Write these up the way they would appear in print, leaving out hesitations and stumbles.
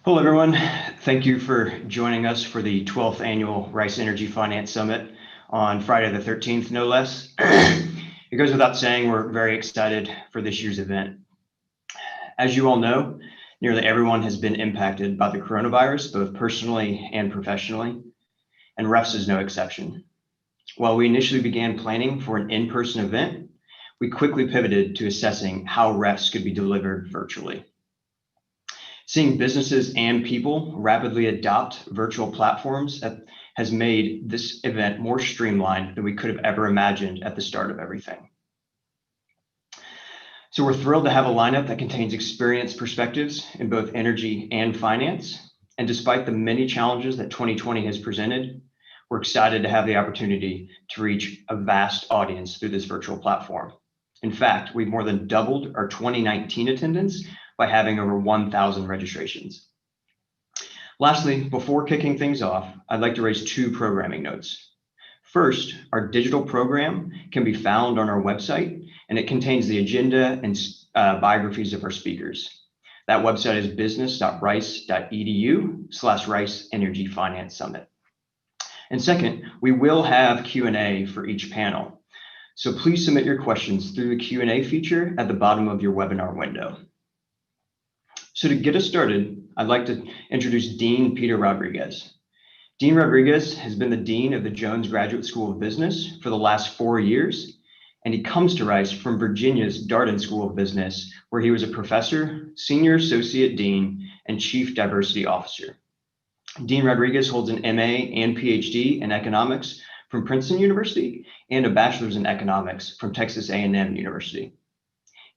Hello, everyone. Thank you for joining us for the 12th annual Rice Energy Finance Summit on Friday the 13th, no less. It goes without saying, we're very excited for this year's event. As you all know, nearly everyone has been impacted by the coronavirus, both personally and professionally, and REFS is no exception. While we initially began planning for an in-person event, we quickly pivoted to assessing how REFS could be delivered virtually. Seeing businesses and people rapidly adopt virtual platforms has made this event more streamlined than we could have ever imagined at the start of everything. So we're thrilled to have a lineup that contains experienced perspectives in both energy and finance. And despite the many challenges that 2020 has presented, we're excited to have the opportunity to reach a vast audience through this virtual platform. In fact, we've more than doubled our 2019 attendance by having over 1,000 registrations. Lastly, before kicking things off, I'd like to raise two programming notes. First, our digital program can be found on our website, and it contains the agenda and biographies of our speakers. That website is business.rice.edu/Rice Energy Finance Summit. And second, we will have Q&A for each panel. So please submit your questions through the Q&A feature at the bottom of your webinar window. So to get us started, I'd like to introduce Dean Peter Rodriguez. Dean Rodriguez has been the Dean of the Jones Graduate School of Business for the last 4 years, and he comes to Rice from Virginia's Darden School of Business, where he was a professor, senior associate dean, and chief diversity officer. Dean Rodriguez holds an MA and PhD in economics from Princeton University and a bachelor's in economics from Texas A&M University.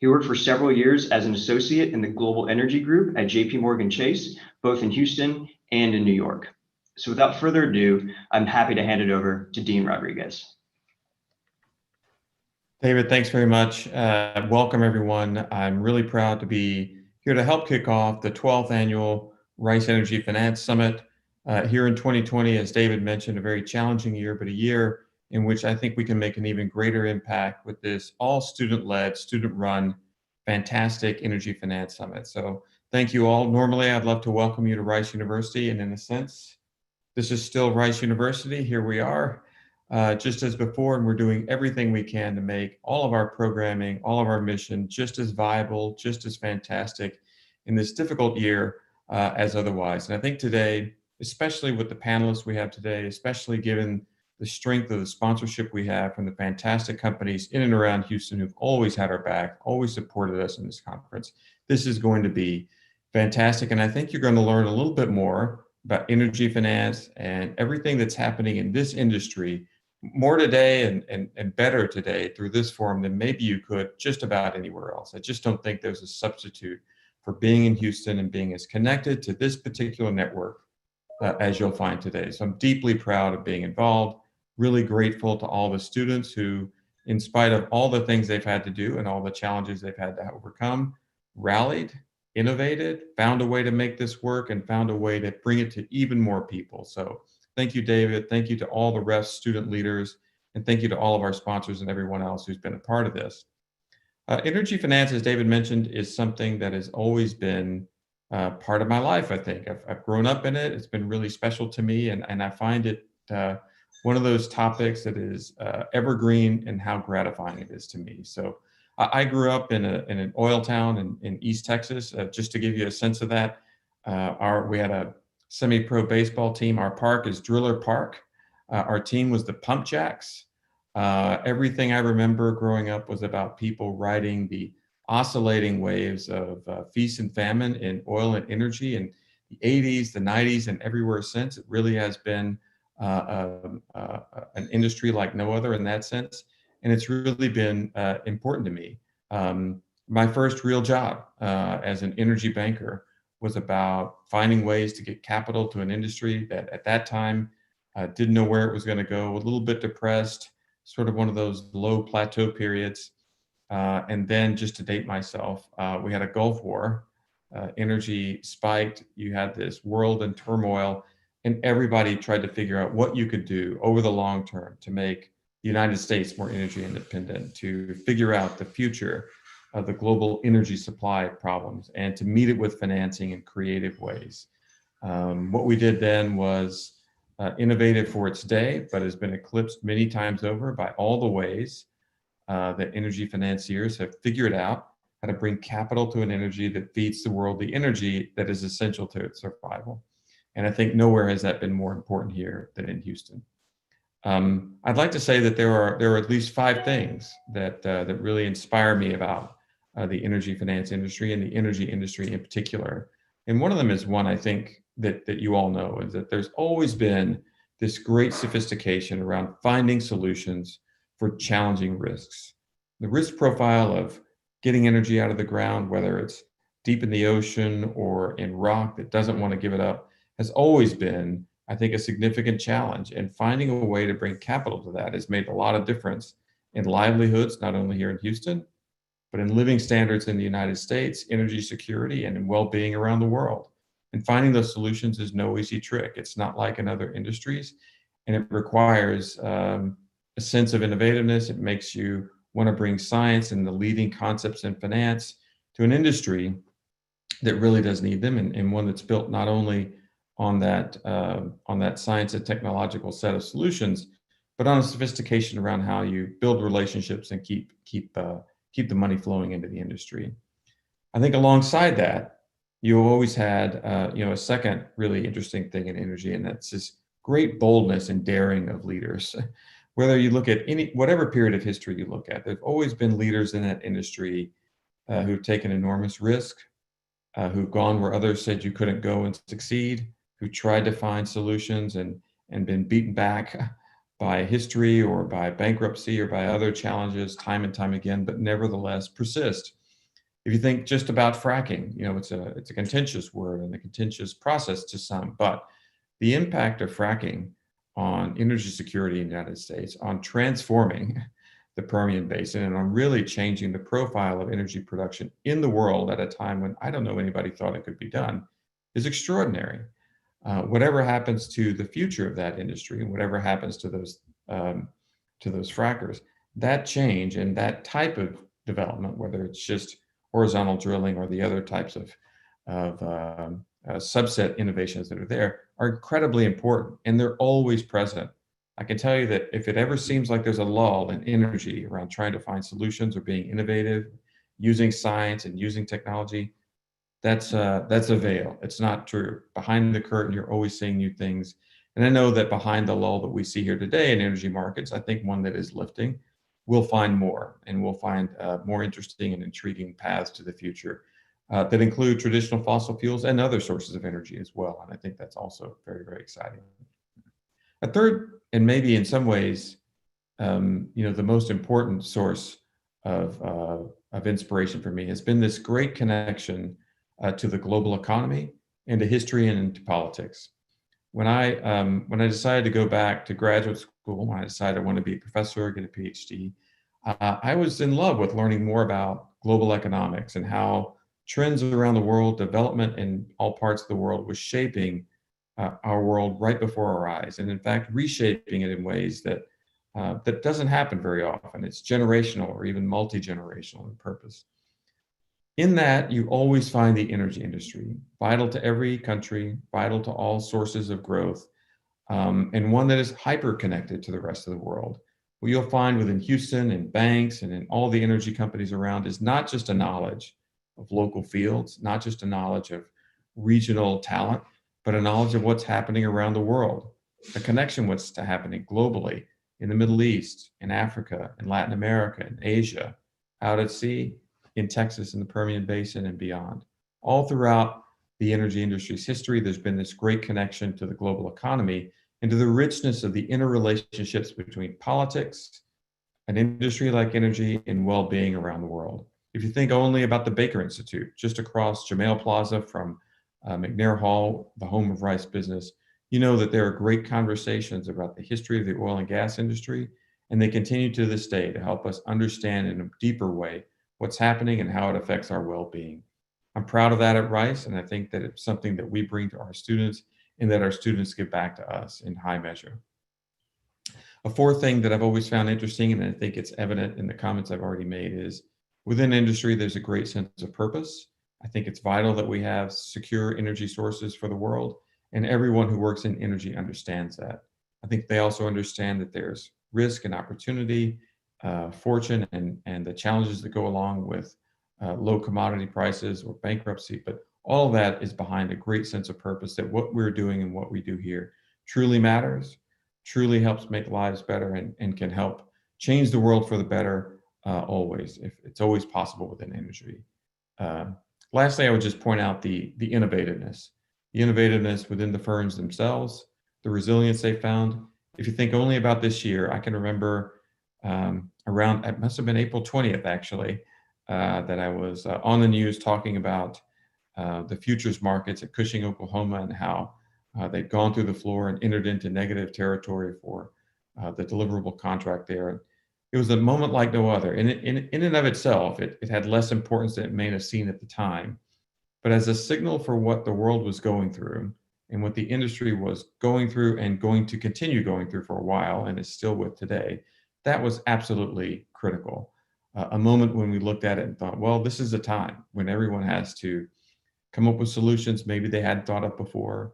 He worked for several years as an associate in the Global Energy Group at JP Morgan Chase, both in Houston and in New York. So without further ado, I'm happy to hand it over to Dean Rodriguez. David, thanks very much. Welcome, everyone. I'm really proud to be here to help kick off the 12th annual Rice Energy Finance Summit. Here in 2020, as David mentioned, a very challenging year, but a year in which I think we can make an even greater impact with this all student-led, student-run, fantastic Energy Finance Summit. So thank you all. Normally, I'd love to welcome you to Rice University, and in a sense, this is still Rice University. Here we are, just as before, and we're doing everything we can to make all of our programming, all of our mission just as viable, just as fantastic in this difficult year as otherwise. And I think today, especially with the panelists we have today, especially given the strength of the sponsorship we have from the fantastic companies in and around Houston who've always had our back, always supported us in this conference. This is going to be fantastic. And I think you're going to learn a little bit more about energy finance and everything that's happening in this industry more today and better today through this forum than maybe you could just about anywhere else. I just don't think there's a substitute for being in Houston and being as connected to this particular network as you'll find today. So I'm deeply proud of being involved. Really grateful to all the students who, in spite of all the things they've had to do and all the challenges they've had to overcome, rallied, innovated, found a way to make this work, and found a way to bring it to even more people. So thank you, David. Thank you to all the REFS student leaders, and thank you to all of our sponsors and everyone else who's been a part of this. Energy finance, as David mentioned, is something that has always been part of my life, I think. I've grown up in it. It's been really special to me, and I find it one of those topics that is evergreen and how gratifying it is to me. So I grew up in an oil town in East Texas. Just to give you a sense of that, we had a semi-pro baseball team. Our park is Driller Park. Our team was the Pump Jacks. Everything I remember growing up was about people riding the oscillating waves of feast and famine in oil and energy in the 80s, the 90s, and everywhere since. It really has been an industry like no other in that sense. And it's really been important to me. My first real job as an energy banker was about finding ways to get capital to an industry that at that time didn't know where it was going to go, a little bit depressed, sort of one of those low plateau periods. And then just to date myself, we had a Gulf War, energy spiked, you had this world in turmoil, and everybody tried to figure out what you could do over the long term to make the United States more energy independent, to figure out the future of the global energy supply problems, and to meet it with financing in creative ways. What we did then was innovative for its day, but has been eclipsed many times over by all the ways that energy financiers have figured out how to bring capital to an energy that feeds the world the energy that is essential to its survival. And I think nowhere has that been more important here than in Houston. I'd like to say that there are at least 5 things that really inspire me about the energy finance industry and the energy industry in particular. And one of them is one I think that you all know, is that there's always been this great sophistication around finding solutions for challenging risks. The risk profile of getting energy out of the ground, whether it's deep in the ocean or in rock that doesn't want to give it up, has always been, I think, a significant challenge. And finding a way to bring capital to that has made a lot of difference in livelihoods, not only here in Houston, but in living standards in the United States, energy security, and in well-being around the world. And finding those solutions is no easy trick. It's not like in other industries, and it requires a sense of innovativeness. It makes you want to bring science and the leading concepts in finance to an industry that really does need them, and one that's built not only on that science and technological set of solutions, but on a sophistication around how you build relationships and keep the money flowing into the industry. I think alongside that, you always had a second really interesting thing in energy, and that's this great boldness and daring of leaders. Whether you look at whatever period of history you look at, there've always been leaders in that industry who've taken enormous risk, who've gone where others said you couldn't go and succeed, who tried to find solutions and been beaten back by history or by bankruptcy or by other challenges time and time again, but nevertheless persist. If you think just about fracking, it's a contentious word and a contentious process to some, but the impact of fracking on energy security in the United States, on transforming the Permian Basin, and on really changing the profile of energy production in the world at a time when I don't know anybody thought it could be done, is extraordinary. Whatever happens to the future of that industry, and whatever happens to those frackers, that change and that type of development, whether it's just horizontal drilling or the other types of subset innovations that are there, are incredibly important, and they're always present. I can tell you that if it ever seems like there's a lull in energy around trying to find solutions or being innovative, using science and using technology, that's a veil. It's not true. Behind the curtain, you're always seeing new things. And I know that behind the lull that we see here today in energy markets, I think one that is lifting, we'll find more, and we'll find more interesting and intriguing paths to the future that include traditional fossil fuels and other sources of energy as well. And I think that's also very, very exciting. A third, and maybe in some ways, the most important source of inspiration for me has been this great connection to the global economy and to history and into politics. When I decided to go back to graduate school, when I decided I wanted to be a professor, get a PhD, I was in love with learning more about global economics and how trends around the world, development in all parts of the world, was shaping our world right before our eyes, and in fact reshaping it in ways that doesn't happen very often. It's generational or even multi-generational in purpose. In that, you always find the energy industry, vital to every country, vital to all sources of growth, and one that is hyper-connected to the rest of the world. What you'll find within Houston and banks and in all the energy companies around is not just a knowledge of local fields, not just a knowledge of regional talent, but a knowledge of what's happening around the world, a connection what's happening globally in the Middle East, in Africa, in Latin America, in Asia, out at sea, in Texas, in the Permian Basin and beyond. All throughout the energy industry's history, there's been this great connection to the global economy and to the richness of the interrelationships between politics, an industry like energy, and well-being around the world. If you think only about the Baker Institute, just across Jamel Plaza from McNair Hall, the home of rice business, you know that there are great conversations about the history of the oil and gas industry, and they continue to this day to help us understand in a deeper way what's happening and how it affects our well-being. I'm proud of that at Rice, and I think that it's something that we bring to our students and that our students give back to us in high measure. A fourth thing that I've always found interesting, and I think it's evident in the comments I've already made, is within industry, there's a great sense of purpose. I think it's vital that we have secure energy sources for the world. And everyone who works in energy understands that. I think they also understand that there's risk and opportunity, fortune, and the challenges that go along with low commodity prices or bankruptcy. But all of that is behind a great sense of purpose that what we're doing and what we do here truly matters, truly helps make lives better, and can help change the world for the better always, if it's always possible within energy. Um, Lastly, I would just point out the innovativeness within the firms themselves, the resilience they found. If you think only about this year, I can remember around, it must have been April 20th actually, that I was on the news talking about the futures markets at Cushing, Oklahoma, and how they'd gone through the floor and entered into negative territory for the deliverable contract there. It was a moment like no other. In and of itself, it had less importance than it may have seen at the time. But as a signal for what the world was going through and what the industry was going through and going to continue going through for a while and is still with today, that was absolutely critical. A moment when we looked at it and thought, well, this is a time when everyone has to come up with solutions maybe they hadn't thought of before,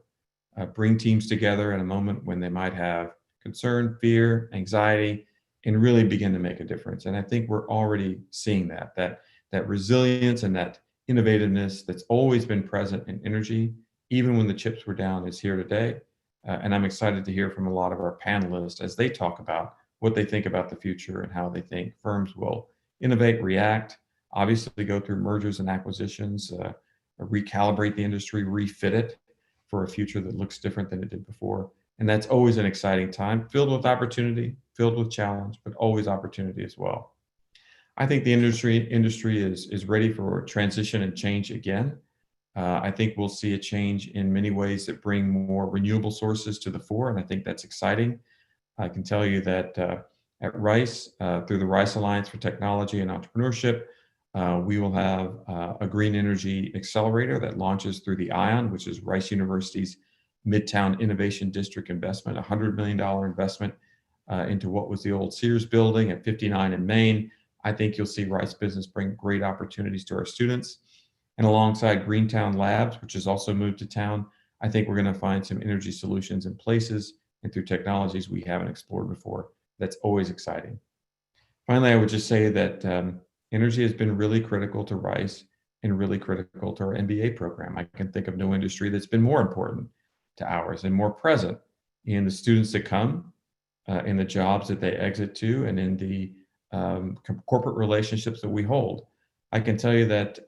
bring teams together in a moment when they might have concern, fear, anxiety, and really begin to make a difference. And I think we're already seeing that resilience and that innovativeness that's always been present in energy, even when the chips were down, is here today. And I'm excited to hear from a lot of our panelists as they talk about what they think about the future and how they think firms will innovate, react, obviously go through mergers and acquisitions, recalibrate the industry, refit it for a future that looks different than it did before. And that's always an exciting time, filled with opportunity, filled with challenge, but always opportunity as well. I think the industry is ready for transition and change again. I think we'll see a change in many ways that bring more renewable sources to the fore, and I think that's exciting. I can tell you that at Rice, through the Rice Alliance for Technology and Entrepreneurship, we will have a green energy accelerator that launches through the ION, which is Rice University's Midtown Innovation District investment, a $100 million investment into what was the old Sears building at 59 in Maine. I think you'll see Rice Business bring great opportunities to our students. And alongside Greentown Labs, which has also moved to town, I think we're going to find some energy solutions in places and through technologies we haven't explored before. That's always exciting. Finally, I would just say that energy has been really critical to Rice and really critical to our MBA program. I can think of no industry that's been more important to ours and more present in the students that come, in the jobs that they exit to, and in the corporate relationships that we hold. I can tell you that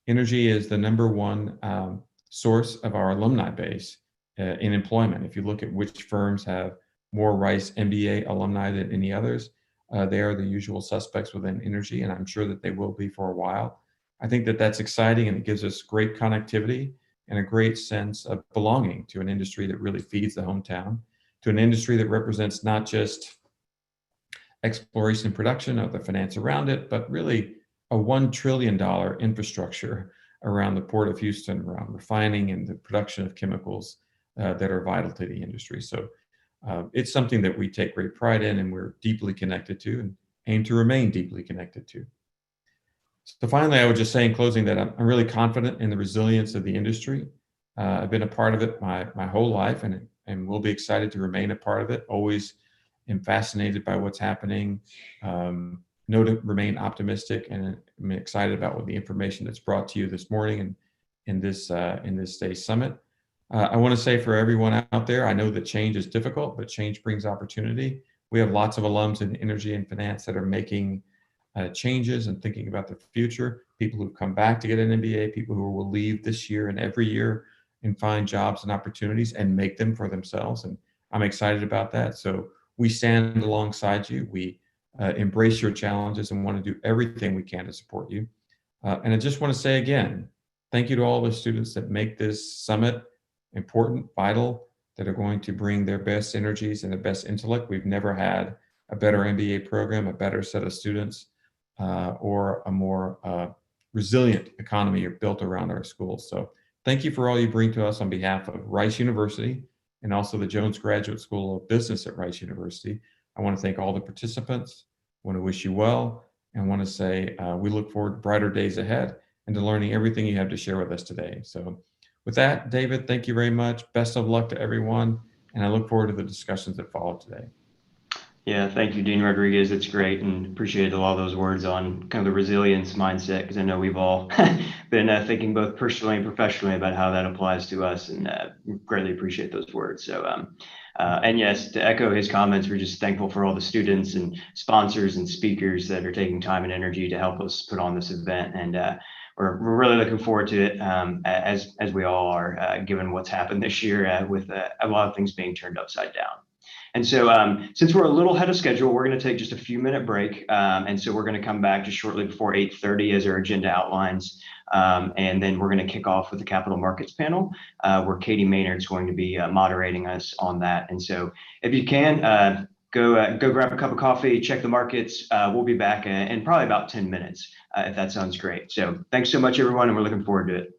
energy is the number one source of our alumni base in employment. If you look at which firms have more Rice MBA alumni than any others, they are the usual suspects within energy, and I'm sure that they will be for a while. I think that that's exciting, and it gives us great connectivity and a great sense of belonging to an industry that really feeds the hometown, to an industry that represents not just exploration and production of the finance around it, but really a $1 trillion infrastructure around the Port of Houston, around refining and the production of chemicals that are vital to the industry. So it's something that we take great pride in, and we're deeply connected to and aim to remain deeply connected to. So finally, I would just say in closing that I'm really confident in the resilience of the industry. I've been a part of it my whole life, and will be excited to remain a part of it. Always am fascinated by what's happening. Know to remain optimistic, and I'm excited about what the information that's brought to you this morning and in this day's summit. I want to say for everyone out there, I know that change is difficult, but change brings opportunity. We have lots of alums in energy and finance that are making changes and thinking about the future. People who've come back to get an MBA, people who will leave this year and every year and find jobs and opportunities and make them for themselves. And I'm excited about that. So we stand alongside you. We embrace your challenges and want to do everything we can to support you. And I just want to say again, thank you to all the students that make this summit important, vital, that are going to bring their best energies and their best intellect. We've never had a better MBA program, a better set of students, or a more resilient economy built around our schools. So thank you for all you bring to us on behalf of Rice University and also the Jones Graduate School of Business at Rice University. I want to thank all the participants. I want to wish you well, and want to say we look forward to brighter days ahead and to learning everything you have to share with us today. So With that, David, thank you very much. Best of luck to everyone, and I look forward to the discussions that follow today. Yeah, thank you, Dean Rodriguez. That's great, and appreciate a lot of those words on kind of the resilience mindset, because I know we've all been thinking both personally and professionally about how that applies to us, and greatly appreciate those words. So, and yes, to echo his comments, we're just thankful for all the students and sponsors and speakers that are taking time and energy to help us put on this event, and we're really looking forward to it, as we all are, given what's happened this year with a lot of things being turned upside down. And so since we're a little ahead of schedule, we're going to take just a few-minute break. And so we're going to come back just shortly before 8:30 as our agenda outlines. And then we're going to kick off with the capital markets panel, where Katie Maynard's going to be moderating us on that. And so if you can, go grab a cup of coffee, check the markets. We'll be back in probably about 10 minutes, if that sounds great. So thanks so much, everyone, and we're looking forward to it.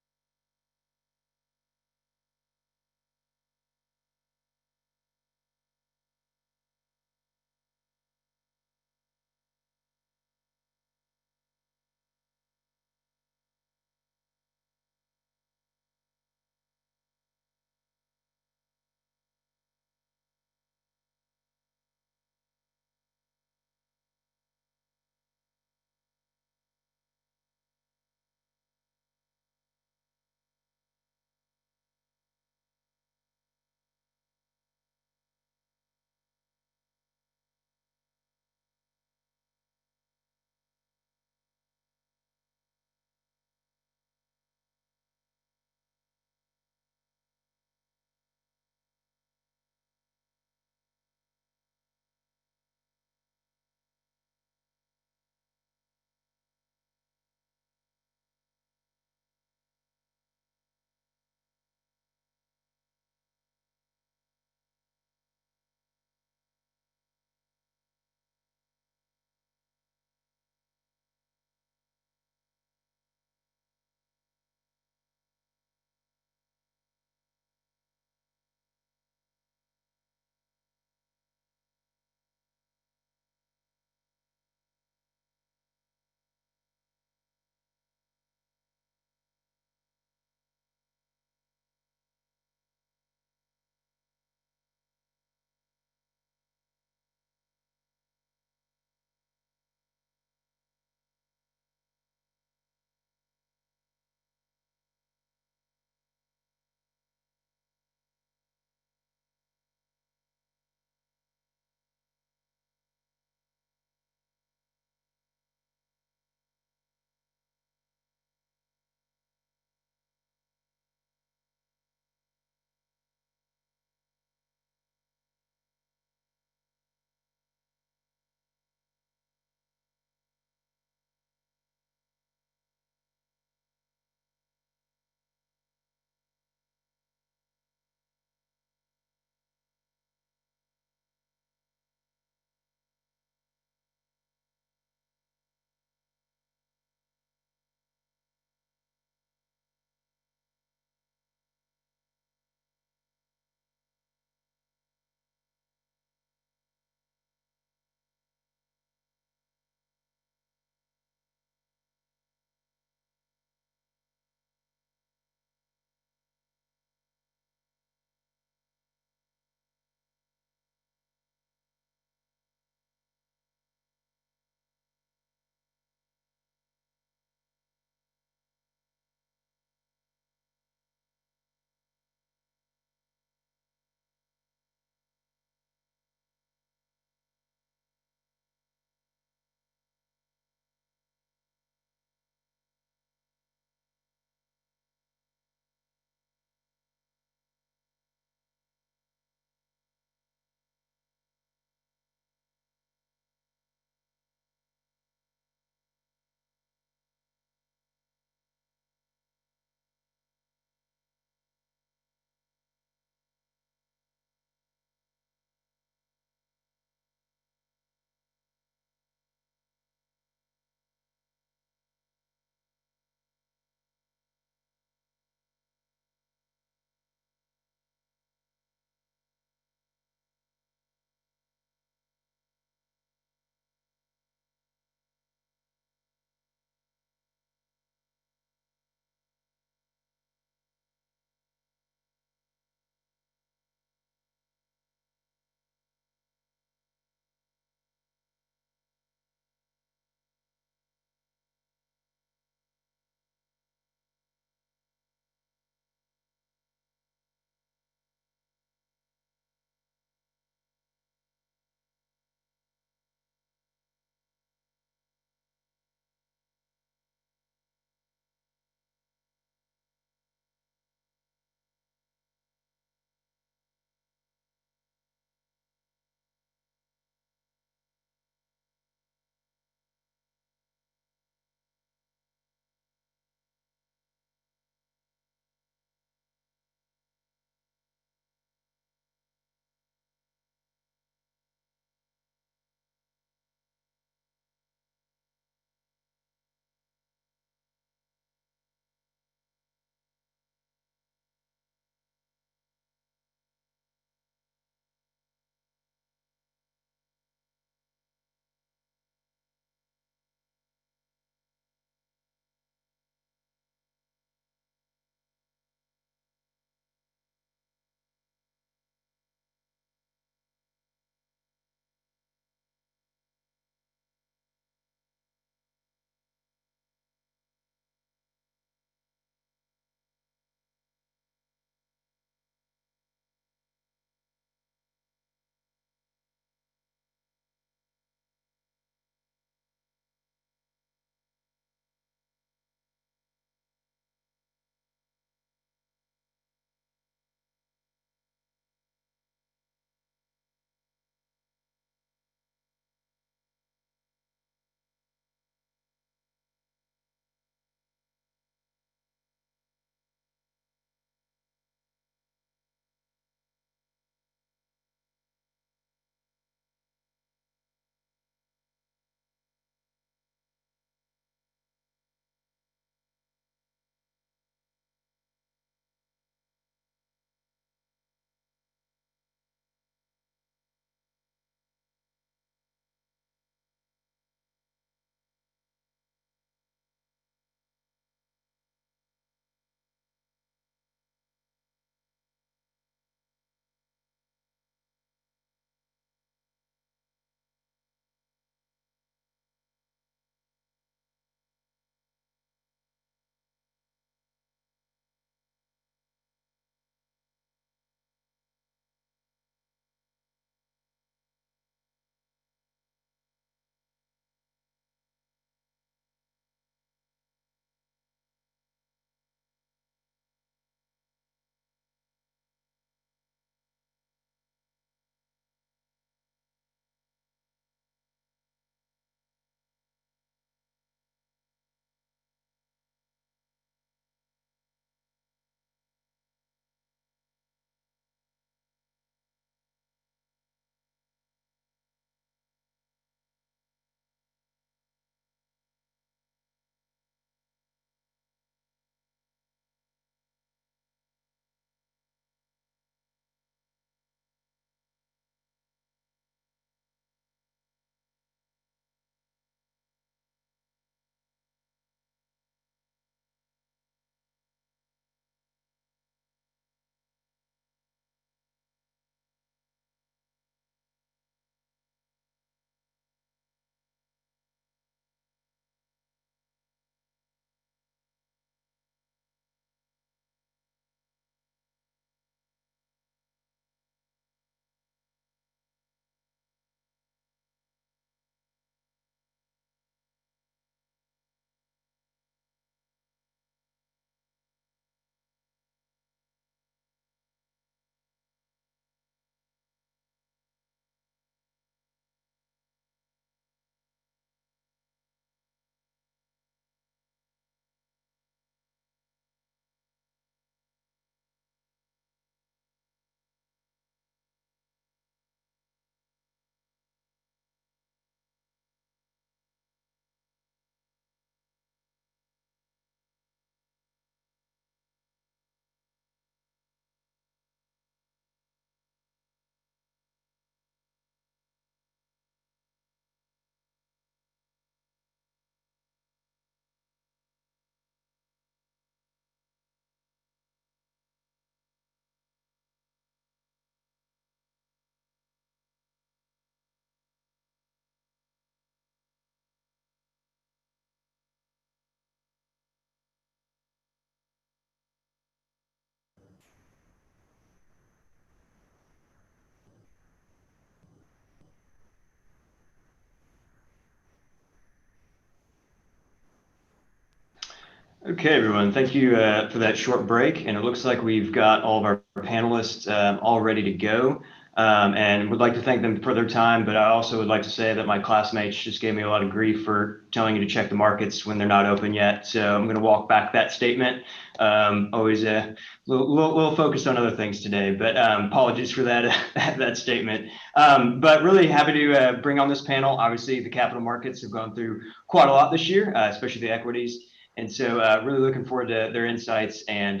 Okay, everyone, thank you for that short break. And it looks like we've got all of our panelists all ready to go. And would like to thank them for their time, but I also would like to say that my classmates just gave me a lot of grief for telling you to check the markets when they're not open yet. So I'm going to walk back that statement. Always a little focused on other things today, but apologies for that that statement. But really happy to bring on this panel. Obviously, the capital markets have gone through quite a lot this year, especially the equities. And so really looking forward to their insights, and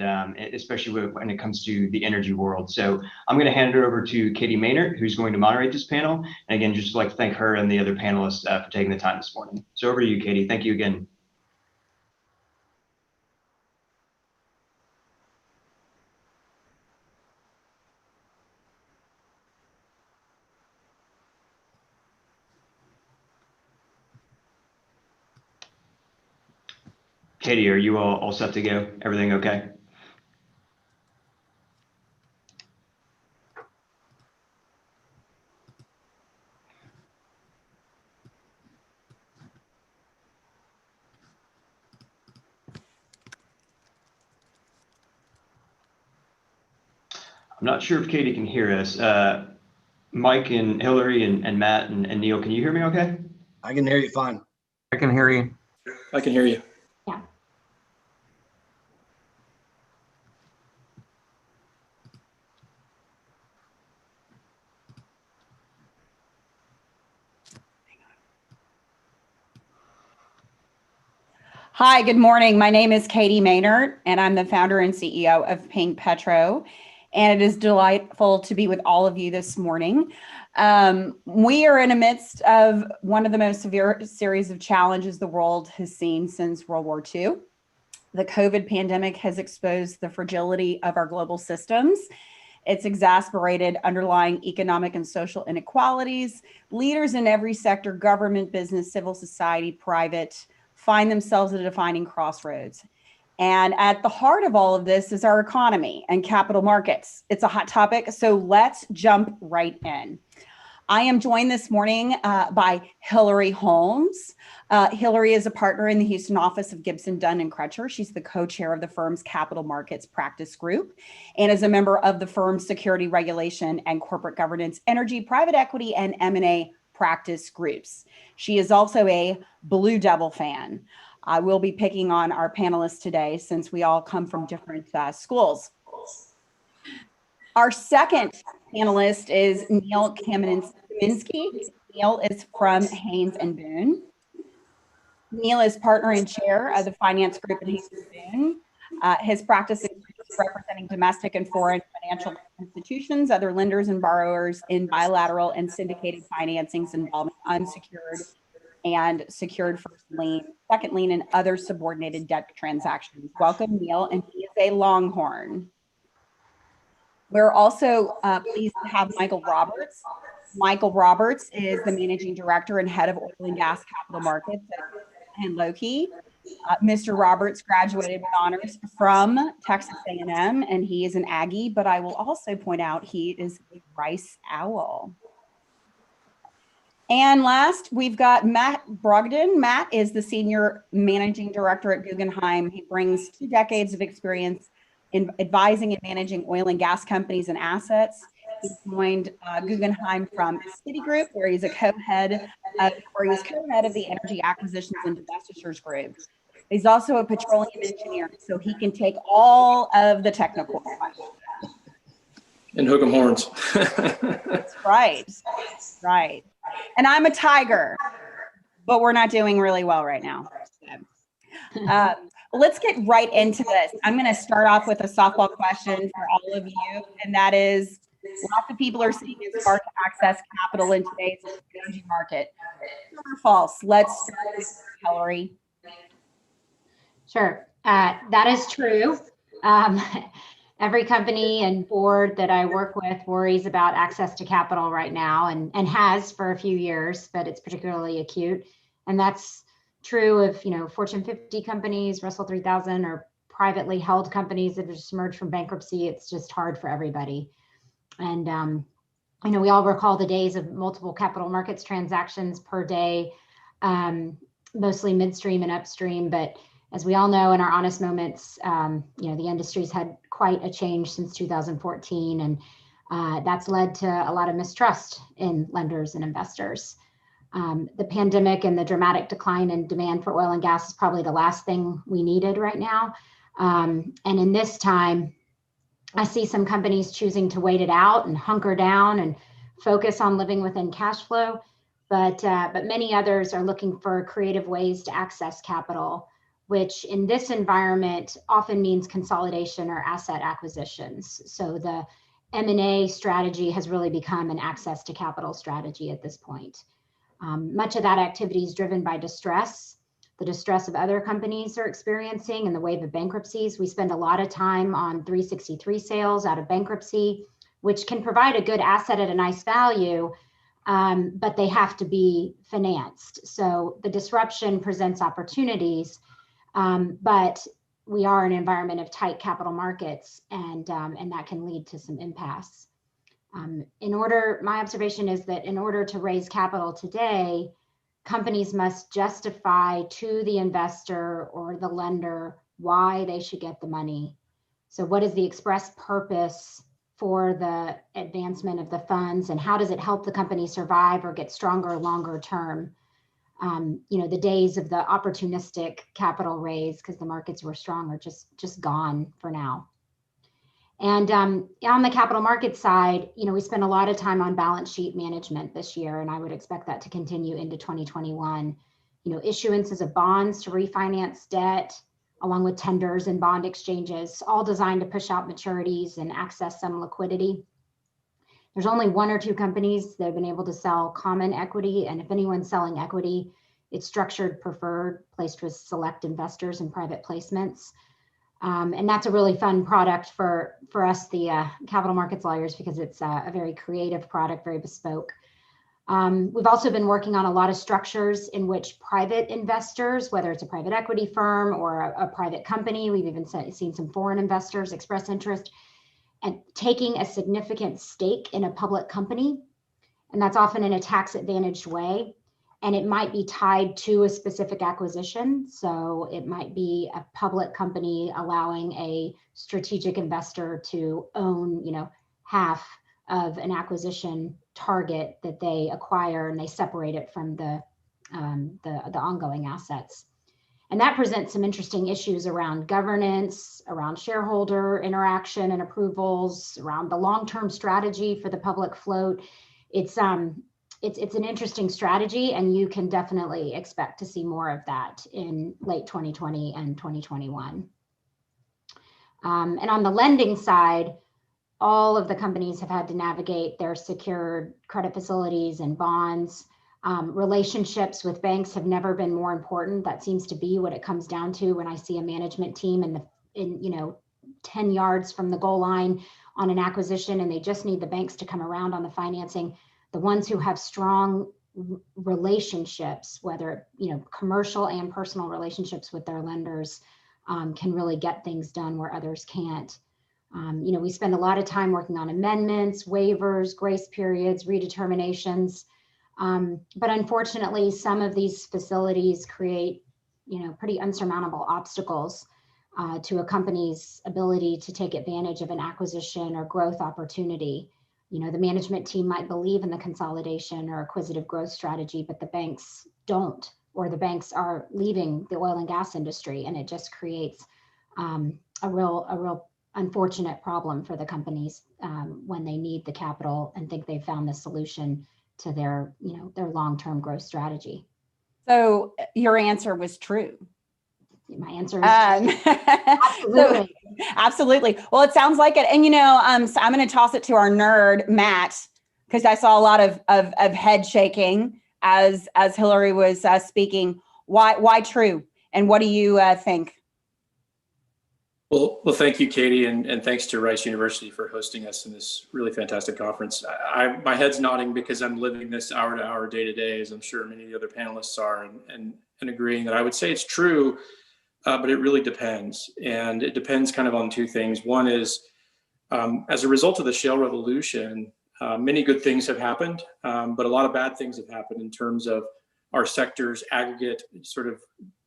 especially when it comes to the energy world. So I'm going to hand it over to Katie Maynard, who's going to moderate this panel. And again, just like to thank her and the other panelists for taking the time this morning. So over to you, Katie. Thank you again. Katie, are you all set to go? Everything okay? I'm not sure if Katie can hear us. Mike and Hillary and Matt and Neil, can you hear me okay? I can hear you fine. I can hear you. I can hear you. Yeah. Hi, good morning. My name is Katie Maynard, and I'm the founder and CEO of Pink Petro. And it is delightful to be with all of you this morning. We are in the midst of one of the most severe series of challenges the world has seen since World War II. The COVID pandemic has exposed the fragility of our global systems. It's exacerbated underlying economic and social inequalities. Leaders in every sector, government, business, civil society, private, find themselves at a defining crossroads. And at the heart of all of this is our economy and capital markets. It's a hot topic, so let's jump right in. I am joined this morning by Hillary Holmes. Hillary is a partner in the Houston office of Gibson, Dunn & Crutcher. She's the co-chair of the firm's capital markets practice group and is a member of the firm's security regulation and corporate governance, energy, private equity, and M&A practice groups. She is also a Blue Devil fan. I will be picking on our panelists today since we all come from different schools. Our second panelist is Neil Kaminsky. Neil is from Haynes and Boone. Neil is partner and chair of the finance group at Haynes and Boone. His practice includes representing domestic and foreign financial institutions, other lenders and borrowers in bilateral and syndicated financings involving unsecured and secured first lien, second lien, and other subordinated debt transactions. Welcome, Neil, and he is a Longhorn. We're also pleased to have Michael Roberts. Michael Roberts is the managing director and head of oil and gas capital markets at Loki. Mr. Roberts graduated with honors from Texas A&M, and he is an Aggie, but I will also point out he is a Rice Owl. And last, we've got Matt Brogdon. Matt is the senior managing director at Guggenheim. He brings 2 decades of experience in advising and managing oil and gas companies and assets. He joined Guggenheim from Citigroup, where he's co-head of the Energy Acquisitions and Divestitures Group. He's also a petroleum engineer, so he can take all of the technical questions. And hook 'em horns. That's right. Right. And I'm a Tiger, but we're not doing really well right now. So, let's get right into this. I'm going to start off with a softball question for all of you, and that is, lots of people are saying it's hard to access capital in today's energy market. True or false? Let's start with Hillary. Sure, that is true. Every company and board that I work with worries about access to capital right now and has for a few years, but it's particularly acute. And that's true of, Fortune 50 companies, Russell 3000, or privately held companies that have just emerged from bankruptcy. It's just hard for everybody. And, we all recall the days of multiple capital markets transactions per day, mostly midstream and upstream, but As we all know, in our honest moments, the industry's had quite a change since 2014, and that's led to a lot of mistrust in lenders and investors. The pandemic and the dramatic decline in demand for oil and gas is probably the last thing we needed right now. And in this time, I see some companies choosing to wait it out and hunker down and focus on living within cash flow, but many others are looking for creative ways to access capital, which in this environment often means consolidation or asset acquisitions. So the M&A strategy has really become an access to capital strategy at this point. Much of that activity is driven by distress, the distress of other companies are experiencing and the wave of bankruptcies. We spend a lot of time on 363 sales out of bankruptcy, which can provide a good asset at a nice value, but they have to be financed. So the disruption presents opportunities, but we are in an environment of tight capital markets, and that can lead to some impasse. My observation is that in order to raise capital today, companies must justify to the investor or the lender why they should get the money. So what is the express purpose for the advancement of the funds, and how does it help the company survive or get stronger longer term? The days of the opportunistic capital raise because the markets were strong are just gone for now. And on the capital market side, we spent a lot of time on balance sheet management this year, and I would expect that to continue into 2021. Issuances of bonds to refinance debt, along with tenders and bond exchanges, all designed to push out maturities and access some liquidity. There's only one or two companies that have been able to sell common equity, and if anyone's selling equity, it's structured preferred, placed with select investors in private placements. And that's a really fun product for us, the capital markets lawyers, because it's a very creative product, very bespoke. We've also been working on a lot of structures in which private investors, whether it's a private equity firm or a private company, we've even seen some foreign investors express interest and taking a significant stake in a public company. And that's often in a tax advantaged way. And it might be tied to a specific acquisition. So it might be a public company allowing a strategic investor to own, half of an acquisition target that they acquire, and they separate it from the ongoing assets. And that presents some interesting issues around governance, around shareholder interaction and approvals, around the long-term strategy for the public float. It's an interesting strategy, and you can definitely expect to see more of that in late 2020 and 2021. And on the lending side, all of the companies have had to navigate their secured credit facilities and bonds. Relationships with banks have never been more important. That seems to be what it comes down to when I see a management team in 10 yards from the goal line on an acquisition, and they just need the banks to come around on the financing. The ones who have strong relationships, whether commercial and personal relationships with their lenders, can really get things done where others can't. We spend a lot of time working on amendments, waivers, grace periods, redeterminations. But unfortunately, some of these facilities create, pretty unsurmountable obstacles to a company's ability to take advantage of an acquisition or growth opportunity. The management team might believe in the consolidation or acquisitive growth strategy, but the banks don't, or the banks are leaving the oil and gas industry, and it just creates a real unfortunate problem for the companies when they need the capital and think they've found the solution to their long-term growth strategy. So your answer was true. My answer is absolutely. Absolutely. Well, it sounds like it. And, so I'm going to toss it to our nerd, Matt, because I saw a lot of head shaking as Hillary was speaking. Why true? And what do you think? Well, thank you, Katie, and thanks to Rice University for hosting us in this really fantastic conference. My head's nodding because I'm living this hour to hour, day to day, as I'm sure many of the other panelists are, and agreeing that I would say it's true, but it really depends. And it depends kind of on two things. One is, as a result of the shale revolution, many good things have happened, but a lot of bad things have happened in terms of our sector's aggregate sort of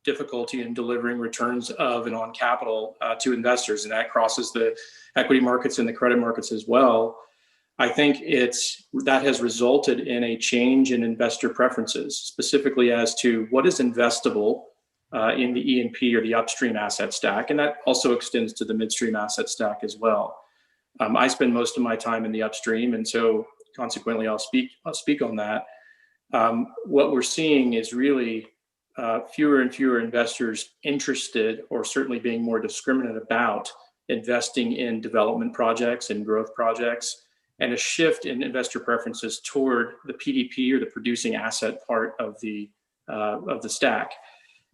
difficulty in delivering returns of and on capital to investors, and that crosses the equity markets and the credit markets as well. I think that has resulted in a change in investor preferences, specifically as to what is investable in the E&P or the upstream asset stack, and that also extends to the midstream asset stack as well. I spend most of my time in the upstream, and so consequently, I'll speak on that. What we're seeing is really fewer and fewer investors interested, or certainly being more discriminate about investing in development projects and growth projects, and a shift in investor preferences toward the PDP or the producing asset part of the stack.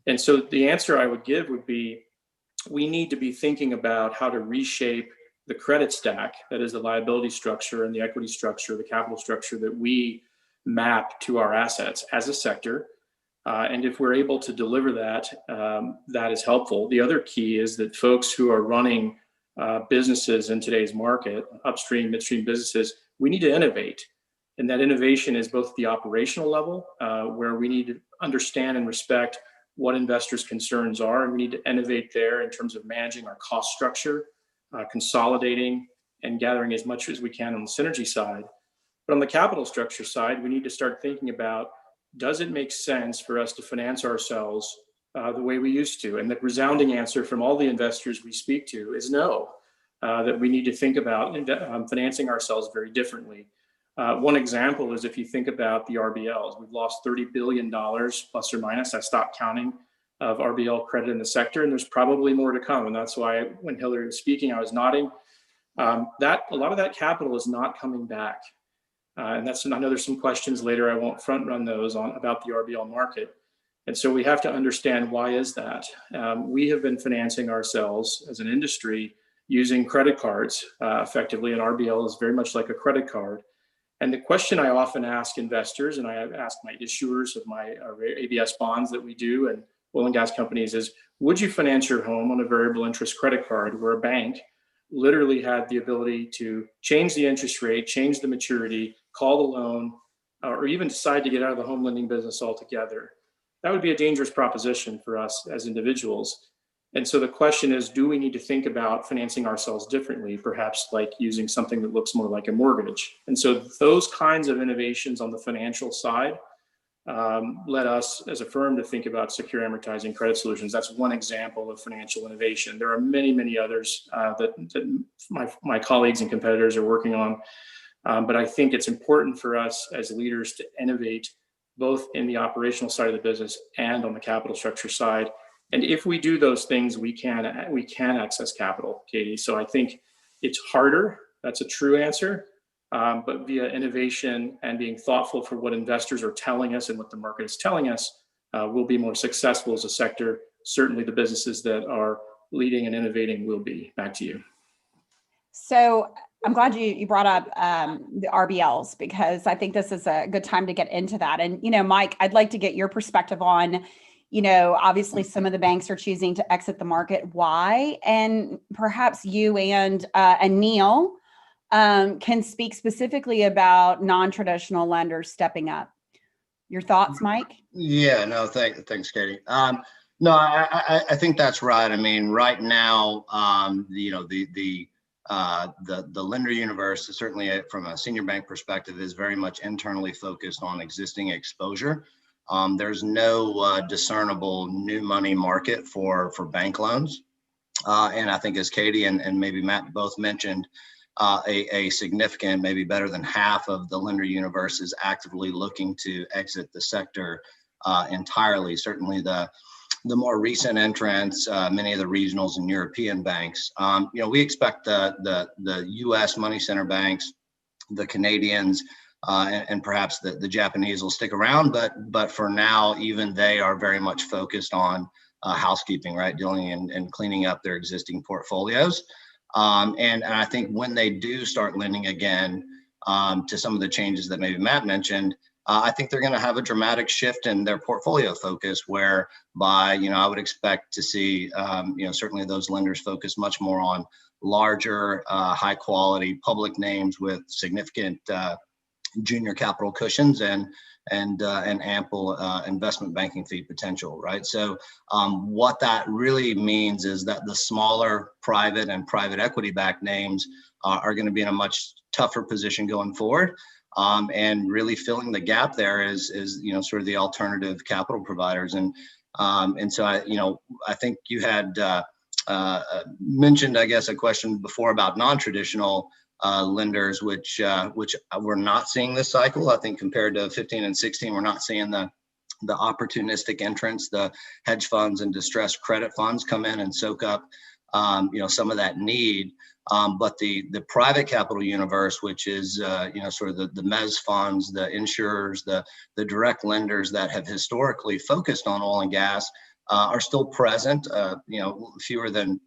And so the answer I would give would be, we need to be thinking about how to reshape the credit stack, that is the liability structure and the equity structure, the capital structure that we map to our assets as a sector. And if we're able to deliver that, that is helpful. The other key is that folks who are running businesses in today's market, upstream, midstream businesses, we need to innovate. And that innovation is both the operational level, where we need to understand and respect what investors' concerns are, and we need to innovate there in terms of managing our cost structure, consolidating and gathering as much as we can on the synergy side. But on the capital structure side, we need to start thinking about, does it make sense for us to finance ourselves the way we used to? And the resounding answer from all the investors we speak to is no, that we need to think about financing ourselves very differently. One example is if you think about the RBLs, we've lost $30 billion plus or minus, I stopped counting, of RBL credit in the sector, and there's probably more to come. And that's why when Hillary was speaking, I was nodding. That a lot of that capital is not coming back. And I know there's some questions later, I won't front run those about the RBL market. And so we have to understand, why is that? We have been financing ourselves as an industry using credit cards effectively, and RBL is very much like a credit card. And the question I often ask investors, and I ask my issuers of my ABS bonds that we do, and oil and gas companies, is, would you finance your home on a variable interest credit card where a bank literally had the ability to change the interest rate, change the maturity, call the loan, or even decide to get out of the home lending business altogether? That would be a dangerous proposition for us as individuals. And so the question is, do we need to think about financing ourselves differently, perhaps like using something that looks more like a mortgage? And so those kinds of innovations on the financial side led us as a firm to think about secure amortizing credit solutions. That's one example of financial innovation. There are many, many others that my colleagues and competitors are working on. But I think it's important for us as leaders to innovate both in the operational side of the business and on the capital structure side. And if we do those things, we can access capital, Katie. So I think it's harder. That's a true answer. But via innovation and being thoughtful for what investors are telling us and what the market is telling us, we'll be more successful as a sector. Certainly the businesses that are leading and innovating will be. Back to you. So I'm glad you brought up the RBLs, because I think this is a good time to get into that. And, Mike, I'd like to get your perspective on, obviously some of the banks are choosing to exit the market. Why? And perhaps you and Neil can speak specifically about non-traditional lenders stepping up. Your thoughts, Mike? Yeah, no, thanks, Katie. No, I think that's right. I mean, right now, the lender universe, certainly from a senior bank perspective, is very much internally focused on existing exposure. There's no discernible new money market for bank loans. And I think, as Katie and maybe Matt both mentioned, a significant, maybe better than half of the lender universe is actively looking to exit the sector entirely. Certainly the more recent entrants, many of the regionals and European banks. We expect the U.S. money center banks, the Canadians, and perhaps the Japanese will stick around, but for now, even they are very much focused on housekeeping, right, dealing and cleaning up their existing portfolios. And I think when they do start lending again to some of the changes that maybe Matt mentioned, I think they're going to have a dramatic shift in their portfolio focus, whereby, I would expect to see, certainly those lenders focus much more on larger, high quality public names with significant junior capital cushions and ample investment banking fee potential, right? So what that really means is that the smaller private and private equity backed names are going to be in a much tougher position going forward. And really filling the gap there is sort of the alternative capital providers. And so I think you had mentioned, I guess, a question before about non-traditional lenders, which we're not seeing this cycle. I think compared to 15 and 16, we're not seeing the opportunistic entrants, the hedge funds and distressed credit funds come in and soak up some of that need. But the private capital universe, which is sort of the mezz funds, the insurers, the direct lenders that have historically focused on oil and gas, are still present, fewer than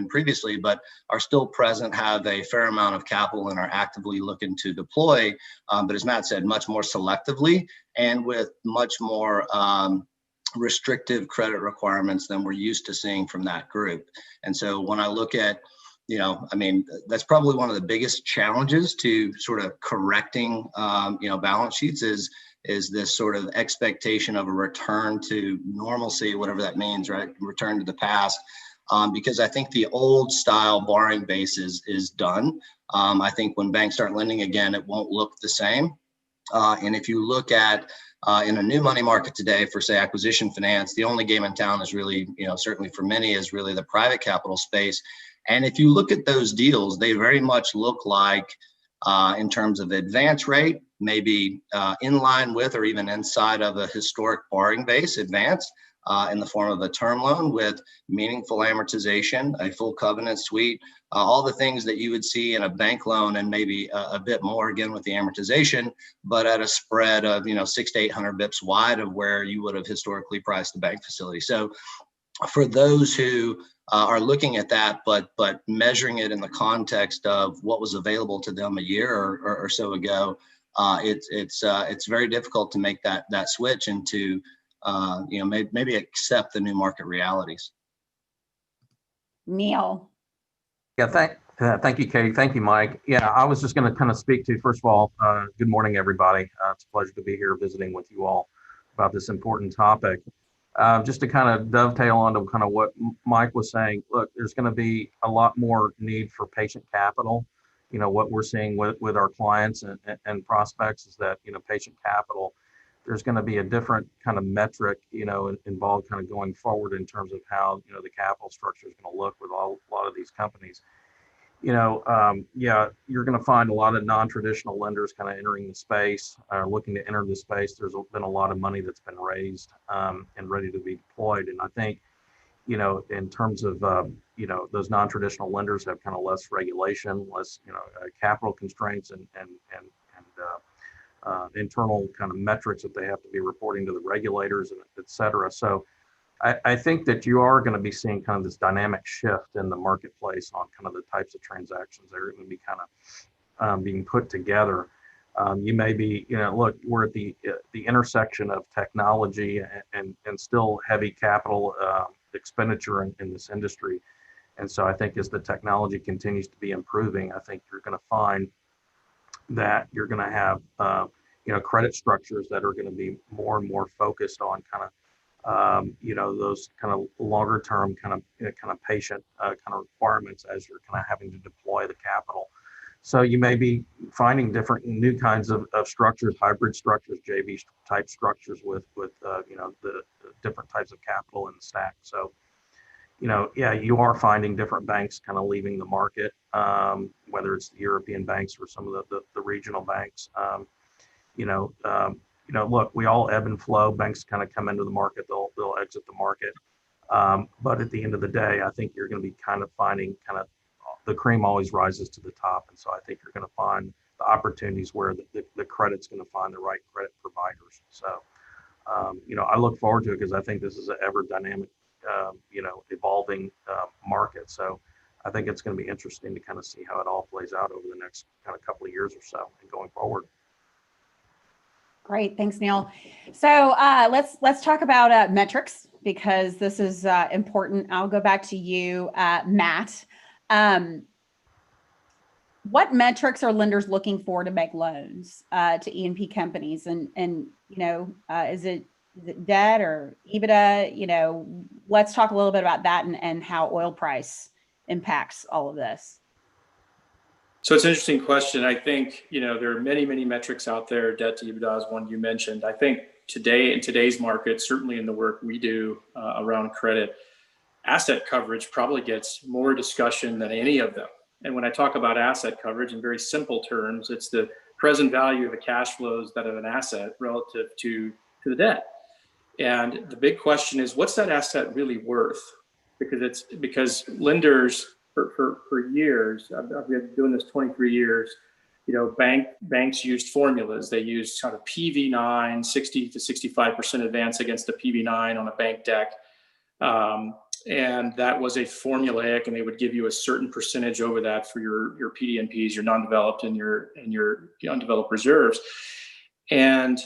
previously, but are still present, have a fair amount of capital and are actively looking to deploy. But as Matt said, much more selectively and with much more restrictive credit requirements than we're used to seeing from that group. And so when I look at, that's probably one of the biggest challenges to sort of correcting, balance sheets is this sort of expectation of a return to normalcy, whatever that means, right? Return to the past. Because I think the old style borrowing base is done. I think when banks start lending again, it won't look the same. And if you look at in a new money market today for, say, acquisition finance, the only game in town is really, certainly for many, is really the private capital space. And if you look at those deals, they very much look like, in terms of advance rate, maybe in line with or even inside of a historic borrowing base advance in the form of a term loan with meaningful amortization, a full covenant suite, all the things that you would see in a bank loan, and maybe a bit more again with the amortization, but at a spread of 600 to 800 bips wide of where you would have historically priced the bank facility. So for those who are looking at that, but measuring it in the context of what was available to them a year or so ago, it's very difficult to make that switch and to maybe accept the new market realities. Neil. Yeah, thank you, Katie. Thank you, Mike. Yeah, I was just going to kind of speak to, first of all, good morning, everybody. It's a pleasure to be here visiting with you all about this important topic. Just to kind of dovetail onto kind of what Mike was saying, look, there's going to be a lot more need for patient capital. What we're seeing with our clients and prospects is that, patient capital, there's going to be a different kind of metric, involved kind of going forward in terms of how, the capital structure is going to look with a lot of these companies. You're going to find a lot of non-traditional lenders kind of entering the space, looking to enter the space. There's been a lot of money that's been raised and ready to be deployed. And I think, in terms of, those non-traditional lenders have kind of less regulation, less, capital constraints and internal kind of metrics that they have to be reporting to the regulators, and et cetera. So I think that you are going to be seeing kind of this dynamic shift in the marketplace on kind of the types of transactions that are going to be kind of being put together. You may be, look, we're at the intersection of technology and still heavy capital expenditure in this industry. And so I think as the technology continues to be improving, I think you're going to find that you're going to have, credit structures that are going to be more and more focused on kind of, those kind of longer term kind of patient kind of requirements as you're kind of having to deploy the capital. So you may be finding different new kinds of structures, hybrid structures, JV type structures with the different types of capital in the stack. So, you are finding different banks kind of leaving the market, whether it's the European banks or some of the regional banks. Look, we all ebb and flow. Banks kind of come into the market, they'll exit the market. But at the end of the day, I think you're going to be kind of finding kind of the cream always rises to the top. And so I think you're going to find the opportunities where the credit's going to find the right credit providers. So, I look forward to it because I think this is an ever dynamic, evolving market. So I think it's going to be interesting to kind of see how it all plays out over the next kind of couple of years or so and going forward. Great, thanks, Neil. So let's talk about metrics, because this is important. I'll go back to you, Matt. what metrics are lenders looking for to make loans to E&P companies? And is it debt or EBITDA? Let's talk a little bit about that and how oil price impacts all of this. So it's an interesting question. I think, there are many, many metrics out there. Debt to EBITDA is one you mentioned. I think today, in today's market, certainly in the work we do around credit, asset coverage probably gets more discussion than any of them. And when I talk about asset coverage in very simple terms, it's the present value of the cash flows that of an asset relative to the debt. And the big question is, what's that asset really worth? Because lenders for years, I've been doing this 23 years, banks used formulas. They used kind of PV9, 60 to 65% advance against the PV9 on a bank deck. And that was a formulaic, and they would give you a certain percentage over that for your PDNPs, your non-developed and your undeveloped reserves. And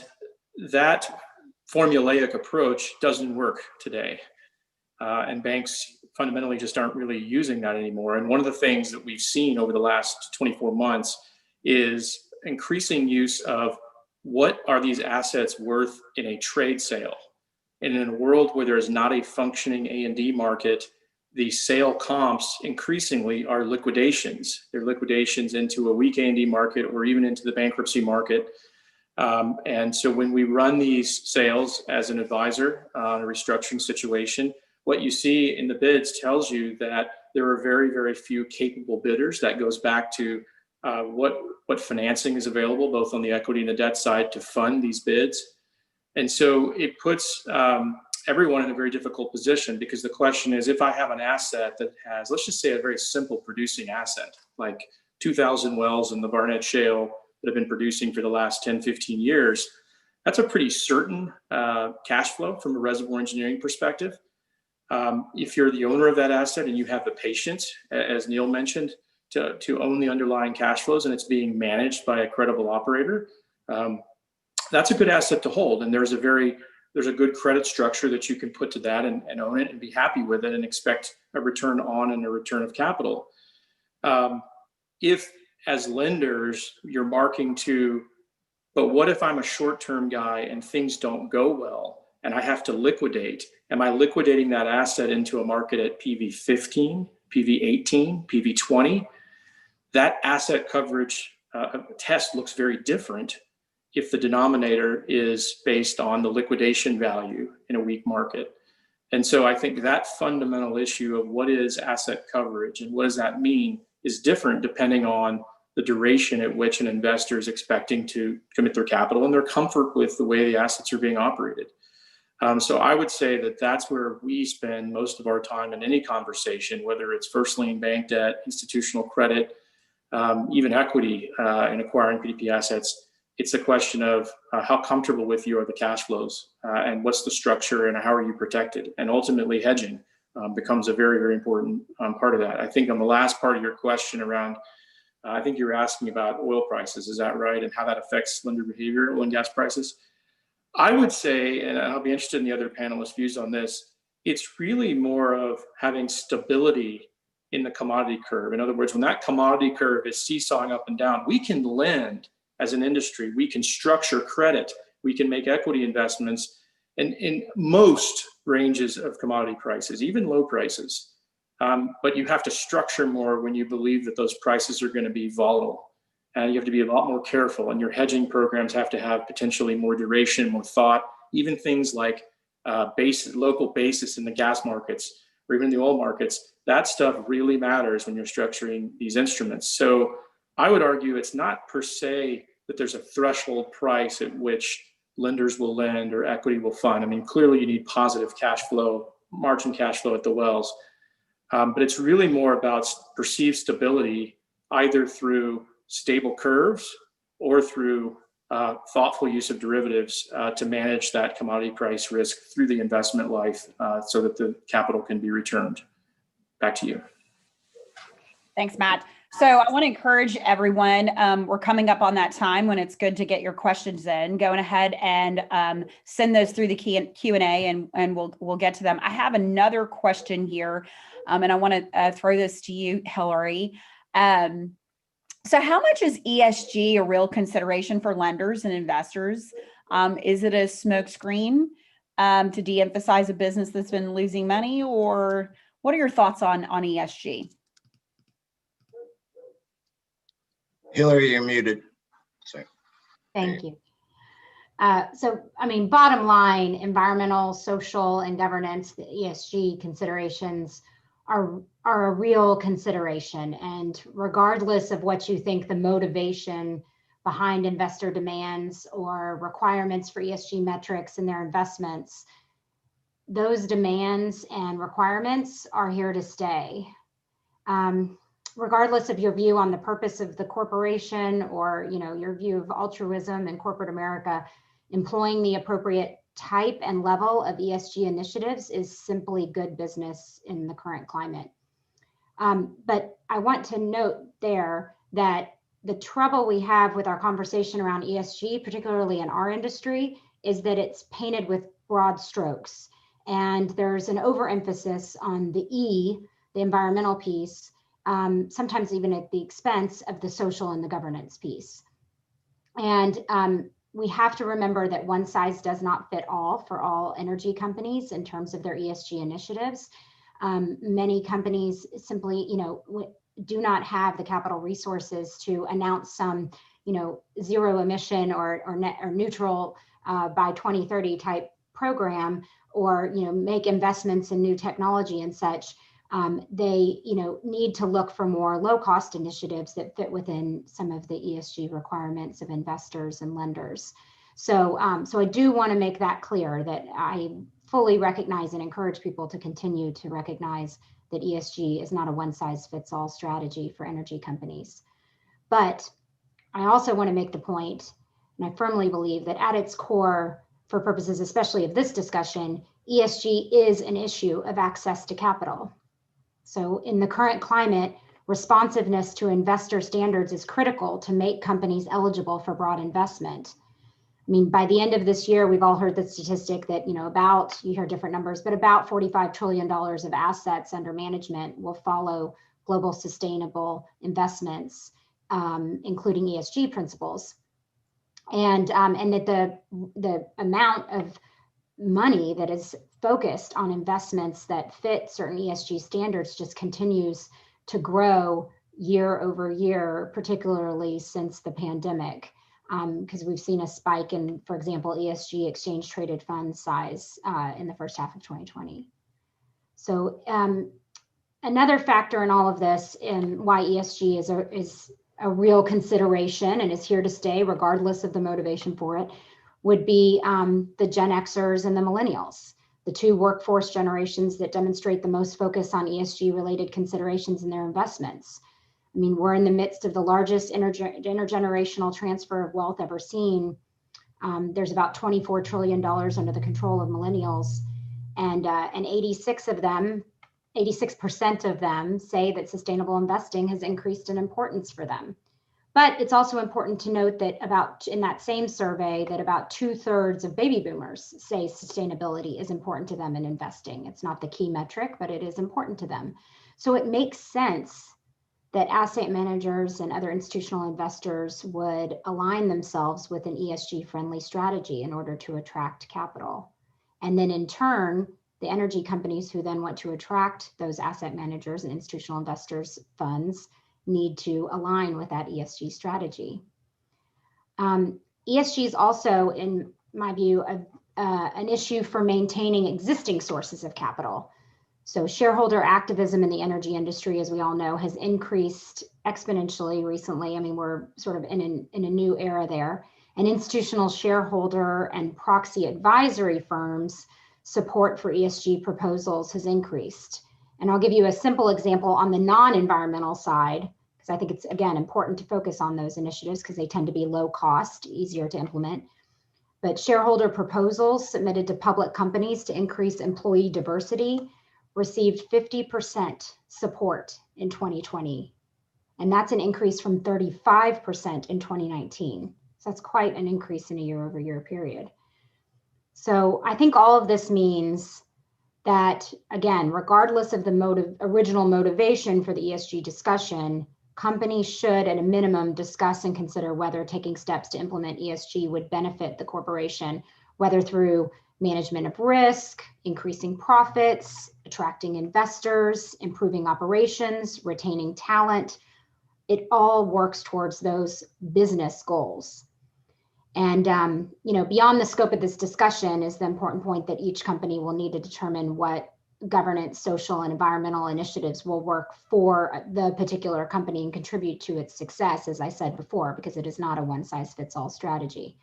that formulaic approach doesn't work today. And banks fundamentally just aren't really using that anymore. And one of the things that we've seen over the last 24 months is increasing use of what are these assets worth in a trade sale. And in a world where there is not a functioning A&D market, the sale comps increasingly are liquidations. They're liquidations into a weak A&D market or even into the bankruptcy market. And so when we run these sales as an advisor on a restructuring situation, what you see in the bids tells you that there are very, very few capable bidders. That goes back to what financing is available, both on the equity and the debt side, to fund these bids. And so it puts everyone in a very difficult position, because the question is, if I have an asset that has, let's just say, a very simple producing asset, like 2,000 wells in the Barnett Shale that have been producing for the last 10, 15 years, that's a pretty certain cash flow from a reservoir engineering perspective. If you're the owner of that asset and you have the patience, as Neil mentioned, to own the underlying cash flows, and it's being managed by a credible operator, that's a good asset to hold. And there's a good credit structure that you can put to that and own it and be happy with it and expect a return on and a return of capital. If, as lenders, you're marking to, but what if I'm a short-term guy and things don't go well and I have to liquidate? Am I liquidating that asset into a market at PV 15, PV 18, PV 20? That asset coverage test looks very different if the denominator is based on the liquidation value in a weak market. And so I think that fundamental issue of what is asset coverage and what does that mean is different depending on the duration at which an investor is expecting to commit their capital and their comfort with the way the assets are being operated. So I would say that that's where we spend most of our time in any conversation, whether it's first lien bank debt, institutional credit, even equity in acquiring PDP assets. It's a question of how comfortable with you are the cash flows and what's the structure and how are you protected? And ultimately hedging becomes a very, very important part of that. I think on the last part of your question around, I think you were asking about oil prices, is that right? And how that affects lender behavior, oil and gas prices. I would say, and I'll be interested in the other panelists' views on this, it's really more of having stability in the commodity curve. In other words, when that commodity curve is seesawing up and down, we can lend as an industry, we can structure credit, we can make equity investments in most ranges of commodity prices, even low prices. But you have to structure more when you believe that those prices are going to be volatile. And you have to be a lot more careful, and your hedging programs have to have potentially more duration, more thought, even things like local basis in the gas markets or even the oil markets. That stuff really matters when you're structuring these instruments. So I would argue it's not per se that there's a threshold price at which lenders will lend or equity will fund. I mean, clearly you need positive cash flow, margin cash flow at the wells. But it's really more about perceived stability, either through stable curves or through thoughtful use of derivatives to manage that commodity price risk through the investment life so that the capital can be returned. Back to you. Thanks, Matt. So I want to encourage everyone, we're coming up on that time when it's good to get your questions in. Go ahead and send those through the Q&A and we'll get to them. I have another question here, and I want to throw this to you, Hillary. So how much is ESG a real consideration for lenders and investors? Is it a smokescreen to de-emphasize a business that's been losing money, or what are your thoughts on ESG? Hillary, you're muted. Sorry. Thank you. So, I mean, bottom line, environmental, social, and governance, the ESG considerations are a real consideration. And regardless of what you think the motivation behind investor demands or requirements for ESG metrics in their investments, those demands and requirements are here to stay. Regardless of your view on the purpose of the corporation or, you know, your view of altruism in corporate America, employing the appropriate type and level of ESG initiatives is simply good business in the current climate. But I want to note there that the trouble we have with our conversation around ESG, particularly in our industry, is that it's painted with broad strokes. And there's an overemphasis on the E, the environmental piece, sometimes even at the expense of the social and the governance piece. And we have to remember that one size does not fit all for all energy companies in terms of their ESG initiatives. Many companies simply, you know, do not have the capital resources to announce some, you know, zero emission or net or neutral by 2030 type program, or, you know, make investments in new technology and such. They, you know, need to look for more low-cost initiatives that fit within some of the ESG requirements of investors and lenders. So, so I do want to make that clear, that I fully recognize and encourage people to continue to recognize that ESG is not a one-size-fits-all strategy for energy companies. But I also want to make the point, and I firmly believe that at its core, for purposes especially of this discussion, ESG is an issue of access to capital. So in the current climate, responsiveness to investor standards is critical to make companies eligible for broad investment. I mean, by the end of this year, we've all heard the statistic that, you know, about, you hear different numbers, but about $45 trillion of assets under management will follow global sustainable investments, including ESG principles. And that the amount of money that is focused on investments that fit certain ESG standards just continues to grow year over year, particularly since the pandemic, because we've seen a spike in, for example, ESG exchange traded fund size in the first half of 2020. So another factor in all of this and why ESG is a real consideration and is here to stay regardless of the motivation for it would be the Gen Xers and the millennials, the two workforce generations that demonstrate the most focus on ESG related considerations in their investments. I mean, we're in the midst of the largest intergenerational transfer of wealth ever seen. There's about $24 trillion under the control of millennials, and 86% of them say that sustainable investing has increased in importance for them. But it's also important to note that in that same survey, that about 2/3 of baby boomers say sustainability is important to them in investing. It's not the key metric, but it is important to them. So it makes sense that asset managers and other institutional investors would align themselves with an ESG friendly strategy in order to attract capital. And then in turn, the energy companies who then want to attract those asset managers and institutional investors funds need to align with that ESG strategy. ESG is also, in my view, an issue for maintaining existing sources of capital. So shareholder activism in the energy industry, as we all know, has increased exponentially recently. I mean, we're sort of in a new era there. And institutional shareholder and proxy advisory firms' support for ESG proposals has increased. And I'll give you a simple example on the non-environmental side, because I think it's, again, important to focus on those initiatives because they tend to be low cost, easier to implement. But shareholder proposals submitted to public companies to increase employee diversity received 50% support in 2020. And that's an increase from 35% in 2019. So that's quite an increase in a year-over-year period. So I think all of this means that, again, regardless of the original motivation for the ESG discussion, companies should, at a minimum, discuss and consider whether taking steps to implement ESG would benefit the corporation, whether through management of risk, increasing profits, attracting investors, improving operations, retaining talent. It all works towards those business goals. And beyond the scope of this discussion is the important point that each company will need to determine what governance, social, and environmental initiatives will work for the particular company and contribute to its success, as I said before, because it is not a one-size-fits-all strategy.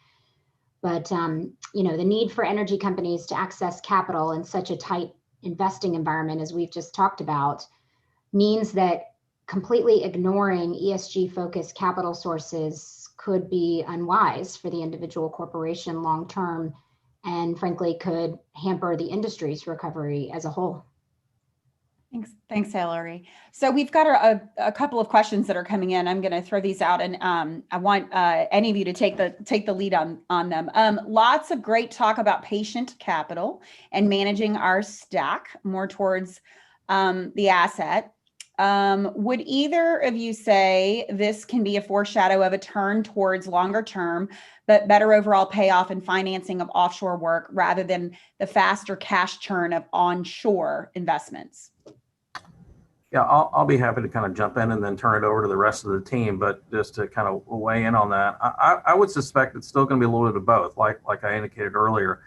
But the need for energy companies to access capital in such a tight investing environment, as we've just talked about, means that completely ignoring ESG-focused capital sources could be unwise for the individual corporation long-term, and frankly could hamper the industry's recovery as a whole. Thanks, Hillary. So we've got a couple of questions that are coming in. I'm going to throw these out, and I want any of you to take the lead on them. Lots of great talk about patient capital and managing our stack more towards the asset. Would either of you say this can be a foreshadow of a turn towards longer term, but better overall payoff and financing of offshore work rather than the faster cash churn of onshore investments? Yeah, I'll be happy to kind of jump in and then turn it over to the rest of the team. But just to kind of weigh in on that, I would suspect it's still going to be a little bit of both. Like I indicated earlier,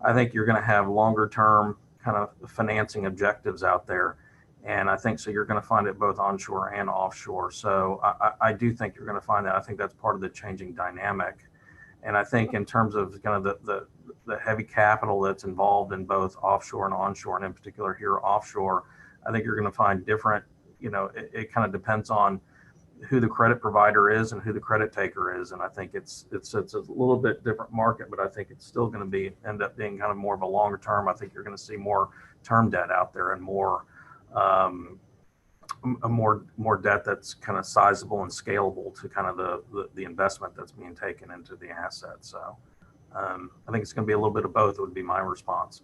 I think you're going to have longer term kind of financing objectives out there. And I think so you're going to find it both onshore and offshore. So I do think you're going to find that. I think that's part of the changing dynamic. And I think in terms of kind of the heavy capital that's involved in both offshore and onshore, and in particular here offshore, I think you're going to find different, it kind of depends on who the credit provider is and who the credit taker is. And I think it's a little bit different market, but I think it's still going to end up being kind of more of a longer term. I think you're going to see more term debt out there and more debt that's kind of sizable and scalable to kind of the investment that's being taken into the asset. So I think it's going to be a little bit of both would be my response.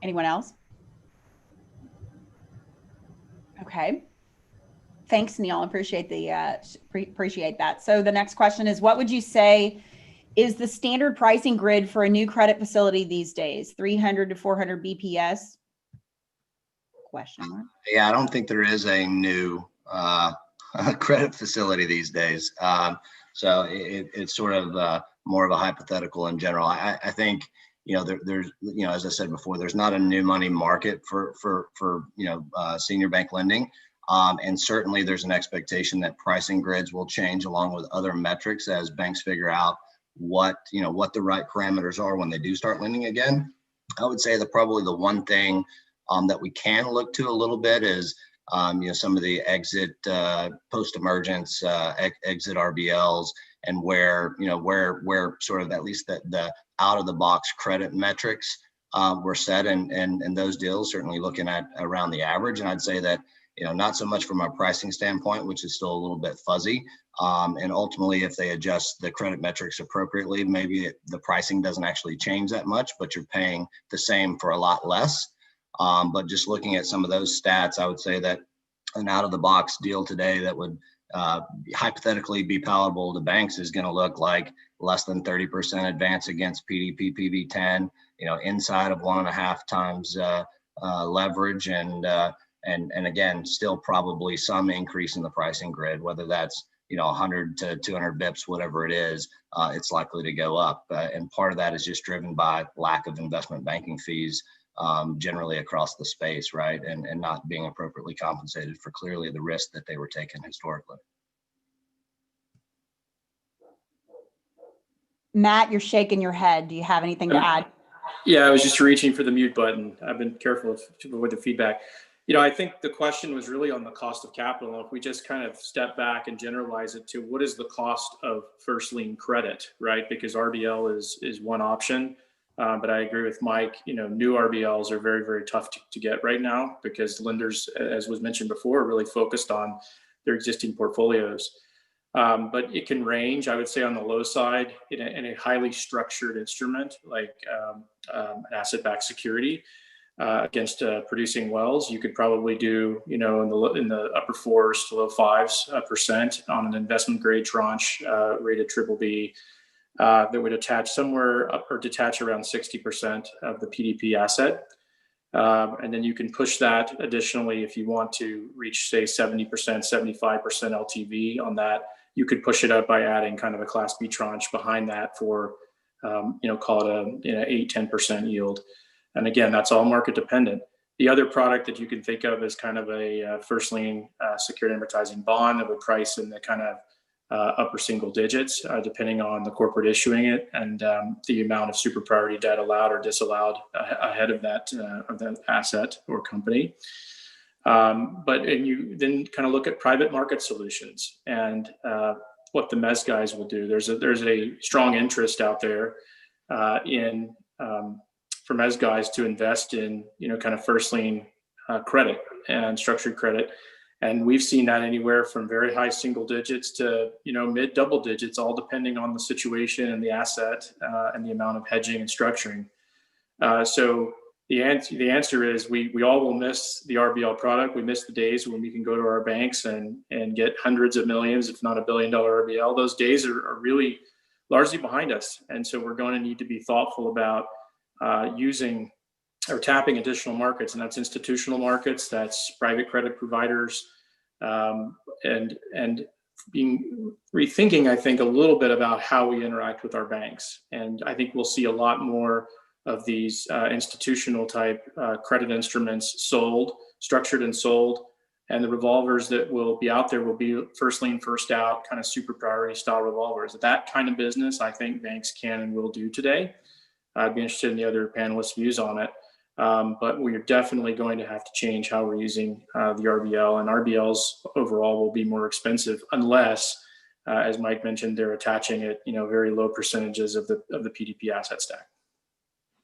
Anyone else? Okay. Thanks, Neil. Appreciate that. So the next question is, what would you say is the standard pricing grid for a new credit facility these days? 300 to 400 BPS? Question mark. Yeah, I don't think there is a new credit facility these days. So it's sort of more of a hypothetical in general. I think, there's, as I said before, there's not a new money market for senior bank lending. And certainly there's an expectation that pricing grids will change along with other metrics as banks figure out what the right parameters are when they do start lending again. I would say that probably the one thing that we can look to a little bit is some of the exit post-emergence exit RBLs, and where sort of at least the out of the box credit metrics were set and those deals, certainly looking at around the average. And I'd say that not so much from a pricing standpoint, which is still a little bit fuzzy. And ultimately, if they adjust the credit metrics appropriately, maybe the pricing doesn't actually change that much, but you're paying the same for a lot less. But just looking at some of those stats, I would say that an out of the box deal today that would hypothetically be palatable to banks is going to look like less than 30% advance against PDP PV10, inside of 1.5 times leverage, and again, still probably some increase in the pricing grid, whether that's 100 to 200 bips, whatever it is, it's likely to go up. And part of that is just driven by lack of investment banking fees generally across the space, right? And not being appropriately compensated for clearly the risk that they were taking historically. Matt, you're shaking your head. Do you have anything to add? Yeah, I was just reaching for the mute button. I've been careful to avoid the feedback. I think the question was really on the cost of capital. If we just kind of step back and generalize it to what is the cost of first lien credit, right? Because RBL is one option. But I agree with Mike, new RBLs are very, very tough to get right now because lenders, as was mentioned before, are really focused on their existing portfolios. But it can range, I would say, on the low side in a highly structured instrument like an asset-backed security. against producing wells, you could probably do, in the upper 4s to low 5s% on an investment grade tranche rated BBB that would attach somewhere up or detach around 60% of the PDP asset. And then you can push that additionally if you want to reach, say, 70%, 75% LTV on that. You could push it up by adding kind of a Class B tranche behind that for, call it a 8-10% yield. And again, that's all market dependent. The other product that you can think of is kind of a first lien secured amortizing bond that would price in the kind of upper single digits, depending on the corporate issuing it and the amount of super priority debt allowed or disallowed ahead of that asset or company. And you then kind of look at private market solutions and what the mezz guys will do. There's a strong interest out there for mezz guys to invest in, kind of first lien credit and structured credit. And we've seen that anywhere from very high single digits to, mid double digits, all depending on the situation and the asset and the amount of hedging and structuring. So the answer is we all will miss the RBL product. We miss the days when we can go to our banks and get hundreds of millions, if not $1 billion RBL. Those days are really largely behind us. And so we're going to need to be thoughtful about using or tapping additional markets, and that's institutional markets, that's private credit providers, and rethinking, I think, a little bit about how we interact with our banks. And I think we'll see a lot more of these institutional type credit instruments structured and sold, and the revolvers that will be out there will be first lien, first out, kind of super priority style revolvers. That kind of business, I think banks can and will do today. I'd be interested in the other panelists' views on it. But we're definitely going to have to change how we're using the RBL, and RBLs overall will be more expensive unless, as Mike mentioned, they're attaching it, very low percentages of the PDP asset stack.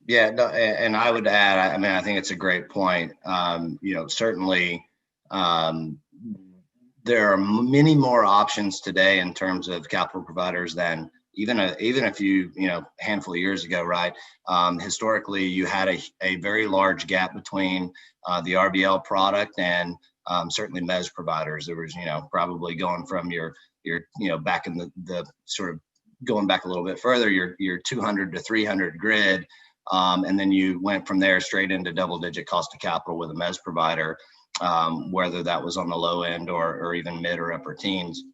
Yeah, no, and I would add, I think it's a great point. Certainly there are many more options today in terms of capital providers than even a few, handful of years ago, right? Historically, you had a very large gap between the RBL product and certainly mezz providers. There was, probably going from your back in the sort of going back a little bit further, your 200 to 300 grid, and then you went from there straight into double-digit cost of capital with a mezz provider, whether that was on the low end or even mid or upper teens,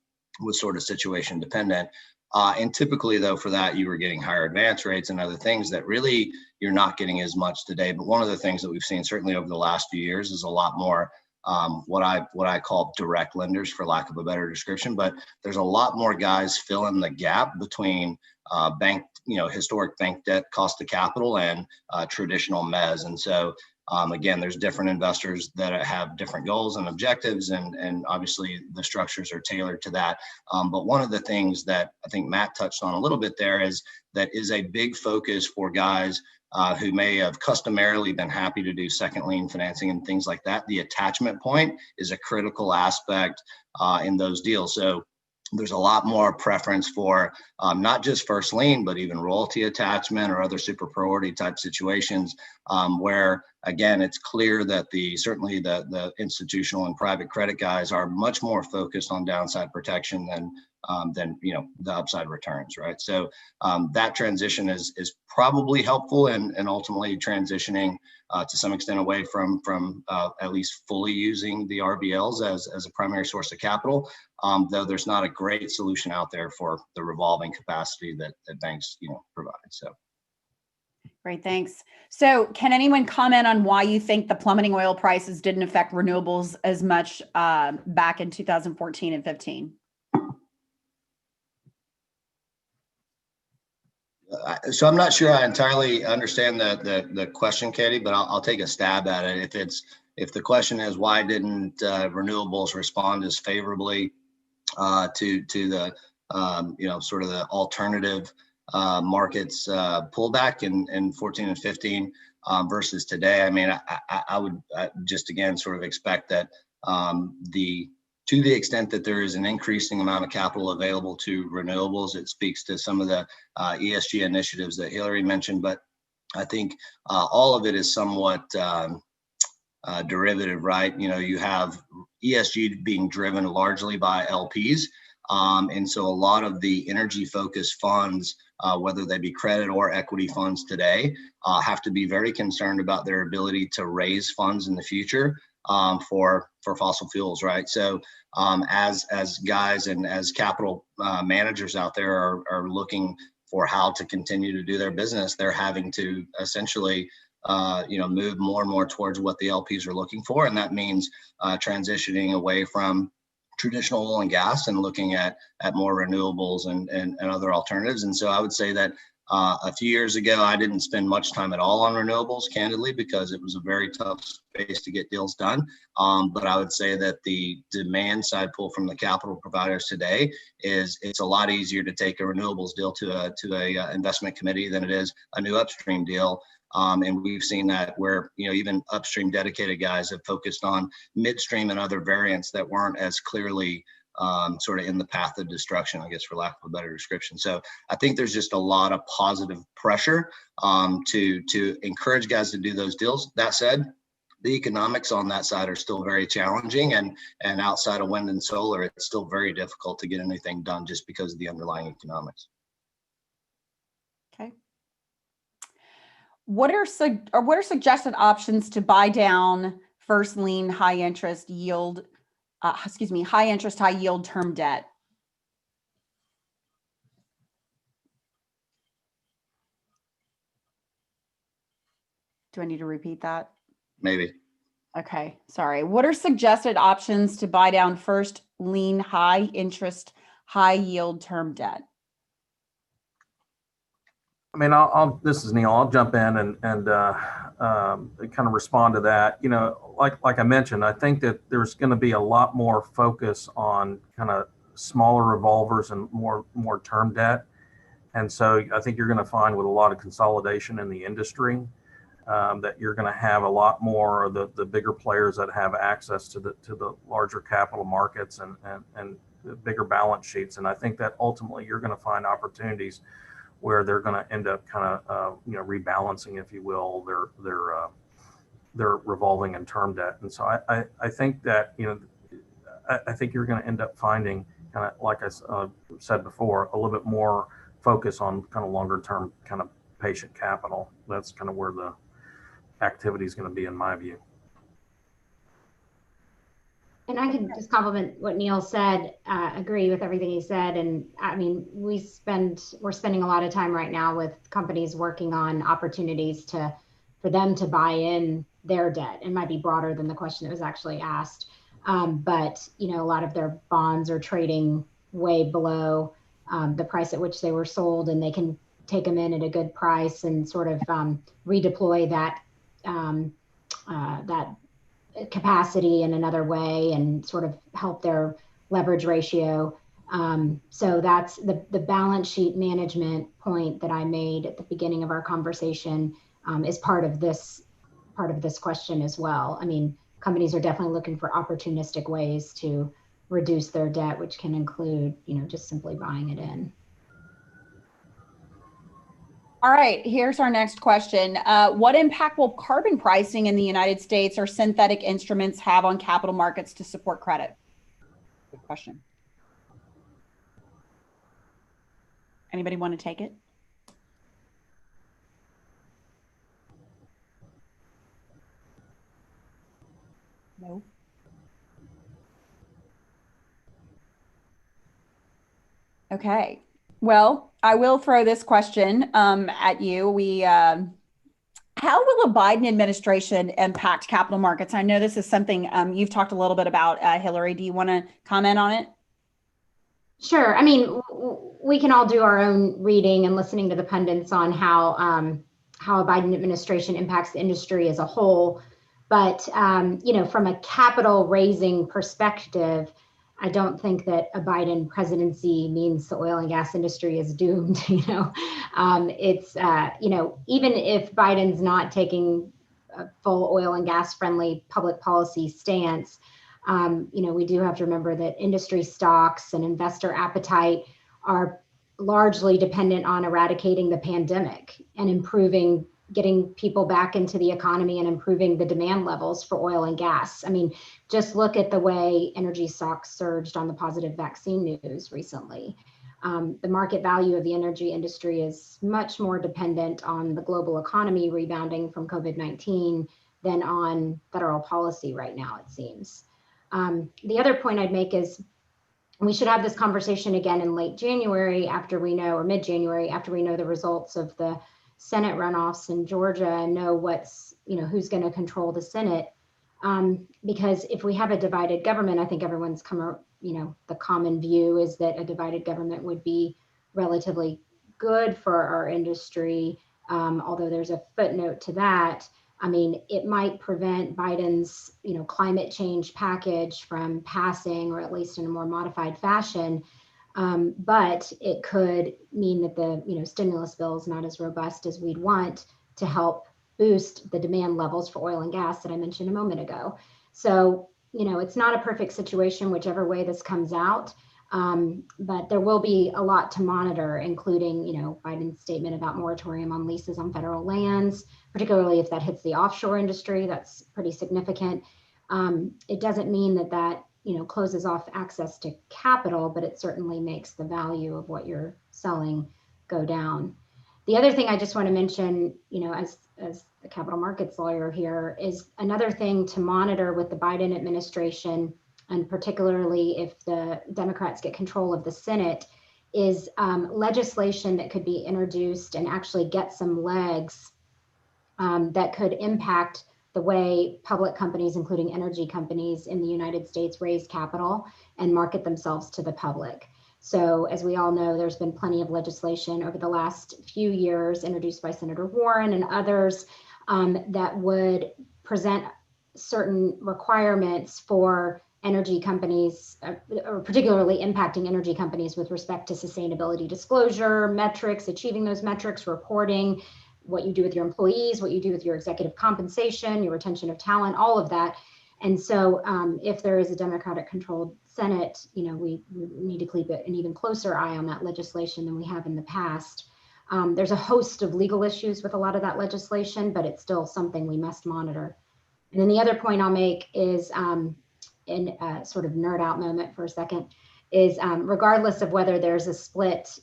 was sort of situation dependent. And typically, though, for that, you were getting higher advance rates and other things that really you're not getting as much today. But one of the things that we've seen certainly over the last few years is a lot more what I call direct lenders, for lack of a better description. But there's a lot more guys filling the gap between historic bank debt cost of capital and traditional mezz. And so again, there's different investors that have different goals and objectives, and obviously the structures are tailored to that. But one of the things that I think Matt touched on a little bit there is a big focus for guys who may have customarily been happy to do second lien financing and things like that. The attachment point is a critical aspect in those deals. So there's a lot more preference for not just first lien, but even royalty attachment or other super priority type situations where, again, it's clear that certainly the institutional and private credit guys are much more focused on downside protection than the upside returns, right? So that transition is probably helpful and ultimately transitioning to some extent away from at least fully using the RBLs as a primary source of capital, though there's not a great solution out there for the revolving capacity that banks provide. So. Great, thanks. So can anyone comment on why you think the plummeting oil prices didn't affect renewables as much back in 2014 and 15? So I'm not sure I entirely understand the question, Katie, but I'll take a stab at it. If the question is why didn't renewables respond as favorably to the sort of the alternative markets pullback in 14 and 15 versus today, I mean, I would just again sort of expect that to the extent that there is an increasing amount of capital available to renewables, it speaks to some of the ESG initiatives that Hillary mentioned. But I think all of it is somewhat derivative, right? You know, you have ESG being driven largely by LPs. And so a lot of the energy focused funds, whether they be credit or equity funds today, have to be very concerned about their ability to raise funds in the future for fossil fuels, right? So as guys and as capital managers out there are looking for how to continue to do their business, they're having to essentially move more and more towards what the LPs are looking for. And that means transitioning away from traditional oil and gas and looking at more renewables and other alternatives. And so I would say that a few years ago, I didn't spend much time at all on renewables, candidly, because it was a very tough space to get deals done. But I would say that the demand side pull from the capital providers today is it's a lot easier to take a renewables deal to a investment committee than it is a new upstream deal. And we've seen that where, even upstream dedicated guys have focused on midstream and other variants that weren't as clearly sort of in the path of destruction, I guess, for lack of a better description. So I think there's just a lot of positive pressure to encourage guys to do those deals. That said, the economics on that side are still very challenging, and outside of wind and solar, it's still very difficult to get anything done just because of the underlying economics. Okay. What are suggested options to buy down first lien high interest, high yield term debt? Do I need to repeat that? Maybe. Okay, sorry. What are suggested options to buy down first lien high interest, high yield term debt? I mean, this is Neil. I'll jump in and kind of respond to that. Like I mentioned, I think that there's going to be a lot more focus on kind of smaller revolvers and more term debt. And so I think you're going to find with a lot of consolidation in the industry that you're going to have a lot more of the bigger players that have access to the larger capital markets and the bigger balance sheets. And I think that ultimately you're going to find opportunities where they're going to end up kind of rebalancing, if you will, their revolving and term debt. And so I think that I think you're going to end up finding, kind of like I said before, a little bit more focus on kind of longer term kind of patient capital. That's kind of where the activity is going to be, in my view. And I can just compliment what Neil said, agree with everything he said. And I mean, we're spending a lot of time right now with companies working on opportunities for them to buy in their debt. It might be broader than the question that was actually asked. But, a lot of their bonds are trading way below the price at which they were sold, and they can take them in at a good price and sort of redeploy that capacity in another way and sort of help their leverage ratio. So that's the balance sheet management point that I made at the beginning of our conversation is part of this question as well. I mean, companies are definitely looking for opportunistic ways to reduce their debt, which can include, just simply buying it in. All right, here's our next question. What impact will carbon pricing in the United States or synthetic instruments have on capital markets to support credit? Good question. Anybody want to take it? No. Okay. Well, I will throw this question at you. How will the Biden administration impact capital markets? I know this is something you've talked a little bit about, Hillary. Do you want to comment on it? Sure. I mean, we can all do our own reading and listening to the pundits on how a Biden administration impacts the industry as a whole. But, from a capital raising perspective, I don't think that a Biden presidency means the oil and gas industry is doomed. It's, even if Biden's not taking a full oil and gas friendly public policy stance, we do have to remember that industry stocks and investor appetite are largely dependent on eradicating the pandemic and improving getting people back into the economy and improving the demand levels for oil and gas. I mean, just look at the way energy stocks surged on the positive vaccine news recently. The market value of the energy industry is much more dependent on the global economy rebounding from COVID-19 than on federal policy right now, it seems. The other point I'd make is we should have this conversation again in late January after we know, or mid-January, after we know the results of the Senate runoffs in Georgia and know who's going to control the Senate. Because if we have a divided government, I think everyone's the common view is that a divided government would be relatively good for our industry. Although there's a footnote to that. I mean, it might prevent Biden's, climate change package from passing, or at least in a more modified fashion. But it could mean that the, stimulus bill is not as robust as we'd want to help boost the demand levels for oil and gas that I mentioned a moment ago. So, it's not a perfect situation, whichever way this comes out. But there will be a lot to monitor, including, Biden's statement about moratorium on leases on federal lands, particularly if that hits the offshore industry. That's pretty significant. It doesn't mean that closes off access to capital, but it certainly makes the value of what you're selling go down. The other thing I just want to mention, as the capital markets lawyer here, is another thing to monitor with the Biden administration, and particularly if the Democrats get control of the Senate, is legislation that could be introduced and actually get some legs that could impact the way public companies, including energy companies in the United States, raise capital and market themselves to the public. So as we all know, there's been plenty of legislation over the last few years introduced by Senator Warren and others that would present certain requirements for energy companies, or particularly impacting energy companies with respect to sustainability disclosure, metrics, achieving those metrics, reporting, what you do with your employees, what you do with your executive compensation, your retention of talent, all of that. And so if there is a Democratic controlled Senate, we need to keep an even closer eye on that legislation than we have in the past. There's a host of legal issues with a lot of that legislation, but it's still something we must monitor. And then the other point I'll make is, in a sort of nerd out moment for a second, is regardless of whether there's a split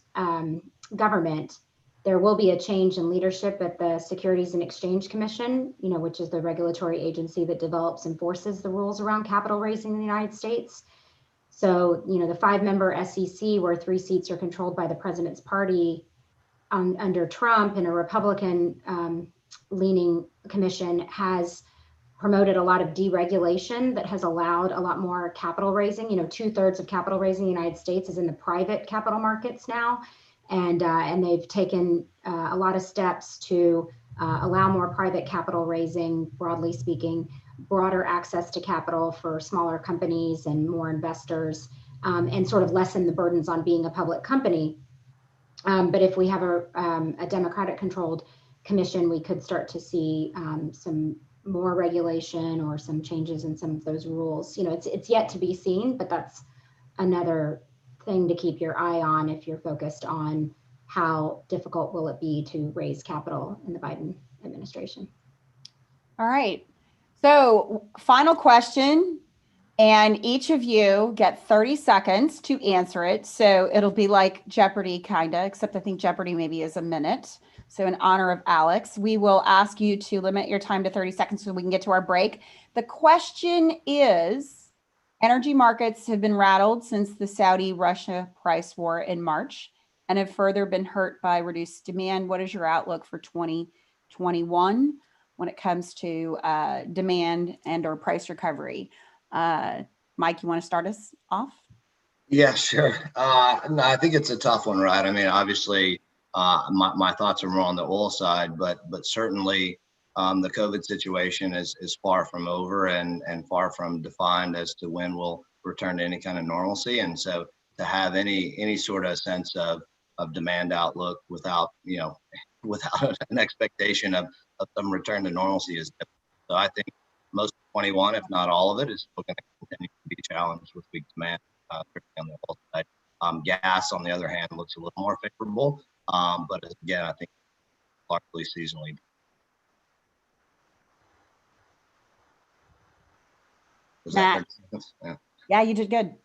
government, there will be a change in leadership at the Securities and Exchange Commission, which is the regulatory agency that develops and enforces the rules around capital raising in the United States. So, the 5-member SEC, where 3 seats are controlled by the president's party under Trump, and a Republican leaning commission, has promoted a lot of deregulation that has allowed a lot more capital raising. 2/3 of capital raising in the United States is in the private capital markets now. And they've taken a lot of steps to allow more private capital raising, broadly speaking, broader access to capital for smaller companies and more investors, and sort of lessen the burdens on being a public company. But if we have a Democratic-controlled commission, we could start to see some more regulation or some changes in some of those rules. It's yet to be seen, but that's another thing to keep your eye on if you're focused on how difficult will it be to raise capital in the Biden administration. All right. So final question, and each of you get 30 seconds to answer it. So it'll be like Jeopardy kind of, except I think Jeopardy maybe is a minute. So in honor of Alex, we will ask you to limit your time to 30 seconds so we can get to our break. The question is, energy markets have been rattled since the Saudi-Russia price war in March and have further been hurt by reduced demand. What is your outlook for 2021 when it comes to demand and or price recovery? Mike, you want to start us off? Yeah, sure. No, I think it's a tough one, right? I mean, obviously, my thoughts are more on the oil side, but certainly the COVID situation is far from over and far from defined as to when we'll return to any kind of normalcy. And so to have any sort of sense of demand outlook without without an expectation of some return to normalcy is difficult. So I think most of 21, if not all of it, is still going to continue to be challenged with weak demand, particularly on the oil side. Gas, on the other hand, looks a little more favorable, but again, I think largely seasonally. Does that Matt. make sense? Yeah. Yeah, you did good.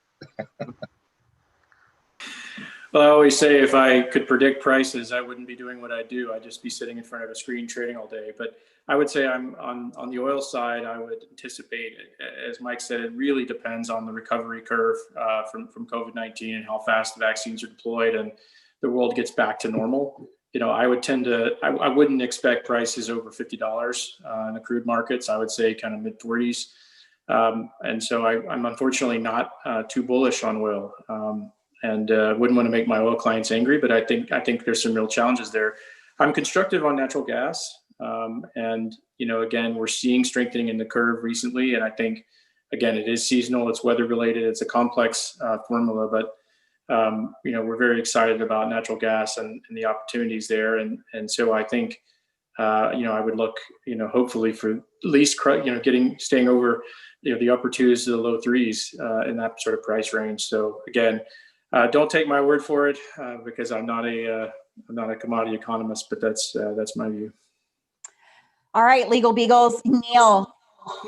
Well, I always say if I could predict prices, I wouldn't be doing what I do. I'd just be sitting in front of a screen trading all day. But I would say I'm on the oil side. I would anticipate, as Mike said, it really depends on the recovery curve from COVID-19 and how fast the vaccines are deployed and the world gets back to normal. I would I wouldn't expect prices over $50 in the crude markets. I would say kind of mid 40s. And so I'm unfortunately not too bullish on oil. And wouldn't want to make my oil clients angry, but I think there's some real challenges there. I'm constructive on natural gas, and again, we're seeing strengthening in the curve recently, and I think again it is seasonal, it's weather related, it's a complex formula, but we're very excited about natural gas and the opportunities there, and so I think I would look hopefully for at least staying over the upper twos to the low threes in that sort of price range. So again. Don't take my word for it because I'm not a commodity economist, but that's my view. All right, Legal Beagles. Neil,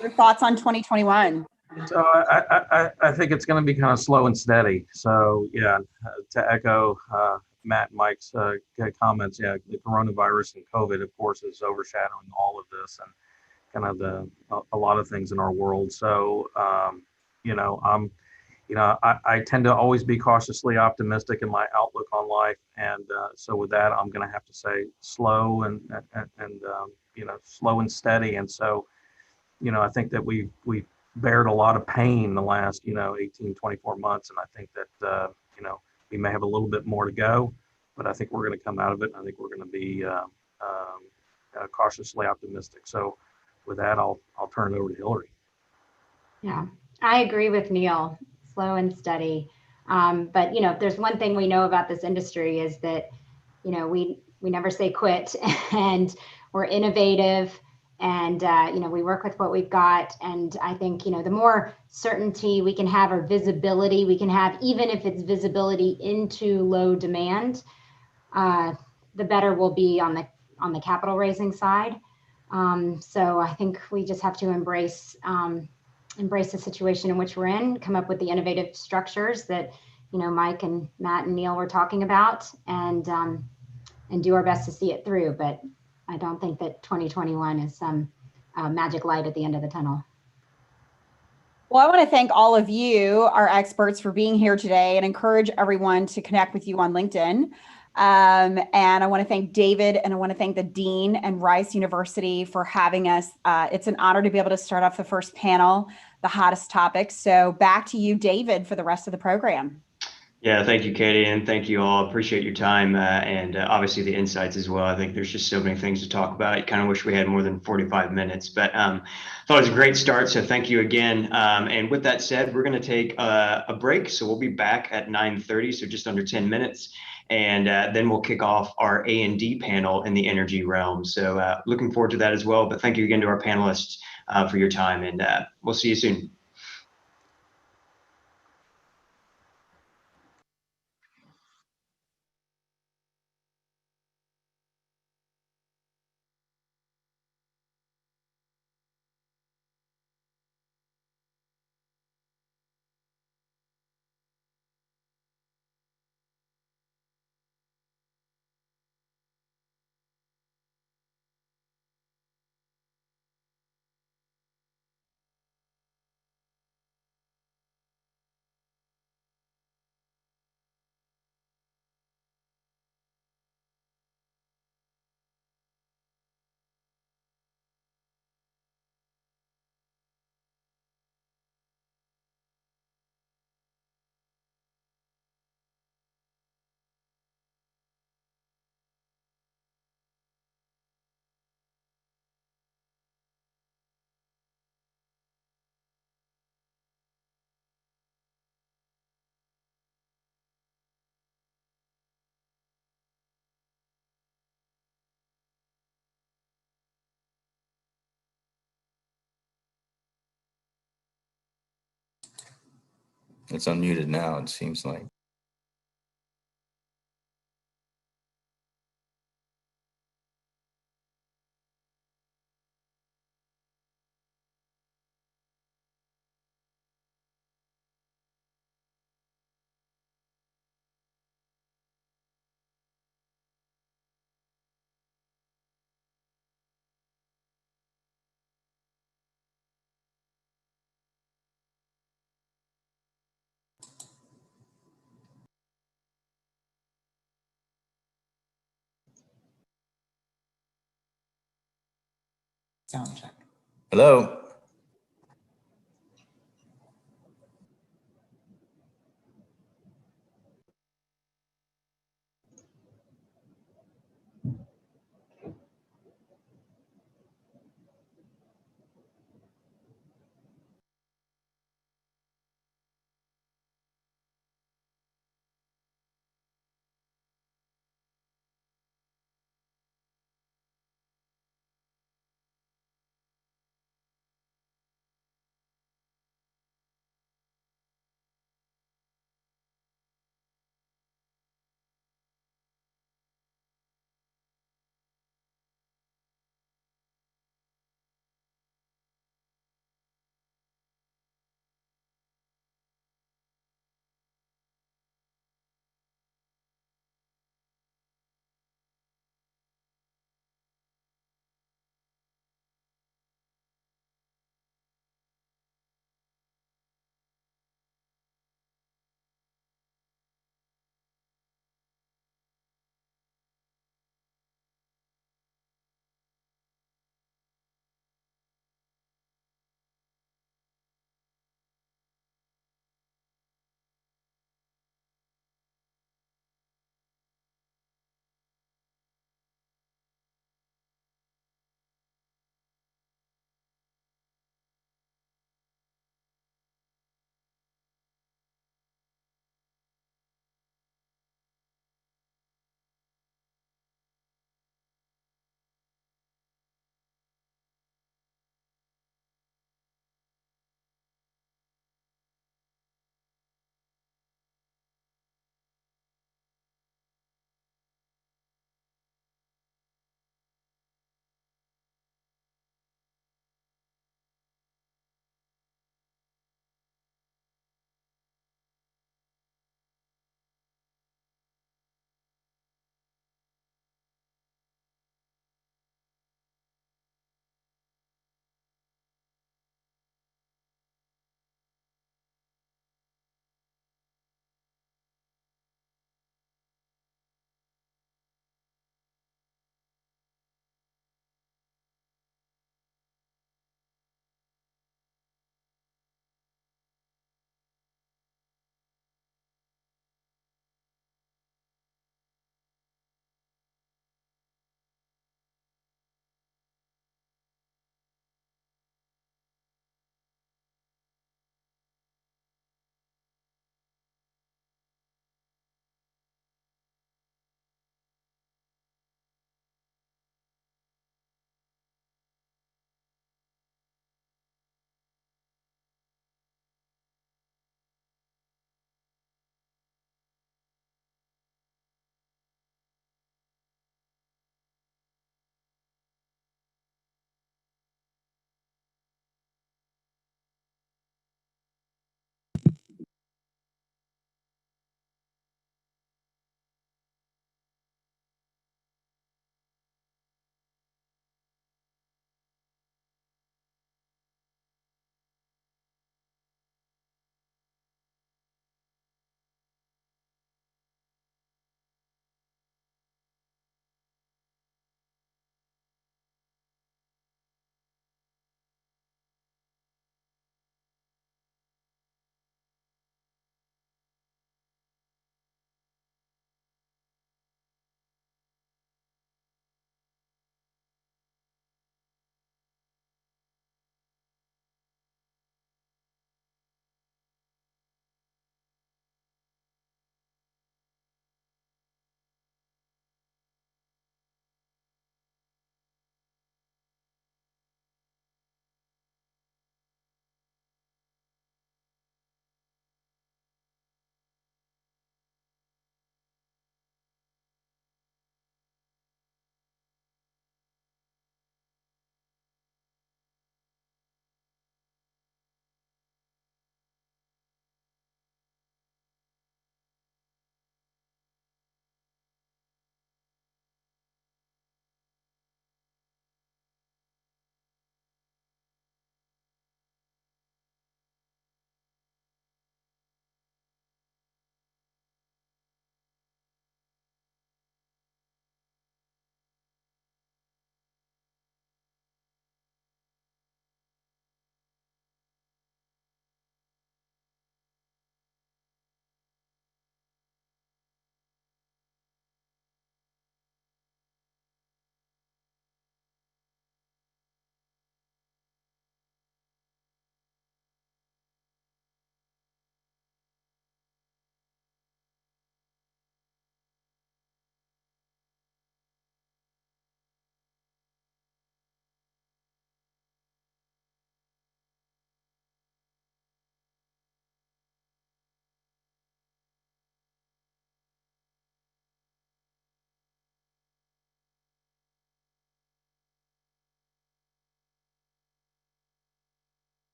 your thoughts on 2021? So I think it's going to be kind of slow and steady. So yeah, to echo Matt and Mike's comments, yeah, the coronavirus and COVID, of course, is overshadowing all of this and kind of a lot of things in our world. So I tend to always be cautiously optimistic in my outlook on life, and so with that, I'm going to have to say slow and slow and steady. And so, I think that we bared a lot of pain the last 18, 24 months, and I think that we may have a little bit more to go, but I think we're going to come out of it. And I think we're going to be cautiously optimistic. So, with that, I'll turn it over to Hillary. Yeah, I agree with Neil. Slow and steady. But if there's one thing we know about this industry is that, we never say quit and we're innovative and, we work with what we've got. And I think, the more certainty we can have or visibility we can have, even if it's visibility into low demand, the better we'll be on the capital raising side. So I think we just have to embrace the situation in which we're in, come up with the innovative structures that, Mike and Matt and Neil were talking about, and do our best to see it through. But I don't think that 2021 is some magic light at the end of the tunnel. Well, I want to thank all of you, our experts, for being here today and encourage everyone to connect with you on LinkedIn. And I want to thank David, and I want to thank the Dean and Rice University for having us. It's an honor to be able to start off the first panel, the hottest topic. So back to you, David, for the rest of the program. Yeah, thank you, Katie, and thank you all. Appreciate your time and obviously the insights as well. I think there's just so many things to talk about. I kind of wish we had more than 45 minutes, but thought it was a great start. So thank you again. And with that said, we're going to take a break. So we'll be back at 9:30, so just under 10 minutes. And then we'll kick off our A&D panel in the energy realm. So looking forward to that as well. But thank you again to our panelists for your time, and we'll see you soon. It's unmuted now, it seems like. Sound check. Hello?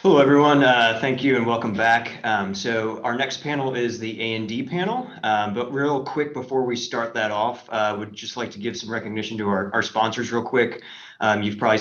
Hello, everyone. Thank you and welcome back. So our next panel is the A&D panel, but real quick before we start that off, would just like to give some recognition to our sponsors real quick. You've probably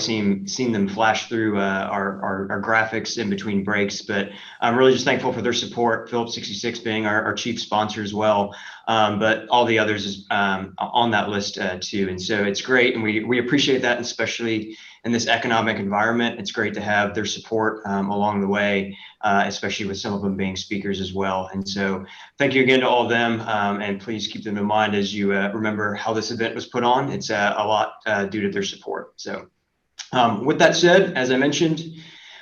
seen them flash through our graphics in between breaks, but I'm really just thankful for their support, Phillips 66 being our chief sponsor as well, but all the others is on that list too. And so it's great, and we appreciate that, especially in this economic environment. It's great to have their support along the way, especially with some of them being speakers as well. And so thank you again to all of them, and please keep them in mind as you remember how this event was put on. It's a lot due to their support. So with that said, as I mentioned,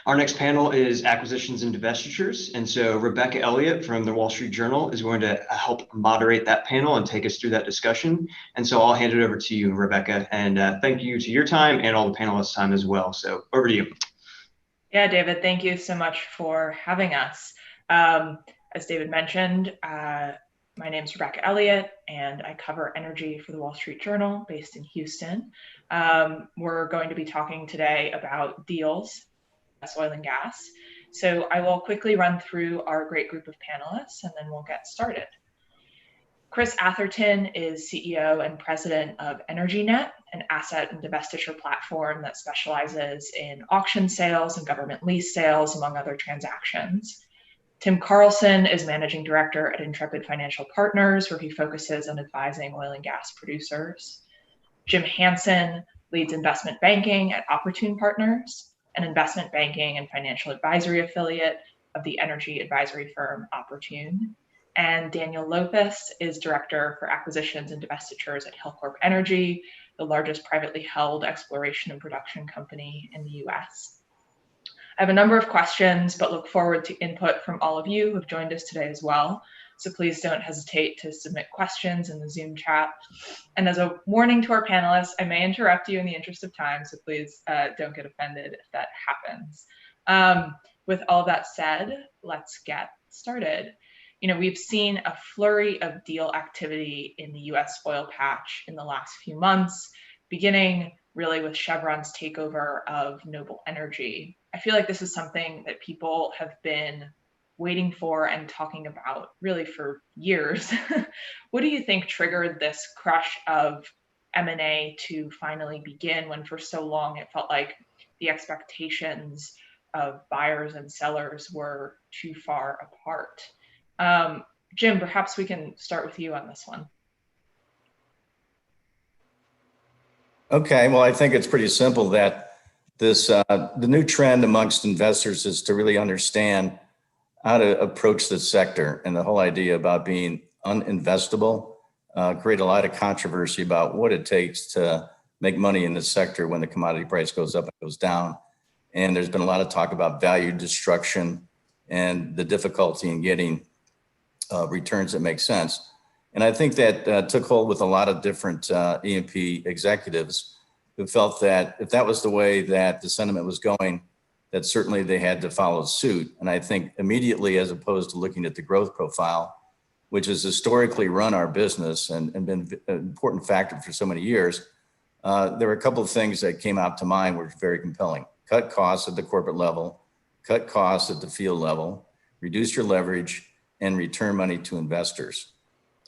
our next panel is acquisitions and divestitures. And so Rebecca Elliott from the Wall Street Journal is going to help moderate that panel and take us through that discussion. And so I'll hand it over to you, Rebecca, and thank you to your time and all the panelists' time as well. So over to you. Yeah, David, thank you so much for having us. As David mentioned, my name is Rebecca Elliott, and I cover energy for the Wall Street Journal based in Houston. We're going to be talking today about deals, oil and gas. So I will quickly run through our great group of panelists, and then we'll get started. Chris Atherton is CEO and president of EnergyNet, an asset and divestiture platform that specializes in auction sales and government lease sales, among other transactions. Tim Carlson is managing director at Intrepid Financial Partners, where he focuses on advising oil and gas producers. Jim Hansen leads investment banking at Opportune Partners, an investment banking and financial advisory affiliate of the energy advisory firm Opportune. And Daniel Lopez is director for acquisitions and divestitures at Hillcorp Energy, the largest privately held exploration and production company in the US. I have a number of questions, but look forward to input from all of you who have joined us today as well. So please don't hesitate to submit questions in the Zoom chat. And as a warning to our panelists, I may interrupt you in the interest of time, so please don't get offended if that happens. With all that said, let's get started. You know, we've seen a flurry of deal activity in the US oil patch in the last few months, beginning really with Chevron's takeover of Noble Energy. I feel like this is something that people have been waiting for and talking about really for years. What do you think triggered this crush of M&A to finally begin, when for so long it felt like the expectations of buyers and sellers were too far apart? Jim, perhaps we can start with you on this one. Okay, well, I think it's pretty simple that this the new trend amongst investors is to really understand how to approach this sector, and the whole idea about being uninvestable create a lot of controversy about what it takes to make money in this sector when the commodity price goes up and goes down. And there's been a lot of talk about value destruction and the difficulty in getting returns that make sense. And I think that took hold with a lot of different E&P executives who felt that if that was the way that the sentiment was going, that certainly they had to follow suit. And I think immediately, as opposed to looking at the growth profile, which has historically run our business and been an important factor for so many years, there were a couple of things that came out to mind were very compelling. Cut costs at the corporate level, cut costs at the field level, reduce your leverage, and return money to investors.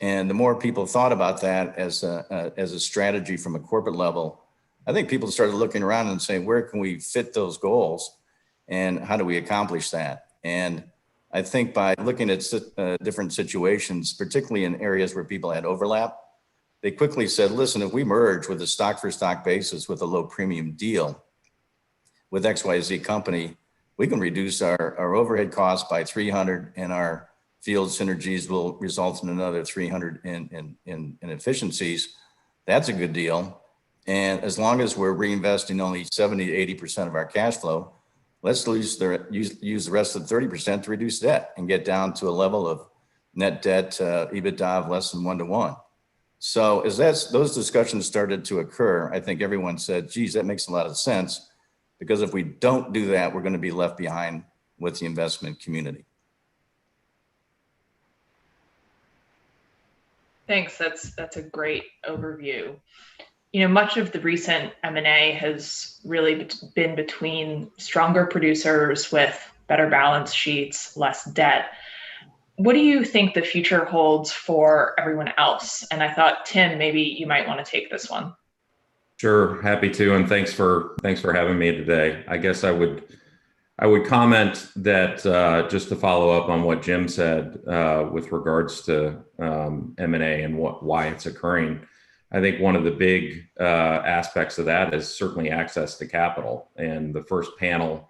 And the more people thought about that as a strategy from a corporate level, I think people started looking around and saying, where can we fit those goals and how do we accomplish that? And I think by looking at different situations, particularly in areas where people had overlap, they quickly said, listen, if we merge with a stock for stock basis with a low premium deal with XYZ company, we can reduce our overhead costs by 300 and our field synergies will result in another 300 in efficiencies. That's a good deal. And as long as we're reinvesting only 70 to 80% of our cash flow, let's use the rest of the 30% to reduce debt and get down to a level of net debt to EBITDA of less than 1 to 1. So as those discussions started to occur, I think everyone said, geez, that makes a lot of sense, because if we don't do that, we're going to be left behind with the investment community. Thanks. That's a great overview. You know, much of the recent M&A has really been between stronger producers with better balance sheets, less debt. What do you think the future holds for everyone else? And I thought, Tim, maybe you might want to take this one. Sure, happy to, and thanks for having me today. I guess I would comment that just to follow up on what Jim said with regards to M&A and why it's occurring. I think one of the big aspects of that is certainly access to capital. And the first panel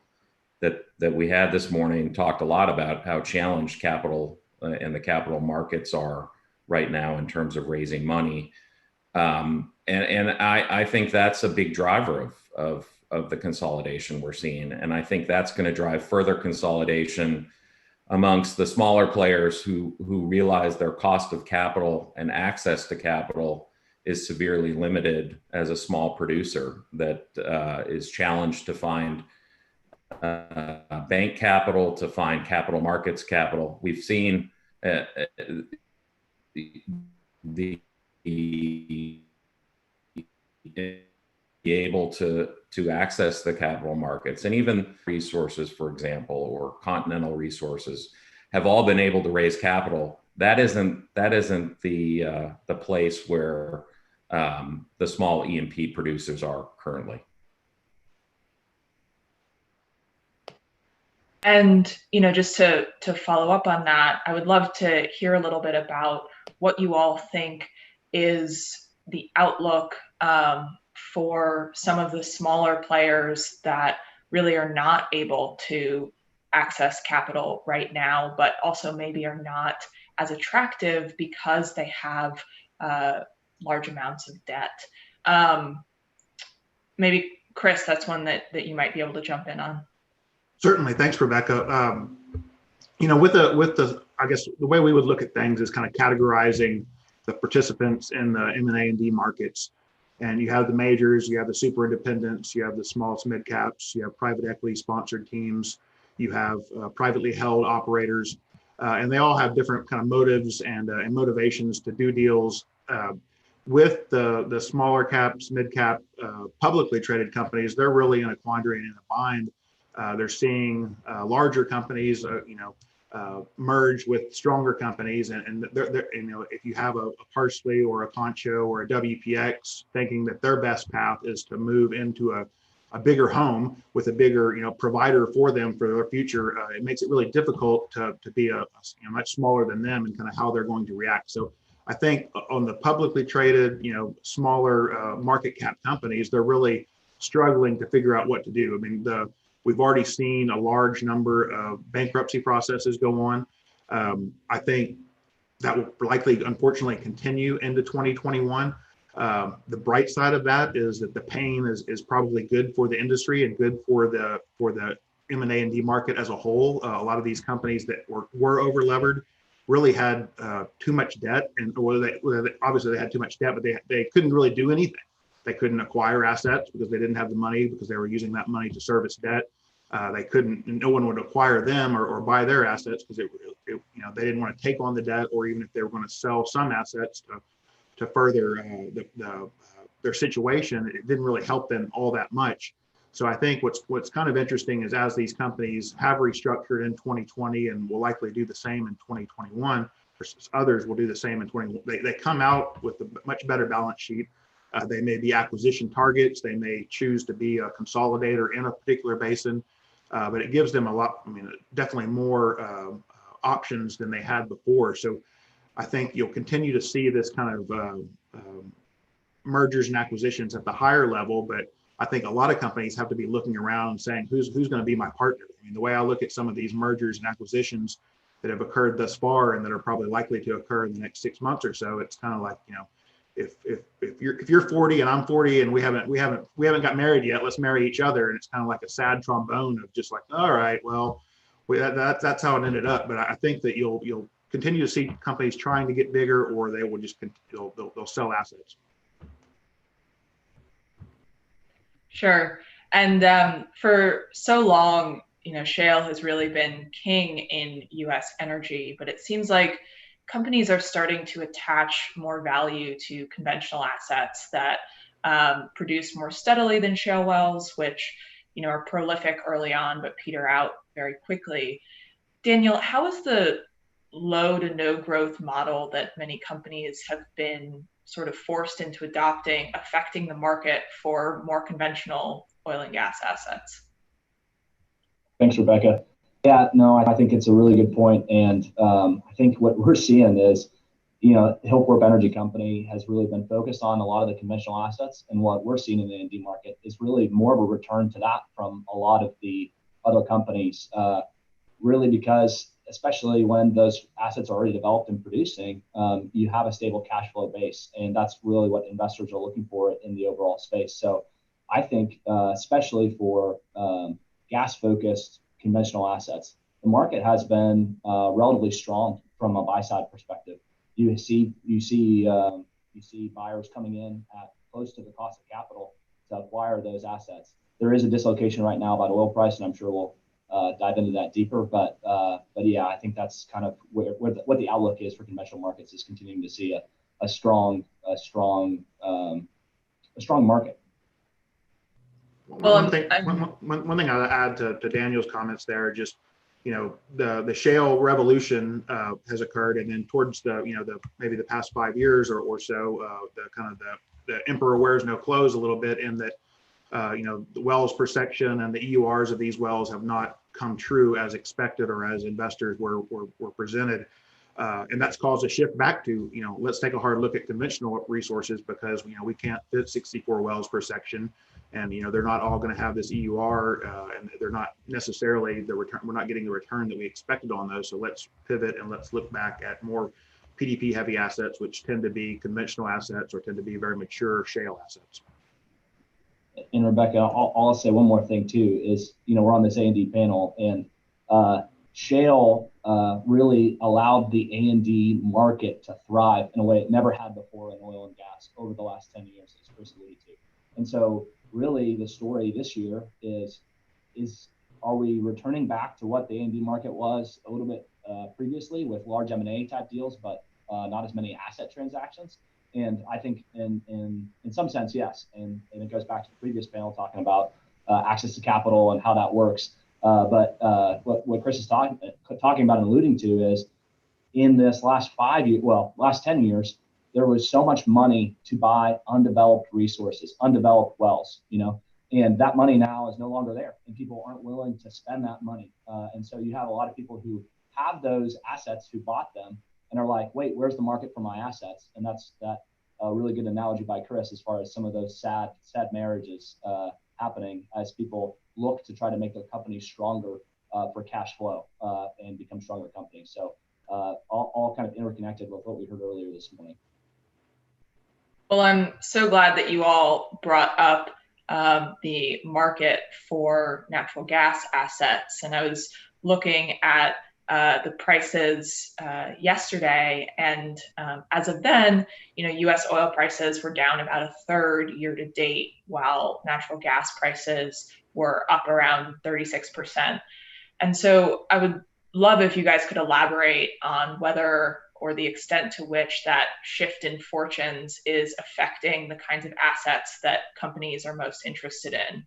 that we had this morning talked a lot about how challenged capital and the capital markets are right now in terms of raising money. And I think that's a big driver of the consolidation we're seeing. And I think that's going to drive further consolidation amongst the smaller players who realize their cost of capital and access to capital is severely limited as a small producer that is challenged to find bank capital, to find capital markets capital. We've seen be able to access the capital markets, and even resources, for example, or continental resources, have all been able to raise capital. That isn't the place where the small E&P producers are currently. And, just to follow up on that, I would love to hear a little bit about what you all think is the outlook for some of the smaller players that really are not able to access capital right now, but also maybe are not as attractive because they have large amounts of debt. Maybe Chris, that's one that you might be able to jump in on. Certainly. Thanks, Rebecca. With the, I guess the way we would look at things is kind of categorizing the participants in the M&A and D markets. And you have the majors, you have the super independents, you have the small to mid caps, you have private equity sponsored teams, you have privately held operators, and they all have different kind of motives and motivations to do deals. With the smaller caps, mid cap, publicly traded companies, they're really in a quandary and in a bind. They're seeing larger companies, merge with stronger companies, and they're if you have a Parsley or a Concho or a WPX, thinking that their best path is to move into a bigger home with a bigger provider for them for their future, it makes it really difficult to be a much smaller than them and kind of how they're going to react. So I think on the publicly traded, smaller market cap companies, they're really struggling to figure out what to do. I mean, we've already seen a large number of bankruptcy processes go on. I think that will likely, unfortunately, continue into 2021. The bright side of that is that the pain is probably good for the industry and good for the M&A and D market as a whole. A lot of these companies that were over levered really had too much debt, and obviously they had too much debt, but they couldn't really do anything. They couldn't acquire assets because they didn't have the money, because they were using that money to service debt. They couldn't, no one would acquire them or buy their assets because they didn't want to take on the debt, or even if they were going to sell some assets to further their situation, it didn't really help them all that much. So I think what's kind of interesting is, as these companies have restructured in 2020 and will likely do the same in 2021, or others will do the same in 2021, they come out with a much better balance sheet. They may be acquisition targets. They may choose to be a consolidator in a particular basin, but it gives them definitely more options than they had before. So I think you'll continue to see this kind of mergers and acquisitions at the higher level, but I think a lot of companies have to be looking around and saying, who's going to be my partner? I mean, the way I look at some of these mergers and acquisitions that have occurred thus far and that are probably likely to occur in the next 6 months or so, it's kind of like, if you're 40 and I'm 40 and we haven't got married yet, let's marry each other. And it's kind of like a sad trombone of just like, all right, well, that's how it ended up. But I think that you'll continue to see companies trying to get bigger, or they will just they'll sell assets. Sure. And for so long, shale has really been king in U.S. energy, but it seems like companies are starting to attach more value to conventional assets that produce more steadily than shale wells, which are prolific early on, but peter out very quickly. Daniel, how is the low to no growth model that many companies have been sort of forced into adopting affecting the market for more conventional oil and gas assets? Thanks, Rebecca. Yeah, no, I think it's a really good point. And I think what we're seeing is, Hillcorp Energy Company has really been focused on a lot of the conventional assets. And what we're seeing in the A&D market is really more of a return to that from a lot of the other companies, really because, especially when those assets are already developed and producing, you have a stable cash flow base. And that's really what investors are looking for in the overall space. So I think, especially for gas-focused conventional assets, the market has been relatively strong from a buy-side perspective. You see buyers coming in at close to the cost of capital to acquire those assets. There is a dislocation right now about oil price, and I'm sure we'll dive into that deeper. But yeah, I think that's kind of what the outlook is for conventional markets, is continuing to see a strong market. Well, one thing I'll add to Daniel's comments there, just the shale revolution has occurred, and then towards maybe the past 5 years or so, the emperor wears no clothes a little bit, in that the wells per section and the EURs of these wells have not come true as expected or as investors were presented. And that's caused a shift back to, let's take a hard look at conventional resources, because, we can't fit 64 wells per section, and, they're not all going to have this EUR, and they're not necessarily the return. We're not getting the return that we expected on those. So let's pivot and let's look back at more PDP heavy assets, which tend to be conventional assets or tend to be very mature shale assets. And Rebecca, I'll say one more thing too, is, we're on this A&D panel, and shale really allowed the A&D market to thrive in a way it never had before in oil and gas over the last 10 years, as Chris alluded to. And so really the story this year is are we returning back to what the A&D market was a little bit previously, with large M&A type deals, but not as many asset transactions? And I think in some sense, yes. And it goes back to the previous panel talking about access to capital and how that works. But what Chris is talking about and alluding to is, in this last 10 years, there was so much money to buy undeveloped resources, undeveloped wells, and that money now is no longer there, and people aren't willing to spend that money. And so you have a lot of people who have those assets who bought them and are like, wait, where's the market for my assets? And that's a really good analogy by Chris, as far as some of those sad marriages happening as people look to try to make their companies stronger for cash flow and become stronger companies. So all kind of interconnected with what we heard earlier this morning. Well, I'm so glad that you all brought up the market for natural gas assets. And I was looking at the prices yesterday, and as of then, U.S. oil prices were down about a third year to date, while natural gas prices were up around 36%. And so I would love if you guys could elaborate on whether, or the extent to which, that shift in fortunes is affecting the kinds of assets that companies are most interested in.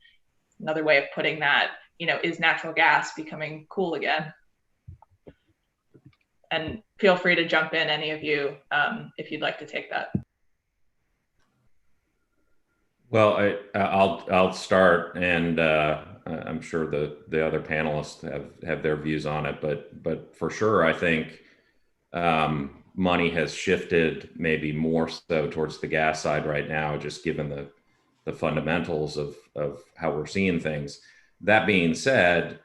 Another way of putting that, is natural gas becoming cool again? And feel free to jump in, any of you, if you'd like to take that. Well, I'll start, and I'm sure the other panelists have their views on it, but for sure, I think money has shifted maybe more so towards the gas side right now, just given the fundamentals of how we're seeing things. That being said,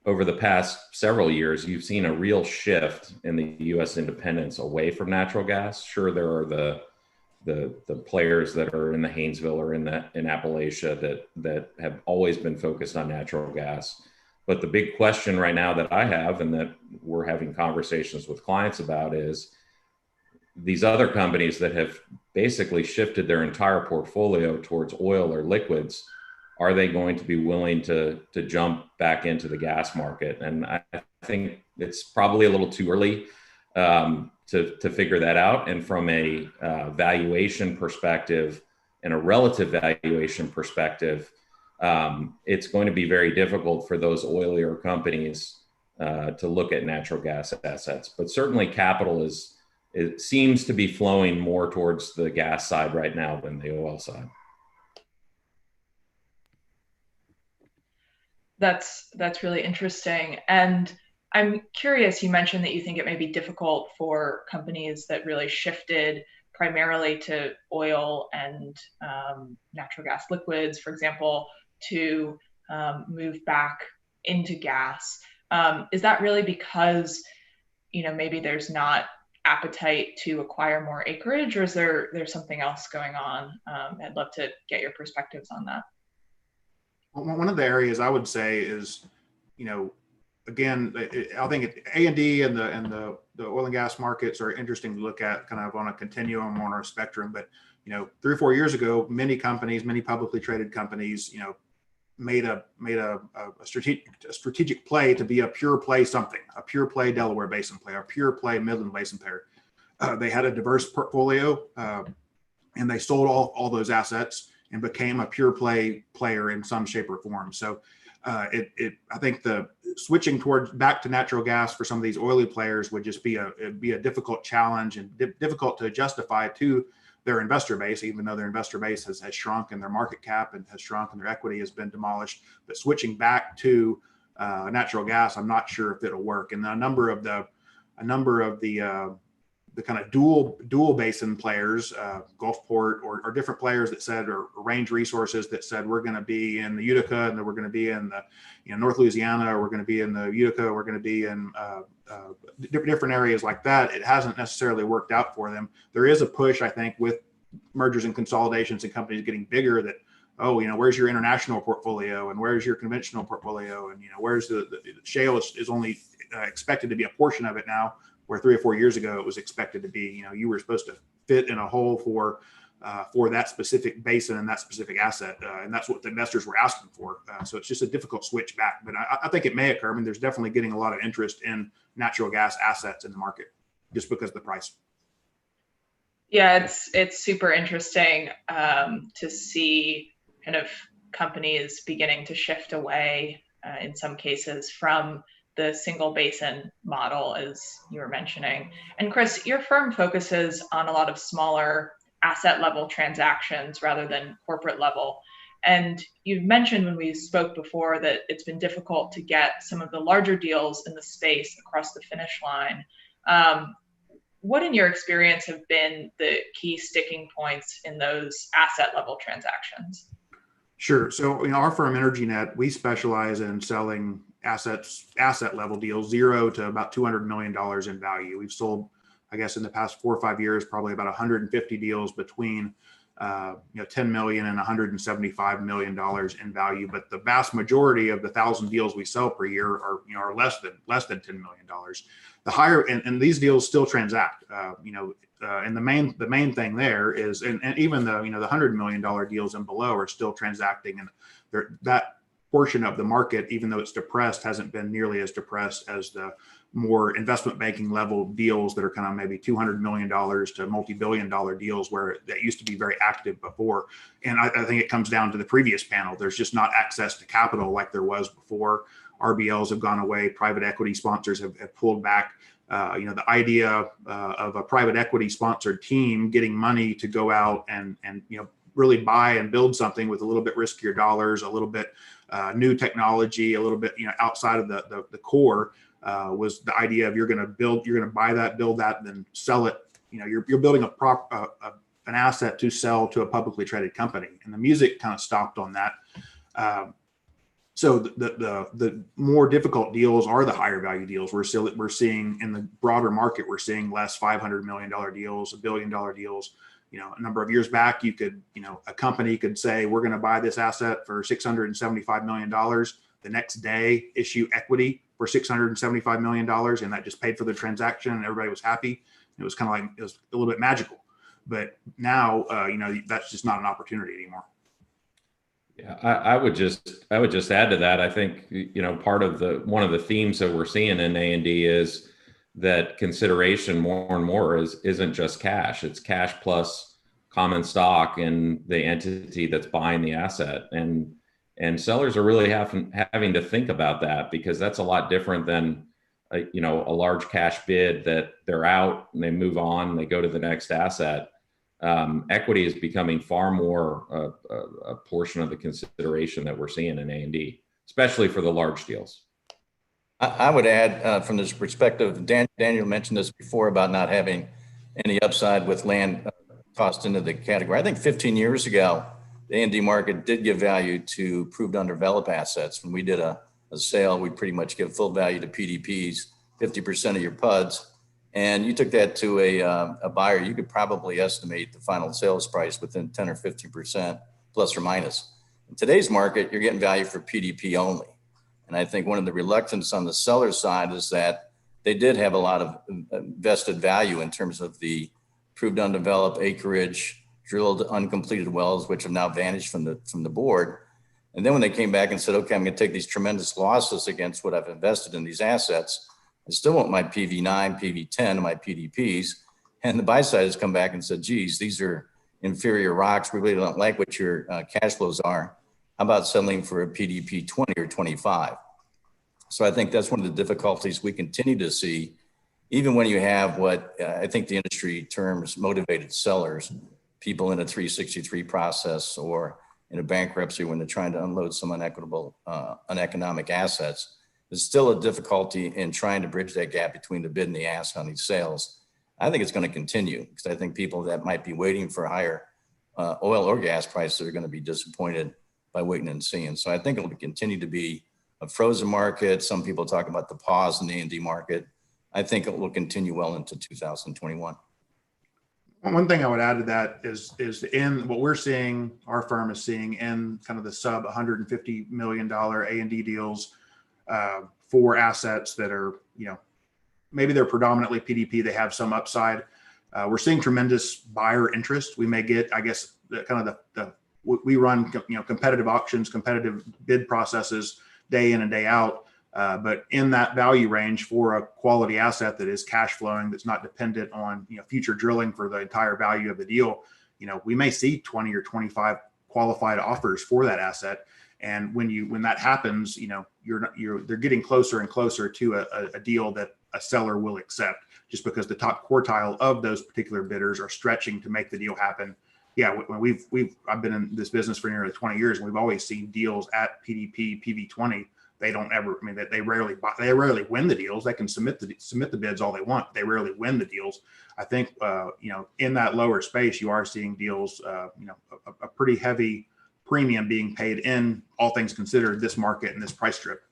over the past several years, you've seen a real shift in the U.S. independence away from natural gas. Sure, there are the players that are in the Haynesville or in Appalachia that have always been focused on natural gas. But the big question right now that I have, and that we're having conversations with clients about, is these other companies that have basically shifted their entire portfolio towards oil or liquids. Are they going to be willing to jump back into the gas market? And I think it's probably a little too early to figure that out. And from a valuation perspective and a relative valuation perspective, it's going to be very difficult for those oilier companies to look at natural gas assets. But certainly capital it seems to be flowing more towards the gas side right now than the oil side. That's really interesting. And I'm curious, you mentioned that you think it may be difficult for companies that really shifted primarily to oil and natural gas liquids, for example, to move back into gas. Is that really because, maybe there's not appetite to acquire more acreage, or is there's something else going on? I'd love to get your perspectives on that. One of the areas I would say is, again, I think A&D and the oil and gas markets are interesting to look at kind of on a continuum, on our spectrum. But, 3 or 4 years ago, many companies, many publicly traded companies, made a strategic play to be a pure play something, a pure play Delaware Basin player, a pure play Midland Basin player. They had a diverse portfolio, and they sold all those assets and became a pure play player in some shape or form. So I think the switching back to natural gas for some of these oily players would just be a difficult challenge and difficult to justify to their investor base, even though their investor base has shrunk and their market cap and has shrunk and their equity has been demolished. But switching back to natural gas, I'm not sure if it'll work. And a number of the kind of dual basin players, Gulfport or different players that said, or Range Resources that said, we're going to be in the Utica, and then we're going to be in the North Louisiana, or we're going to be in the Utica, we're going to be in different areas like that. It hasn't necessarily worked out for them. There is a push, I think, with mergers and consolidations and companies getting bigger that, where's your international portfolio, and where's your conventional portfolio, and where's the shale is only expected to be a portion of it now, where 3 or 4 years ago it was expected to be, you were supposed to fit in a hole for that specific basin and that specific asset, and that's what the investors were asking for. So it's just a difficult switch back, but I think it may occur. I mean, there's definitely getting a lot of interest in natural gas assets in the market just because of the price. Yeah, it's super interesting to see kind of companies beginning to shift away in some cases from the single basin model, as you were mentioning. And Chris, your firm focuses on a lot of smaller asset level transactions rather than corporate level. And you've mentioned when we spoke before that it's been difficult to get some of the larger deals in the space across the finish line. What in your experience have been the key sticking points in those asset level transactions? Sure. So, our firm EnergyNet, we specialize in selling asset level deals, 0 to about $200 million in value. We've sold, I guess, in the past 4 or 5 years, probably about 150 deals between 10 million and $175 million in value. But the vast majority of the 1,000 deals we sell per year are less than $10 million. The higher, and these deals still transact. And the main thing there is, and even the $100 million deals and below are still transacting, and that portion of the market, even though it's depressed, hasn't been nearly as depressed as the more investment banking level deals that are kind of maybe $200 million to multi-billion-dollar deals, where that used to be very active before. And I think it comes down to the previous panel. There's just not access to capital like there was before. RBLs have gone away. Private equity sponsors have pulled back. The idea of a private equity sponsored team getting money to go out and really buy and build something with a little bit riskier dollars, a little bit new technology, a little bit outside of the core, was the idea of you're going to buy that, build that, and then sell it. You're building an asset to sell to a publicly traded company, and the music kind of stopped on that. So the more difficult deals are the higher value deals. We're seeing in the broader market, we're seeing less $500 million deals, $1 billion deals. A number of years back, a company could say, we're going to buy this asset for $675 million. The next day, issue equity for $675 million, and that just paid for the transaction, and everybody was happy. It was kind of like, it was a little bit magical. But now, that's just not an opportunity anymore. Yeah, I would just add to that. I think one of the themes that we're seeing in A&D is that consideration more and more isn't just cash. It's cash plus common stock in the entity that's buying the asset. And And sellers are really having to think about that, because that's a lot different than a large cash bid that they're out and they move on, they go to the next asset. Equity is becoming far more a portion of the consideration that we're seeing in A&D, especially for the large deals. I would add from this perspective, Daniel mentioned this before about not having any upside with land tossed into the category. I think 15 years ago, the A&D market did give value to proved undeveloped assets. When we did a sale, we pretty much give full value to PDPs, 50% of your PUDs. And you took that to a buyer, you could probably estimate the final sales price within 10 or 15% plus or minus. In today's market, you're getting value for PDP only. And I think one of the reluctance on the seller side is that they did have a lot of vested value in terms of the proved undeveloped acreage, drilled uncompleted wells, which have now vanished from the board. And then when they came back and said, okay, I'm going to take these tremendous losses against what I've invested in these assets, I still want my PV9, PV10, my PDPs. And the buy side has come back and said, geez, these are inferior rocks. We really don't like what your cash flows are. How about settling for a PDP 20 or 25? So I think that's one of the difficulties we continue to see, even when you have what I think the industry terms motivated sellers, people in a 363 process or in a bankruptcy when they're trying to unload some uneconomic assets. There's still a difficulty in trying to bridge that gap between the bid and the ask on these sales. I think it's going to continue because I think people that might be waiting for higher oil or gas prices are going to be disappointed by waiting and seeing. So I think it'll continue to be a frozen market. Some people talk about the pause in the A&D market. I think it will continue well into 2021. One thing I would add to that is in what we're seeing, our firm is seeing in kind of the sub $150 million A&D deals for assets that are, maybe they're predominantly PDP, they have some upside. We're seeing tremendous buyer interest. We may get, I guess, we run, competitive auctions, competitive bid processes day in and day out. But in that value range for a quality asset that is cash flowing, that's not dependent on future drilling for the entire value of the deal, we may see 20 or 25 qualified offers for that asset. And when that happens, they're getting closer and closer to a deal that a seller will accept, just because the top quartile of those particular bidders are stretching to make the deal happen. Yeah, when I've been in this business for nearly 20 years, and we've always seen deals at PDP, PV20. They don't ever, they rarely win the deals. They can submit the bids all they want. They rarely win the deals. I think, in that lower space, you are seeing deals, a pretty heavy premium being paid in, all things considered, this market and this price strip.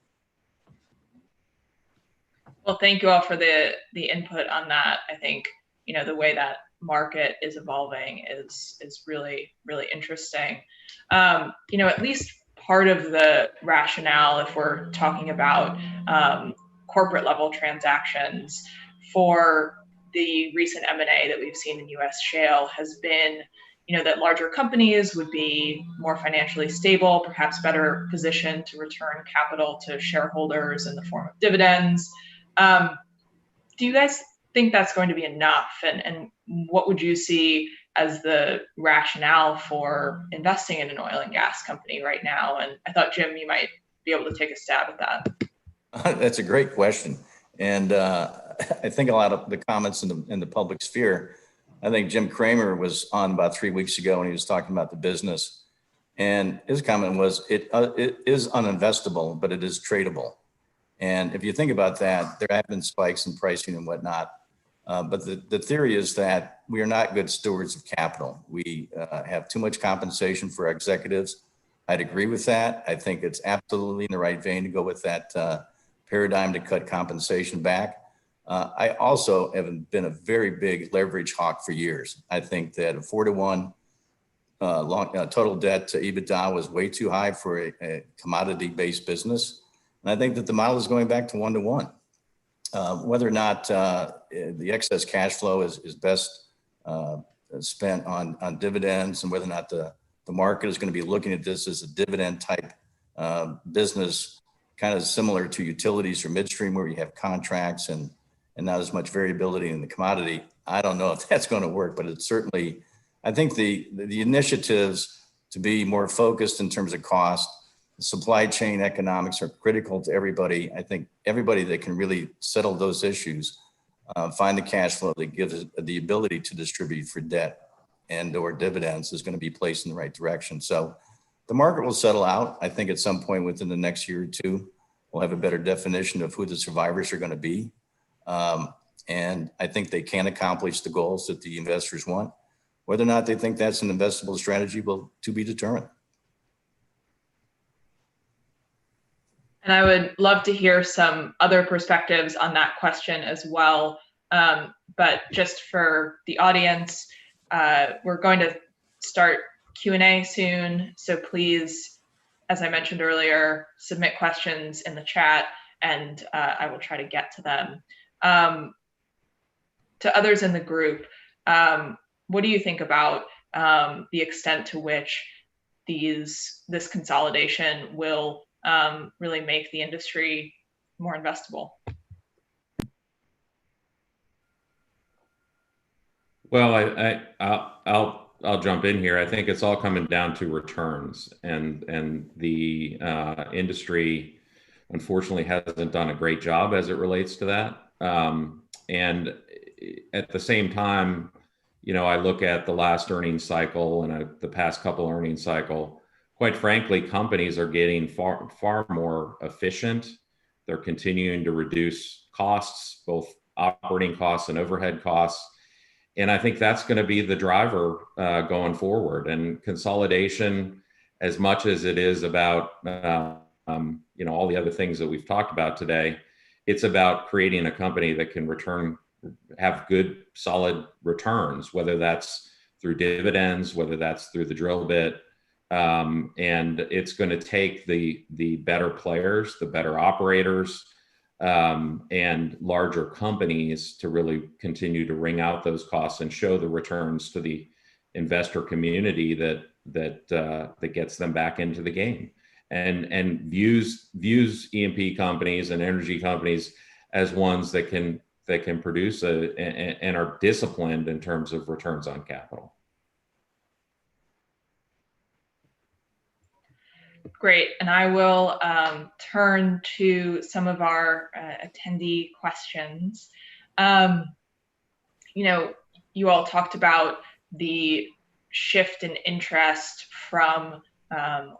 Well, thank you all for the input on that. I think, the way that market is evolving is really, really interesting. At least part of the rationale, if we're talking about corporate level transactions for the recent M&A that we've seen in U.S. shale, has been, that larger companies would be more financially stable, perhaps better positioned to return capital to shareholders in the form of dividends. Do you guys think that's going to be enough? And what would you see as the rationale for investing in an oil and gas company right now? And I thought, Jim, you might be able to take a stab at that. That's a great question. And I think a lot of the comments in the public sphere, I think Jim Cramer was on about 3 weeks ago and he was talking about the business. And his comment was, it is uninvestable, but it is tradable. And if you think about that, there have been spikes in pricing and whatnot. But the theory is that we are not good stewards of capital. We have too much compensation for our executives. I'd agree with that. I think it's absolutely in the right vein to go with that paradigm to cut compensation back. I also have been a very big leverage hawk for years. I think that a 4-to-1 total debt to EBITDA was way too high for a commodity-based business. And I think that the model is going back to 1-to-1. Whether or not the excess cash flow is best spent on dividends, and whether or not the market is going to be looking at this as a dividend type business, kind of similar to utilities or midstream, where you have contracts and not as much variability in the commodity. I don't know if that's going to work, but it's certainly, I think the initiatives to be more focused in terms of cost, supply chain economics are critical to everybody. I think everybody that can really settle those issues, find the cash flow that gives us the ability to distribute for debt and or dividends is going to be placed in the right direction. So the market will settle out. I think at some point within the next year or two, we'll have a better definition of who the survivors are going to be. And I think they can accomplish the goals that the investors want. Whether or not they think that's an investable strategy will to be determined. And I would love to hear some other perspectives on that question as well. But just for the audience, we're going to start Q&A soon. So please, as I mentioned earlier, submit questions in the chat and I will try to get to them. To others in the group, what do you think about the extent to which this consolidation will really make the industry more investable? Well, I'll jump in here. I think it's all coming down to returns, and the industry unfortunately hasn't done a great job as it relates to that. And at the same time, I look at the last earnings cycle and the past couple earnings cycle. Quite frankly, companies are getting far more efficient. They're continuing to reduce costs, both operating costs and overhead costs. And I think that's going to be the driver going forward. And consolidation, as much as it is about all the other things that we've talked about today, it's about creating a company that can have good, solid returns, whether that's through dividends, whether that's through the drill bit. And it's going to take the better players, the better operators, and larger companies to really continue to wring out those costs and show the returns to the investor community that gets them back into the game, and views E&P companies and energy companies as ones that can produce and are disciplined in terms of returns on capital. Great, and I will turn to some of our attendee questions. You all talked about the shift in interest from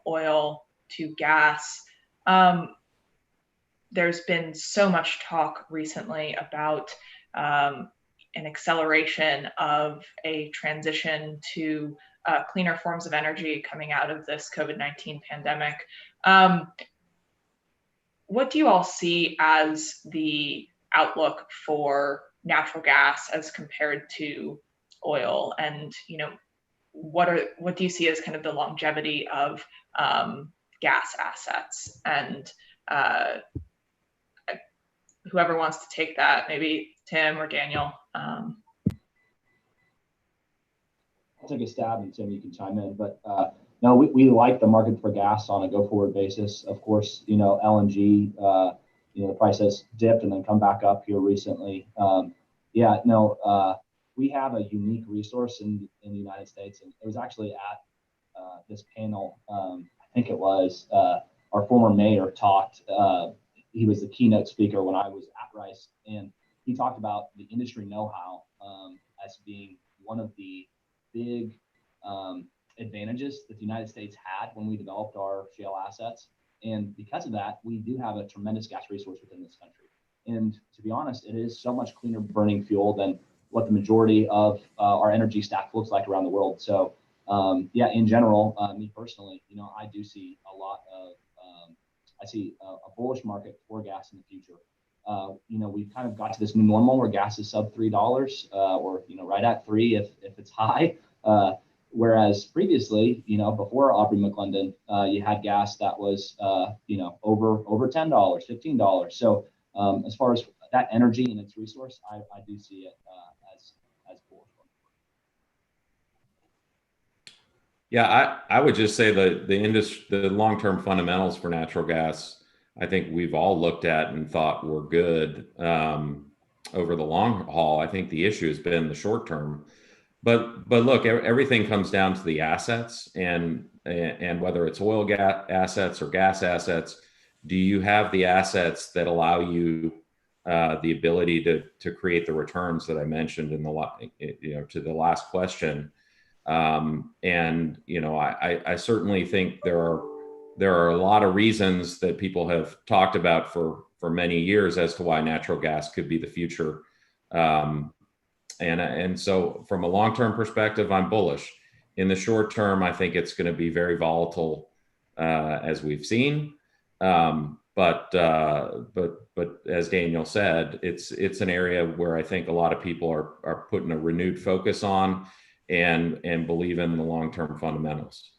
oil to gas. There's been so much talk recently about an acceleration of a transition to cleaner forms of energy coming out of this COVID-19 pandemic. What do you all see as the outlook for natural gas as compared to oil? And what do you see as kind of the longevity of gas assets? And whoever wants to take that, maybe Tim or Daniel. I'll take a stab, and Tim, you can chime in. But no, we like the market for gas on a go-forward basis. Of course, LNG, the price has dipped and then come back up here recently. We have a unique resource in the United States, and it was actually at this panel. I think it was our former mayor talked. He was the keynote speaker when I was at Rice, and he talked about the industry know-how as being one of the big advantages that the United States had when we developed our shale assets. And because of that, we do have a tremendous gas resource within this country. And to be honest, it is so much cleaner burning fuel than what the majority of our energy stack looks like around the world. So in general, me personally, I do see a lot of, I see a bullish market for gas in the future. We've kind of got to this new normal where gas is sub $3 or, right at $3 if it's high. Whereas previously, before Aubrey McClendon, you had gas that was, over $10, $15. So as far as that energy and its resource, I do see it as bullish. Yeah, I would just say the long-term fundamentals for natural gas, I think we've all looked at and thought were good over the long haul. I think the issue has been the short term. But look, everything comes down to the assets, and and whether it's oil assets or gas assets, do you have the assets that allow you the ability to create the returns that I mentioned in to the last question? And I certainly think there are a lot of reasons that people have talked about for many years as to why natural gas could be the future. And so from a long-term perspective, I'm bullish. In the short term, I think it's going to be very volatile, as we've seen. But as Daniel said, it's an area where I think a lot of people are putting a renewed focus on and believe in the long-term fundamentals.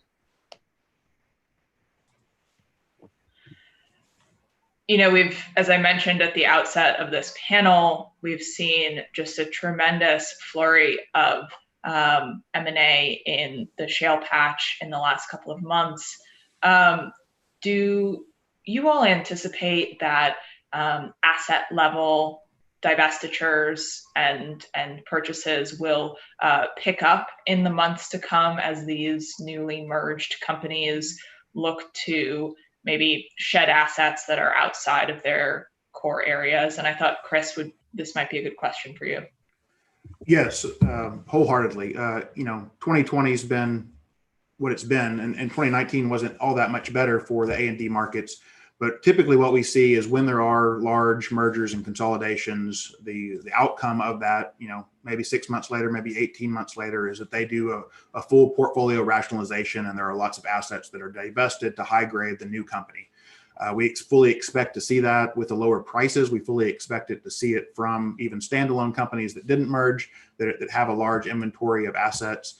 As I mentioned at the outset of this panel, we've seen just a tremendous flurry of M&A in the shale patch in the last couple of months. Do you all anticipate that asset level divestitures and purchases will pick up in the months to come as these newly merged companies look to maybe shed assets that are outside of their core areas? And I thought, Chris, this might be a good question for you. Yes, wholeheartedly. 2020 has been what it's been, and 2019 wasn't all that much better for the A&D markets. But typically what we see is when there are large mergers and consolidations, the outcome of that, maybe 6 months later, maybe 18 months later, is that they do a full portfolio rationalization, and there are lots of assets that are divested to high grade the new company. We fully expect to see that with the lower prices. We fully expect to see it from even standalone companies that didn't merge, that have a large inventory of assets.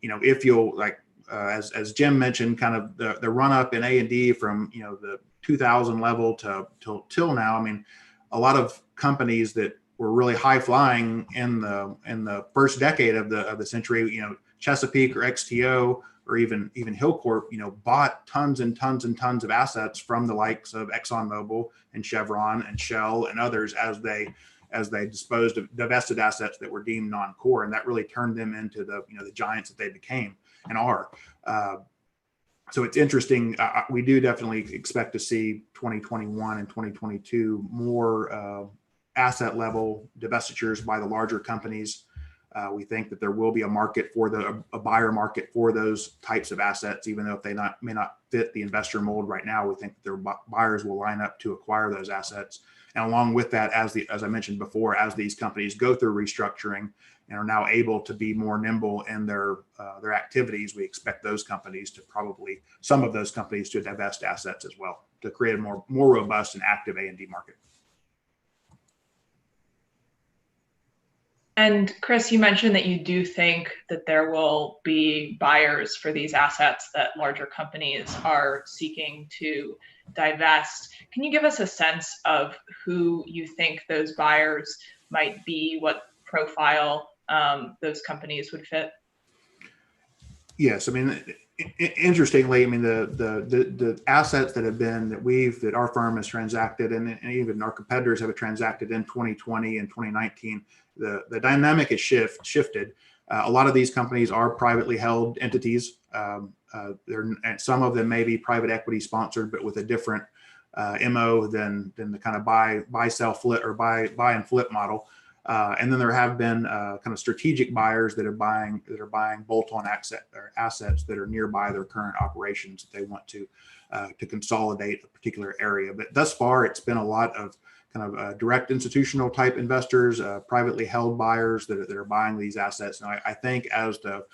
If you'll as Jim mentioned, kind of the run up in A&D from the 2000 level till now. I mean, a lot of companies that were really high flying in the first decade of the century, Chesapeake or XTO or even Hillcorp, bought tons and tons and tons of assets from the likes of ExxonMobil and Chevron and Shell and others as they disposed of divested assets that were deemed non-core, and that really turned them into the giants that they became and are. So it's interesting. We do definitely expect to see 2021 and 2022 more asset level divestitures by the larger companies. We think that there will be a market for a buyer market for those types of assets, even though if they may not fit the investor mold right now. We think that their buyers will line up to acquire those assets. And along with that, as I mentioned before, as these companies go through restructuring and are now able to be more nimble in their activities, we expect some of those companies to divest assets as well, to create a more robust and active A&D market. And Chris, you mentioned that you do think that there will be buyers for these assets that larger companies are seeking to divest. Can you give us a sense of who you think those buyers might be, what profile those companies would fit? Yes, I mean, interestingly, I mean the assets that our firm has transacted, and even our competitors have transacted in 2020 and 2019. The dynamic has shifted. A lot of these companies are privately held entities. Some of them may be private equity sponsored, but with a different MO than the kind of buy, sell, flip, or buy and flip model. And then there have been kind of strategic buyers that are buying bolt-on assets that are nearby their current operations that they want to consolidate a particular area. But thus far, it's been a lot of kind of direct institutional type investors, privately held buyers that are buying these assets. And I think as the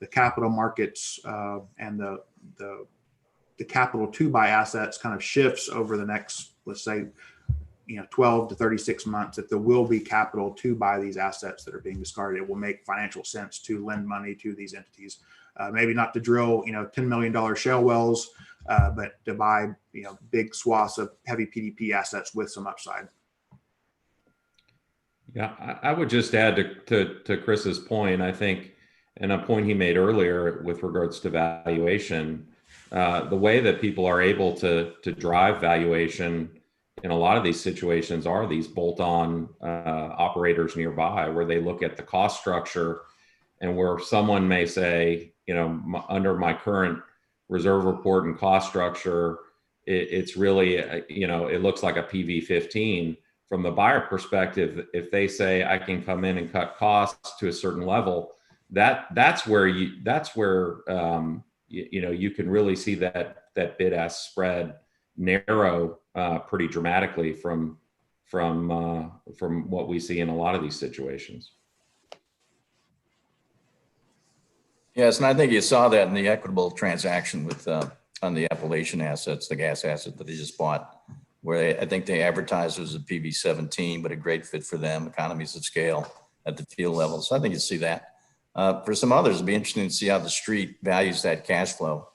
capital markets and the capital to buy assets kind of shifts over the next, let's say, 12 to 36 months, that there will be capital to buy these assets that are being discarded. It will make financial sense to lend money to these entities, maybe not to drill, $10 million shale wells, but to buy, big swaths of heavy PDP assets with some upside. Yeah, I would just add to Chris's point, I think, and a point he made earlier with regards to valuation, the way that people are able to drive valuation in a lot of these situations are these bolt-on operators nearby, where they look at the cost structure and where someone may say, under my current reserve report and cost structure, it's really, it looks like a PV-15. From the buyer perspective, if they say I can come in and cut costs to a certain level, that's where you can really see that bid-ask spread narrow pretty dramatically from what we see in a lot of these situations. Yes, and I think you saw that in the equitable transaction with on the Appalachian assets, the gas asset that they just bought, where I think they advertised it was a PV-17, but a great fit for them, economies of scale at the field level. So I think you see that. For some others, it'd be interesting to see how the street values that cash flow.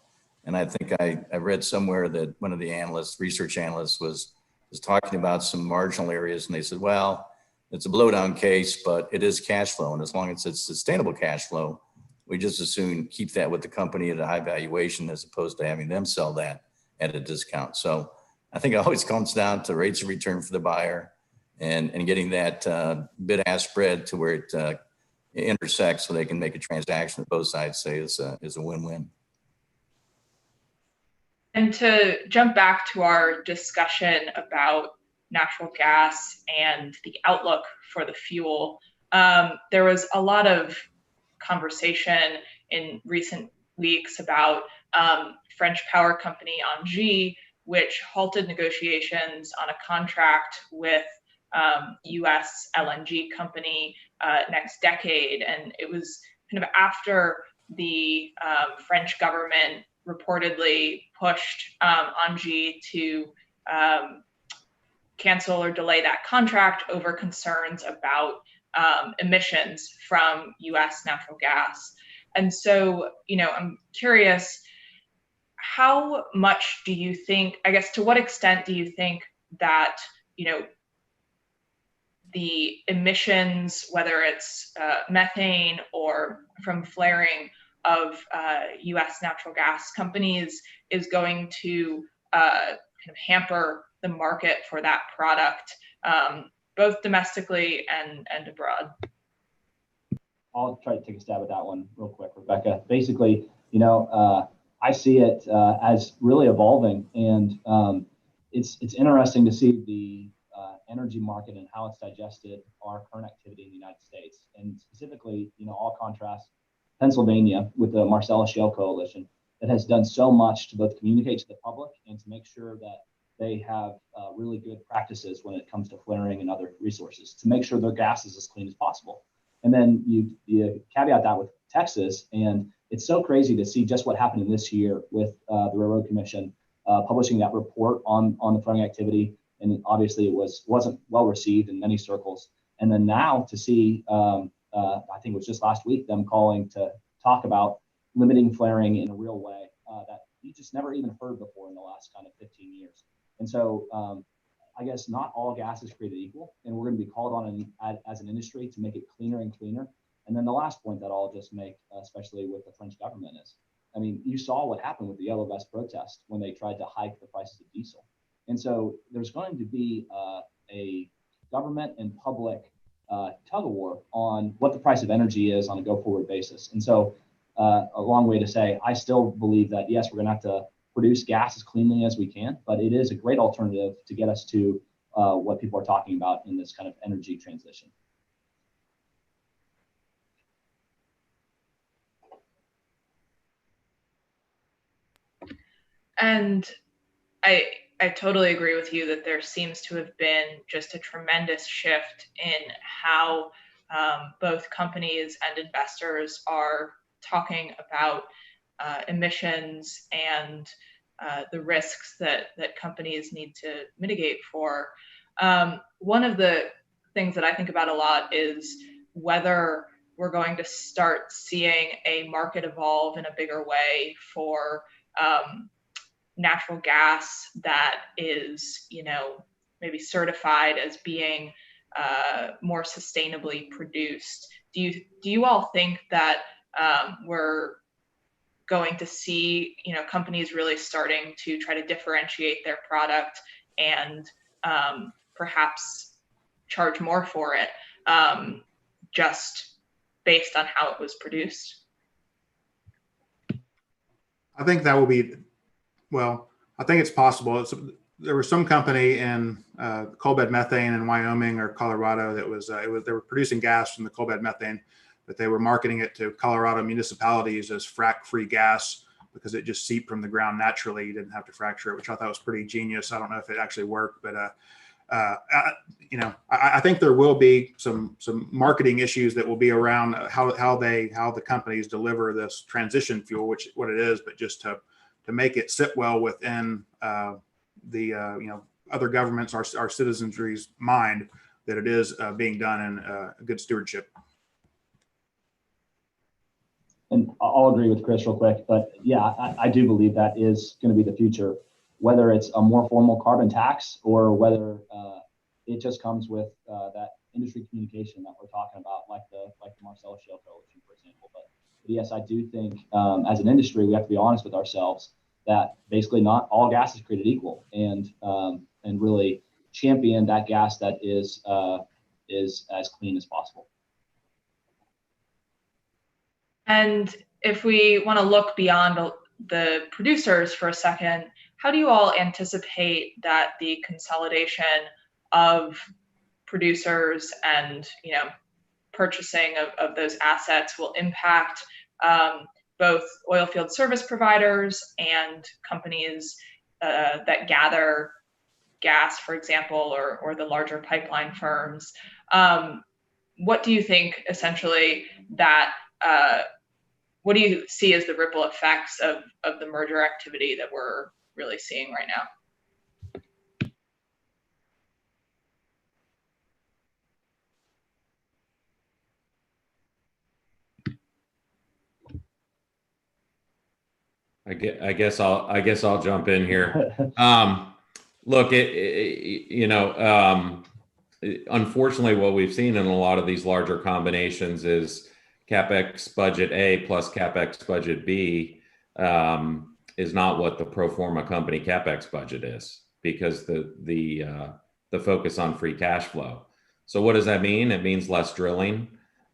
And I think I read somewhere that one of the analysts, research analysts, was talking about some marginal areas, and they said, well, it's a blowdown case, but it is cash flow. And as long as it's sustainable cash flow, we just as soon keep that with the company at a high valuation as opposed to having them sell that at a discount. So I think it always comes down to rates of return for the buyer and getting that bid-ask spread to where it intersects so they can make a transaction that both sides say is a win-win. And to jump back to our discussion about natural gas and the outlook for the fuel, there was a lot of conversation in recent weeks about French power company Engie, which halted negotiations on a contract with US LNG company next decade. And it was kind of after the French government reportedly pushed Engie to cancel or delay that contract over concerns about emissions from US natural gas. And so, I'm curious, how much do you think, I guess, to what extent do you think that, the emissions, whether it's methane or from flaring of US natural gas companies, is going to kind of hamper the market for that product, both domestically and abroad? I'll try to take a stab at that one real quick, Rebecca. Basically, I see it as really evolving, and it's interesting to see the energy market and how it's digested our current activity in the United States, and specifically, I'll contrast Pennsylvania with the Marcellus Shale Coalition that has done so much to both communicate to the public and to make sure that they have really good practices when it comes to flaring and other resources to make sure their gas is as clean as possible. And then you caveat that with Texas, and it's so crazy to see just what happened this year with the Railroad Commission publishing that report on the flaring activity, and obviously it wasn't well received in many circles. And then now to see, I think it was just last week, them calling to talk about limiting flaring in a real way that you just never even heard before in the last kind of 15 years. And so I guess not all gas is created equal, and we're going to be called on as an industry to make it cleaner and cleaner. And then the last point that I'll just make, especially with the French government, is, you saw what happened with the Yellow Vest protest when they tried to hike the prices of diesel. And so there's going to be a government and public tug of war on what the price of energy is on a go-forward basis. And so a long way to say, I still believe that, yes, we're going to have to produce gas as cleanly as we can, but it is a great alternative to get us to what people are talking about in this kind of energy transition. And I totally agree with you that there seems to have been just a tremendous shift in how both companies and investors are talking about emissions and the risks that companies need to mitigate for. One of the things that I think about a lot is whether we're going to start seeing a market evolve in a bigger way for natural gas that is, maybe certified as being more sustainably produced. Do you all think that we're going to see, companies really starting to try to differentiate their product and perhaps charge more for it just based on how it was produced? I think that will be, well, I think it's possible. There was some company in coal bed methane in Wyoming or Colorado that was, they were producing gas from the coal bed methane, but they were marketing it to Colorado municipalities as frack-free gas because it just seeped from the ground naturally. You didn't have to fracture it, which I thought was pretty genius. I don't know if it actually worked, but I think there will be some marketing issues that will be around how the companies deliver this transition fuel, which what it is, but just to make it sit well within other governments, our citizenry's mind, that it is being done in good stewardship. And I'll agree with Chris real quick, but yeah, I do believe that is going to be the future, whether it's a more formal carbon tax or whether it just comes with that industry communication that we're talking about, like the Marcellus Shale Coalition, for example. But yes, I do think as an industry, we have to be honest with ourselves that basically not all gas is created equal, and really champion that gas that is as clean as possible. And if we want to look beyond the producers for a second, how do you all anticipate that the consolidation of producers and purchasing of those assets will impact both oil field service providers and companies that gather gas, for example, or the larger pipeline firms? What do you think essentially that what do you see as the ripple effects of the merger activity that we're really seeing right now? I guess I'll jump in here. Look, unfortunately, what we've seen in a lot of these larger combinations is CapEx budget A plus CapEx budget B is not what the pro forma company CapEx budget is, because the focus on free cash flow. So what does that mean? It means less drilling.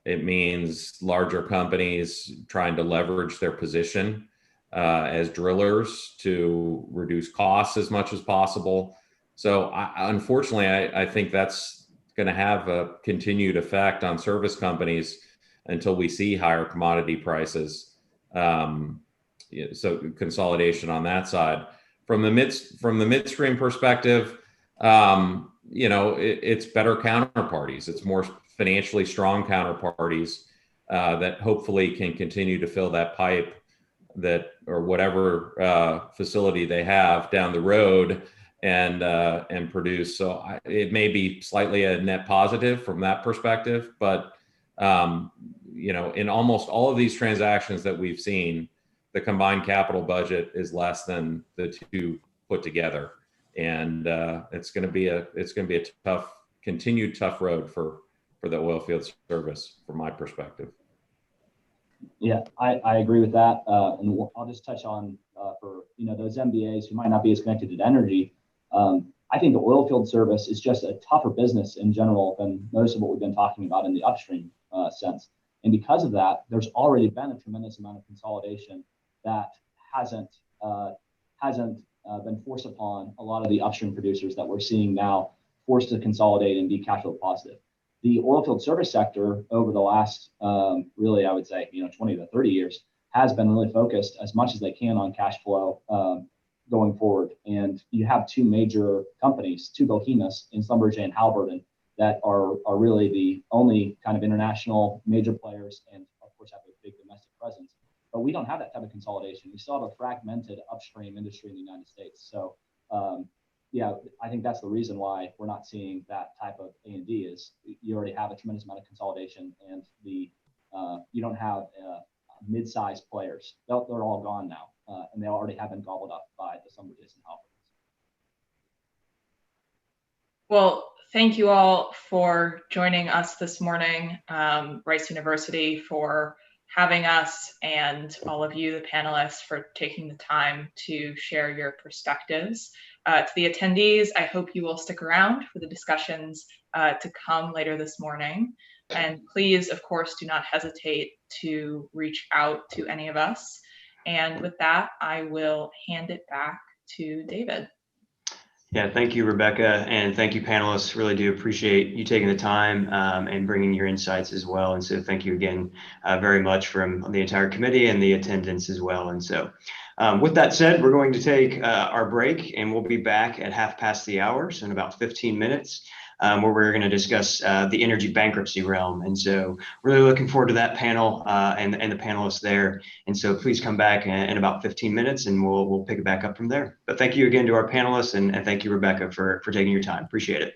It means larger companies trying to leverage their position as drillers to reduce costs as much as possible. So unfortunately, I think that's going to have a continued effect on service companies until we see higher commodity prices. So consolidation on that side. From the midstream perspective, it's better counterparties. It's more financially strong counterparties that hopefully can continue to fill that pipe or whatever facility they have down the road and produce. So it may be slightly a net positive from that perspective, but in almost all of these transactions that we've seen, the combined capital budget is less than the two put together, and it's going to be a continued tough road for the oil field service, from my perspective. Yeah, I agree with that, and I'll just touch on for those MBAs who might not be as connected to energy. I think the oil field service is just a tougher business in general than most of what we've been talking about in the upstream sense. And because of that, there's already been a tremendous amount of consolidation that hasn't been forced upon a lot of the upstream producers that we're seeing now forced to consolidate and be cash flow positive. The oil field service sector over the last, really, I would say, 20 to 30 years has been really focused as much as they can on cash flow going forward. And you have two major companies, two behemoths in Schlumberger and Halliburton, that are really the only kind of international major players, and of course have a big domestic presence. But we don't have that type of consolidation. We still have a fragmented upstream industry in the United States. So yeah, I think that's the reason why we're not seeing that type of A&D is you already have a tremendous amount of consolidation, and you don't have mid-sized players. They're all gone now, and they already have been gobbled up by the Schlumbergers and Halliburtons. Well, thank you all for joining us this morning, Rice University for having us, and all of you, the panelists, for taking the time to share your perspectives. To the attendees, I hope you will stick around for the discussions to come later this morning. And please, of course, do not hesitate to reach out to any of us. And with that, I will hand it back to David. Yeah, thank you, Rebecca, and thank you, panelists. Really do appreciate you taking the time and bringing your insights as well. And so thank you again very much from the entire committee and the attendance as well. And so with that said, we're going to take our break, and we'll be back at 1:30, so in about 15 minutes, where we're going to discuss the energy bankruptcy realm. And so really looking forward to that panel and the panelists there. And so please come back in about 15 minutes and we'll pick it back up from there. But thank you again to our panelists, and thank you, Rebecca, for taking your time. Appreciate it.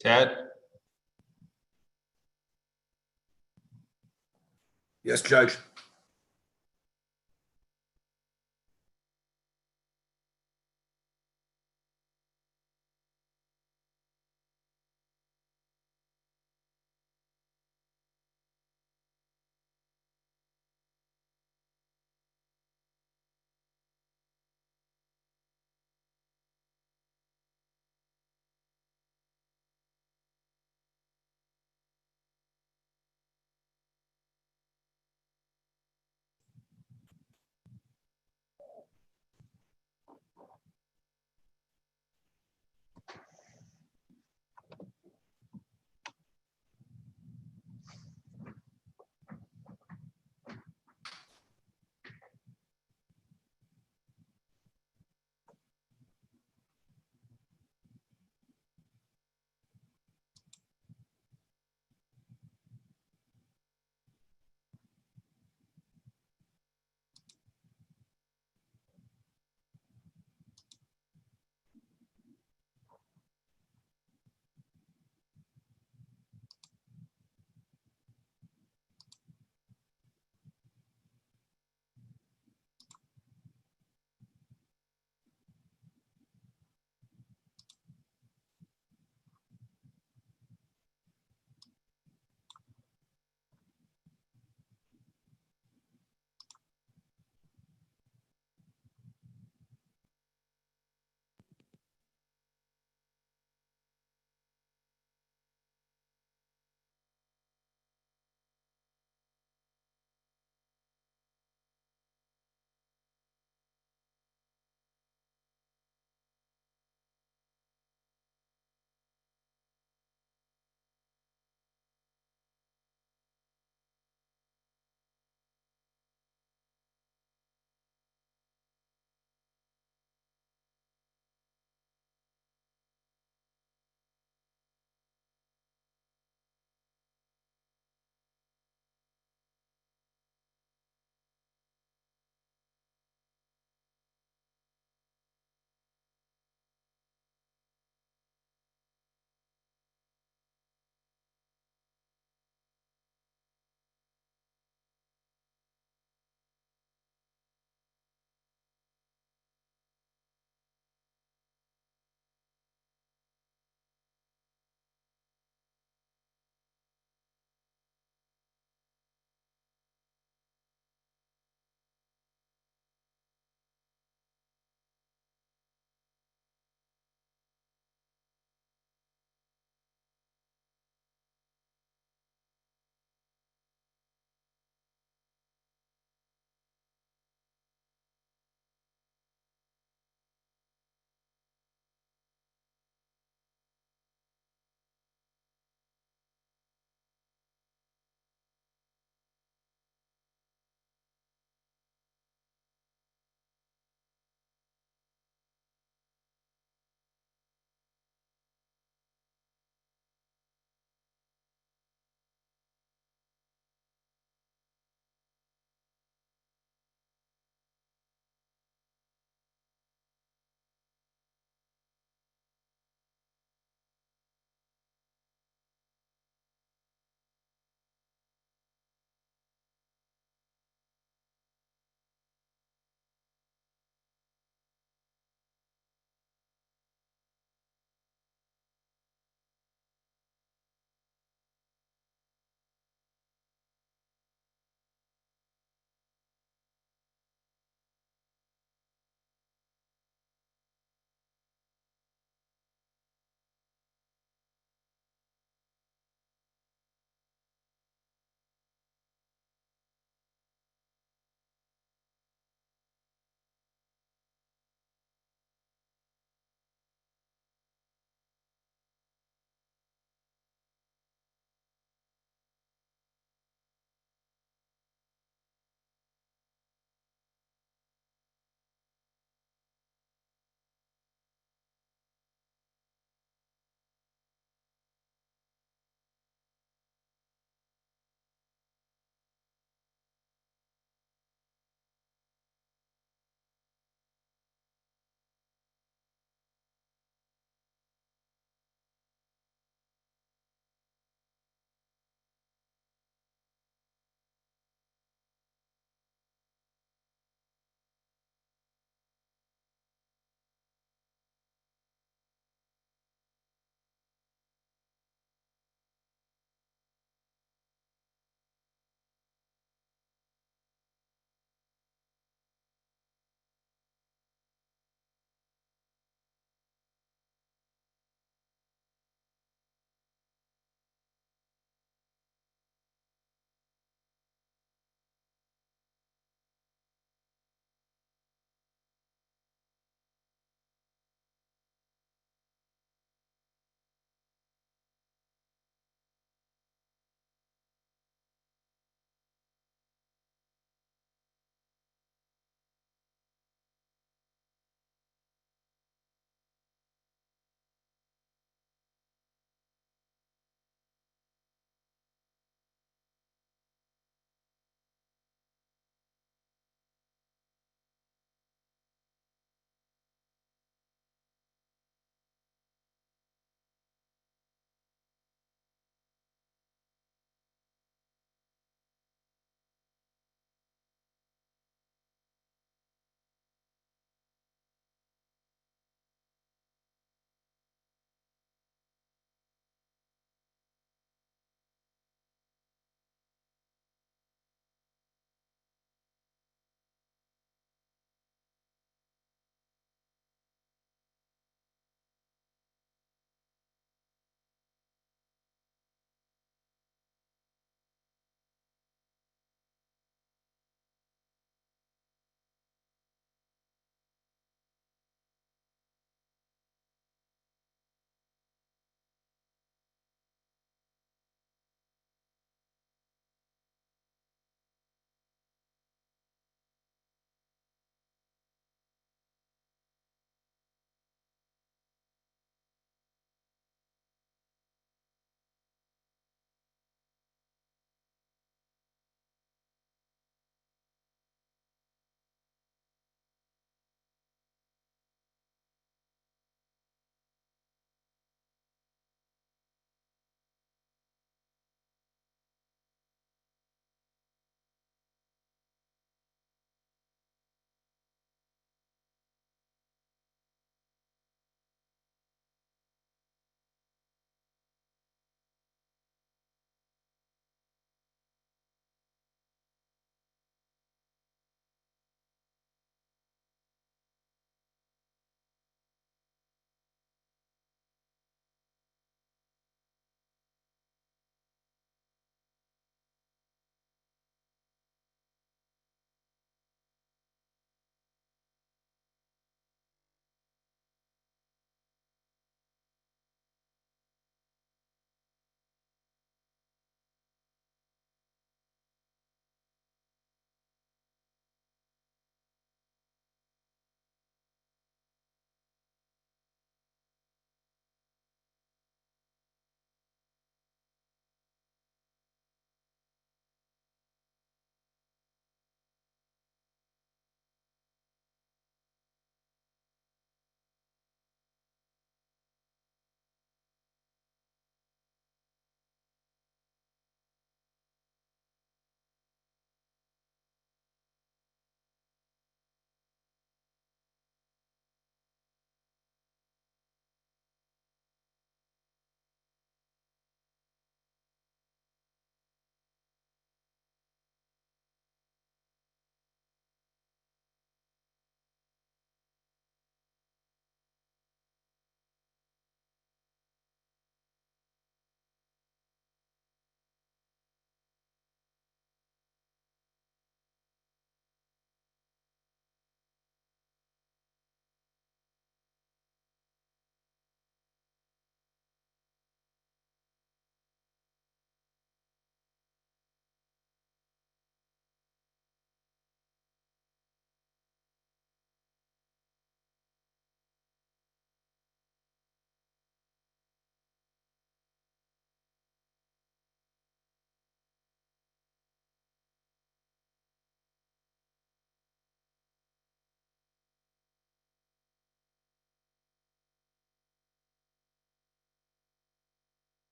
Ted? Yes, Judge.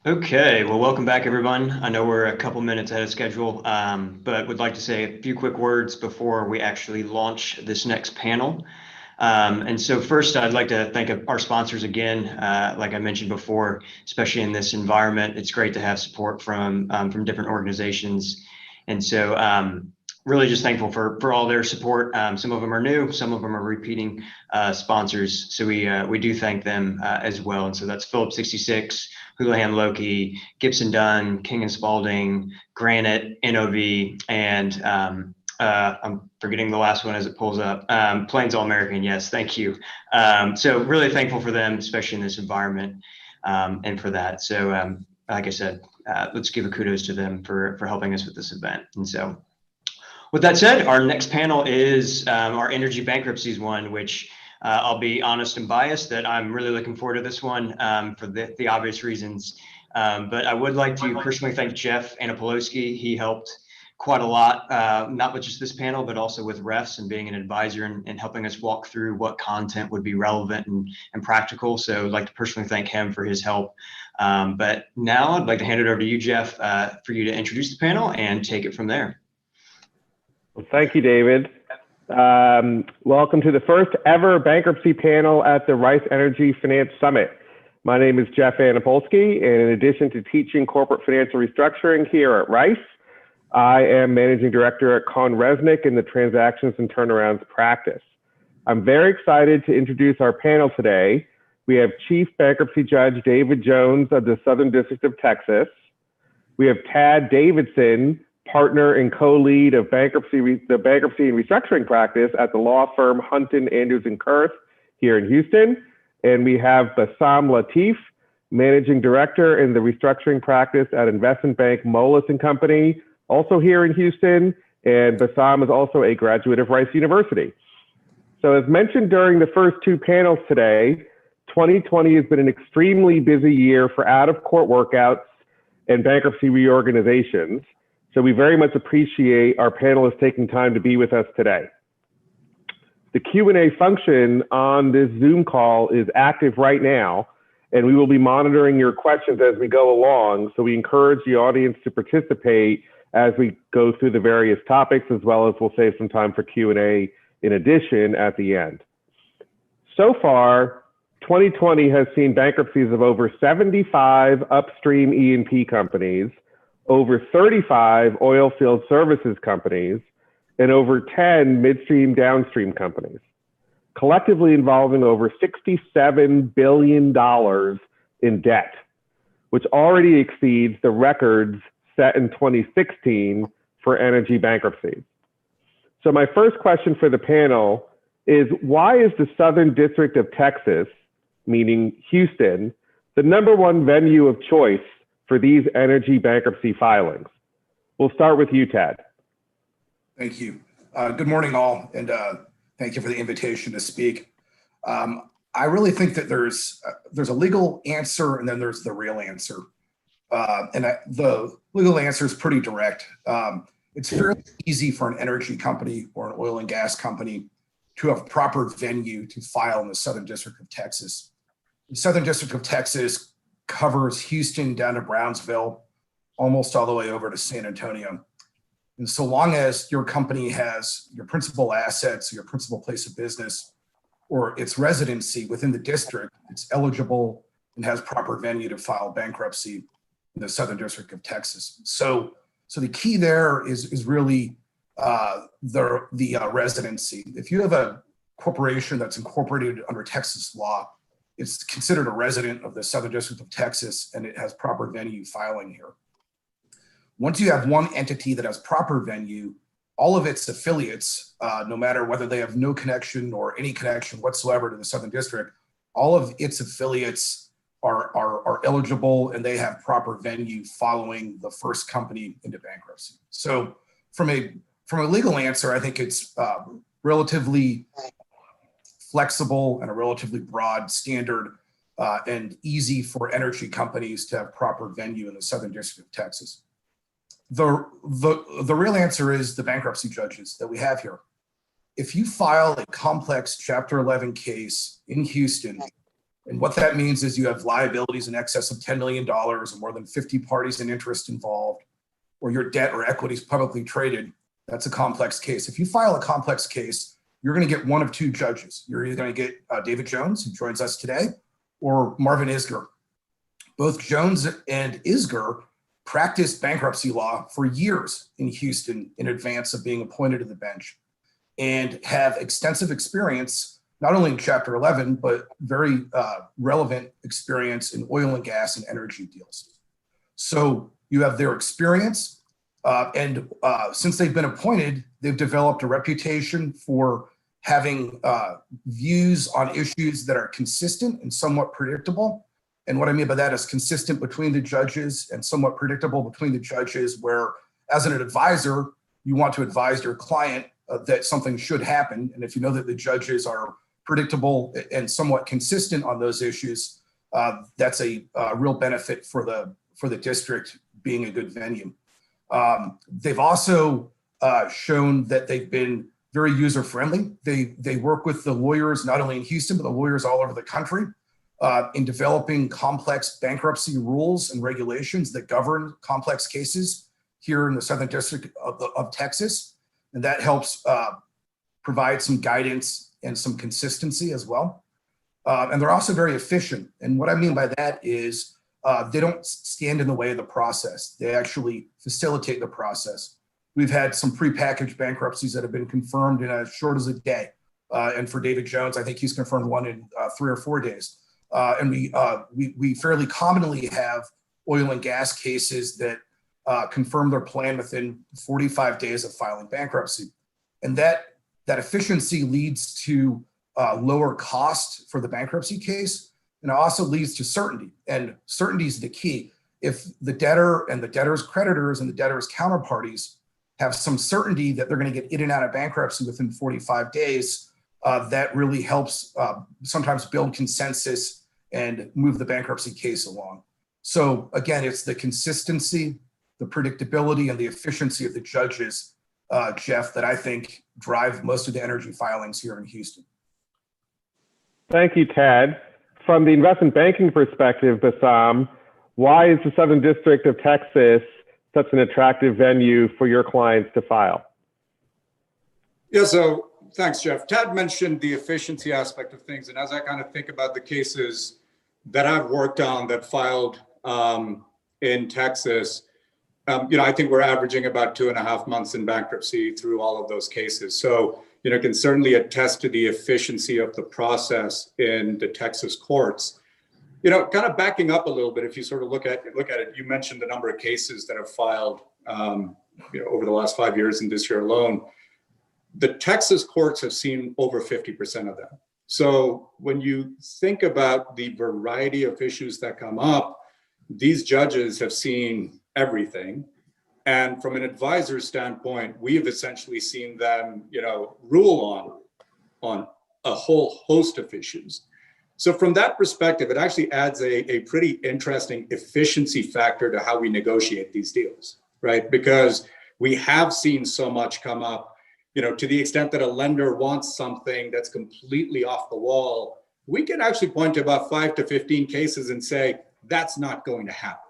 Okay, well, welcome back, everyone. I know we're a couple minutes ahead of schedule, but would like to say a few quick words before we actually launch this next panel. And so first, I'd like to thank our sponsors again. Like I mentioned before, especially in this environment, it's great to have support from different organizations. And so really just thankful for all their support. Some of them are new, some of them are repeating sponsors. So we do thank them as well. And so that's Phillips 66, Houlihan Lokey, Gibson Dunn, King and Spalding, Granite, NOV, and I'm forgetting the last one as it pulls up. Plains All American, yes, thank you. So really thankful for them, especially in this environment, and for that. So like I said, let's give a kudos to them for helping us with this event. And so with that said, our next panel is our energy bankruptcies one, which I'll be honest and biased that I'm really looking forward to this one for the obvious reasons. But I would like to personally thank Jeff Anapolowski. He helped quite a lot, not with just this panel, but also with refs and being an advisor and helping us walk through what content would be relevant and practical. So I'd like to personally thank him for his help. But now I'd like to hand it over to you, Jeff, for you to introduce the panel and take it from there. Well, thank you, David. Welcome to the first ever bankruptcy panel at the Rice Energy Finance Summit. My name is Jeff Anapolsky, and in addition to teaching corporate financial restructuring here at Rice, I am managing director at ConResnick in the transactions and turnarounds practice. I'm very excited to introduce our panel today. We have Chief Bankruptcy Judge David Jones of the Southern District of Texas. We have Tad Davidson, partner and co-lead of the bankruptcy and restructuring practice at the law firm Hunton, Andrews & Kurth here in Houston. And we have Bassam Latif, managing director in the restructuring practice at investment bank Moelis & Company, also here in Houston. And Bassam is also a graduate of Rice University. So as mentioned during the first two panels today, 2020 has been an extremely busy year for out-of-court workouts and bankruptcy reorganizations. So we very much appreciate our panelists taking time to be with us today. The Q&A function on this Zoom call is active right now, and we will be monitoring your questions as we go along. So we encourage the audience to participate as we go through the various topics, as well as we'll save some time for Q&A in addition at the end. So far, 2020 has seen bankruptcies of over 75 upstream E&P companies, over 35 oil field services companies, and over 10 midstream downstream companies, collectively involving over $67 billion in debt, which already exceeds the records set in 2016 for energy bankruptcies. So my first question for the panel is, why is the Southern District of Texas, meaning Houston, the #1 venue of choice for these energy bankruptcy filings? We'll start with you, Tad. Thank you. Good morning, all, and thank you for the invitation to speak. I really think that there's a legal answer and then there's the real answer. The legal answer is pretty direct. It's fairly easy for an energy company or an oil and gas company to have proper venue to file in the Southern District of Texas. The Southern District of Texas covers Houston down to Brownsville, almost all the way over to San Antonio. And so long as your company has your principal assets, your principal place of business, or its residency within the district, it's eligible and has proper venue to file bankruptcy in the Southern District of Texas. So the key there is really the residency. If you have a corporation that's incorporated under Texas law, it's considered a resident of the Southern District of Texas, and it has proper venue filing here. Once you have one entity that has proper venue, all of its affiliates, no matter whether they have no connection or any connection whatsoever to the Southern District, all of its affiliates are eligible and they have proper venue following the first company into bankruptcy. So from a legal answer, I think it's relatively flexible and a relatively broad standard and easy for energy companies to have proper venue in the Southern District of Texas. The real answer is the bankruptcy judges that we have here. If you file a complex Chapter 11 case in Houston And what that means is you have liabilities in excess of $10 million or more than 50 parties in interest involved, or your debt or equity is publicly traded. That's a complex case. If you file a complex case, you're going to get one of two judges. You're either going to get David Jones, who joins us today, or Marvin Isger. Both Jones and Isger practiced bankruptcy law for years in Houston in advance of being appointed to the bench, and have extensive experience, not only in Chapter 11, but very relevant experience in oil and gas and energy deals. So you have their experience, and since they've been appointed, they've developed a reputation for having views on issues that are consistent and somewhat predictable. And what I mean by that is consistent between the judges and somewhat predictable between the judges, where as an advisor, you want to advise your client that something should happen. And if you know that the judges are predictable and somewhat consistent on those issues, that's a real benefit for the district being a good venue. They've also shown that they've been very user-friendly. They work with the lawyers, not only in Houston, but the lawyers all over the country in developing complex bankruptcy rules and regulations that govern complex cases here in the Southern District of Texas. And that helps provide some guidance and some consistency as well. And they're also very efficient. And what I mean by that is they don't stand in the way of the process. They actually facilitate the process. We've had some prepackaged bankruptcies that have been confirmed in as short as a day. And for David Jones, I think he's confirmed one in 3 or 4 days. And we fairly commonly have oil and gas cases that confirm their plan within 45 days of filing bankruptcy. And that efficiency leads to lower cost for the bankruptcy case, and it also leads to certainty. And certainty is the key. If the debtor and the debtor's creditors and the debtor's counterparties have some certainty that they're going to get in and out of bankruptcy within 45 days, that really helps sometimes build consensus and move the bankruptcy case along. So again, it's the consistency, the predictability, and the efficiency of the judges, Jeff, that I think drive most of the energy filings here in Houston. Thank you, Ted. From the investment banking perspective, Bassam, why is the Southern District of Texas such an attractive venue for your clients to file? Yeah, so thanks, Jeff. Ted mentioned the efficiency aspect of things. And as I kind of think about the cases that I've worked on that filed in Texas, I think we're averaging about 2.5 months in bankruptcy through all of those cases. So, can certainly attest to the efficiency of the process in the Texas courts. Kind of backing up a little bit, if you sort of look at it, you mentioned the number of cases that have filed, over the last 5 years and this year alone. The Texas courts have seen over 50% of them. So when you think about the variety of issues that come up, these judges have seen everything. And from an advisor's standpoint, we've essentially seen them, rule on a whole host of issues. So from that perspective, it actually adds a pretty interesting efficiency factor to how we negotiate these deals, right? Because we have seen so much come up, to the extent that a lender wants something that's completely off the wall, we can actually point to about 5 to 15 cases and say, that's not going to happen,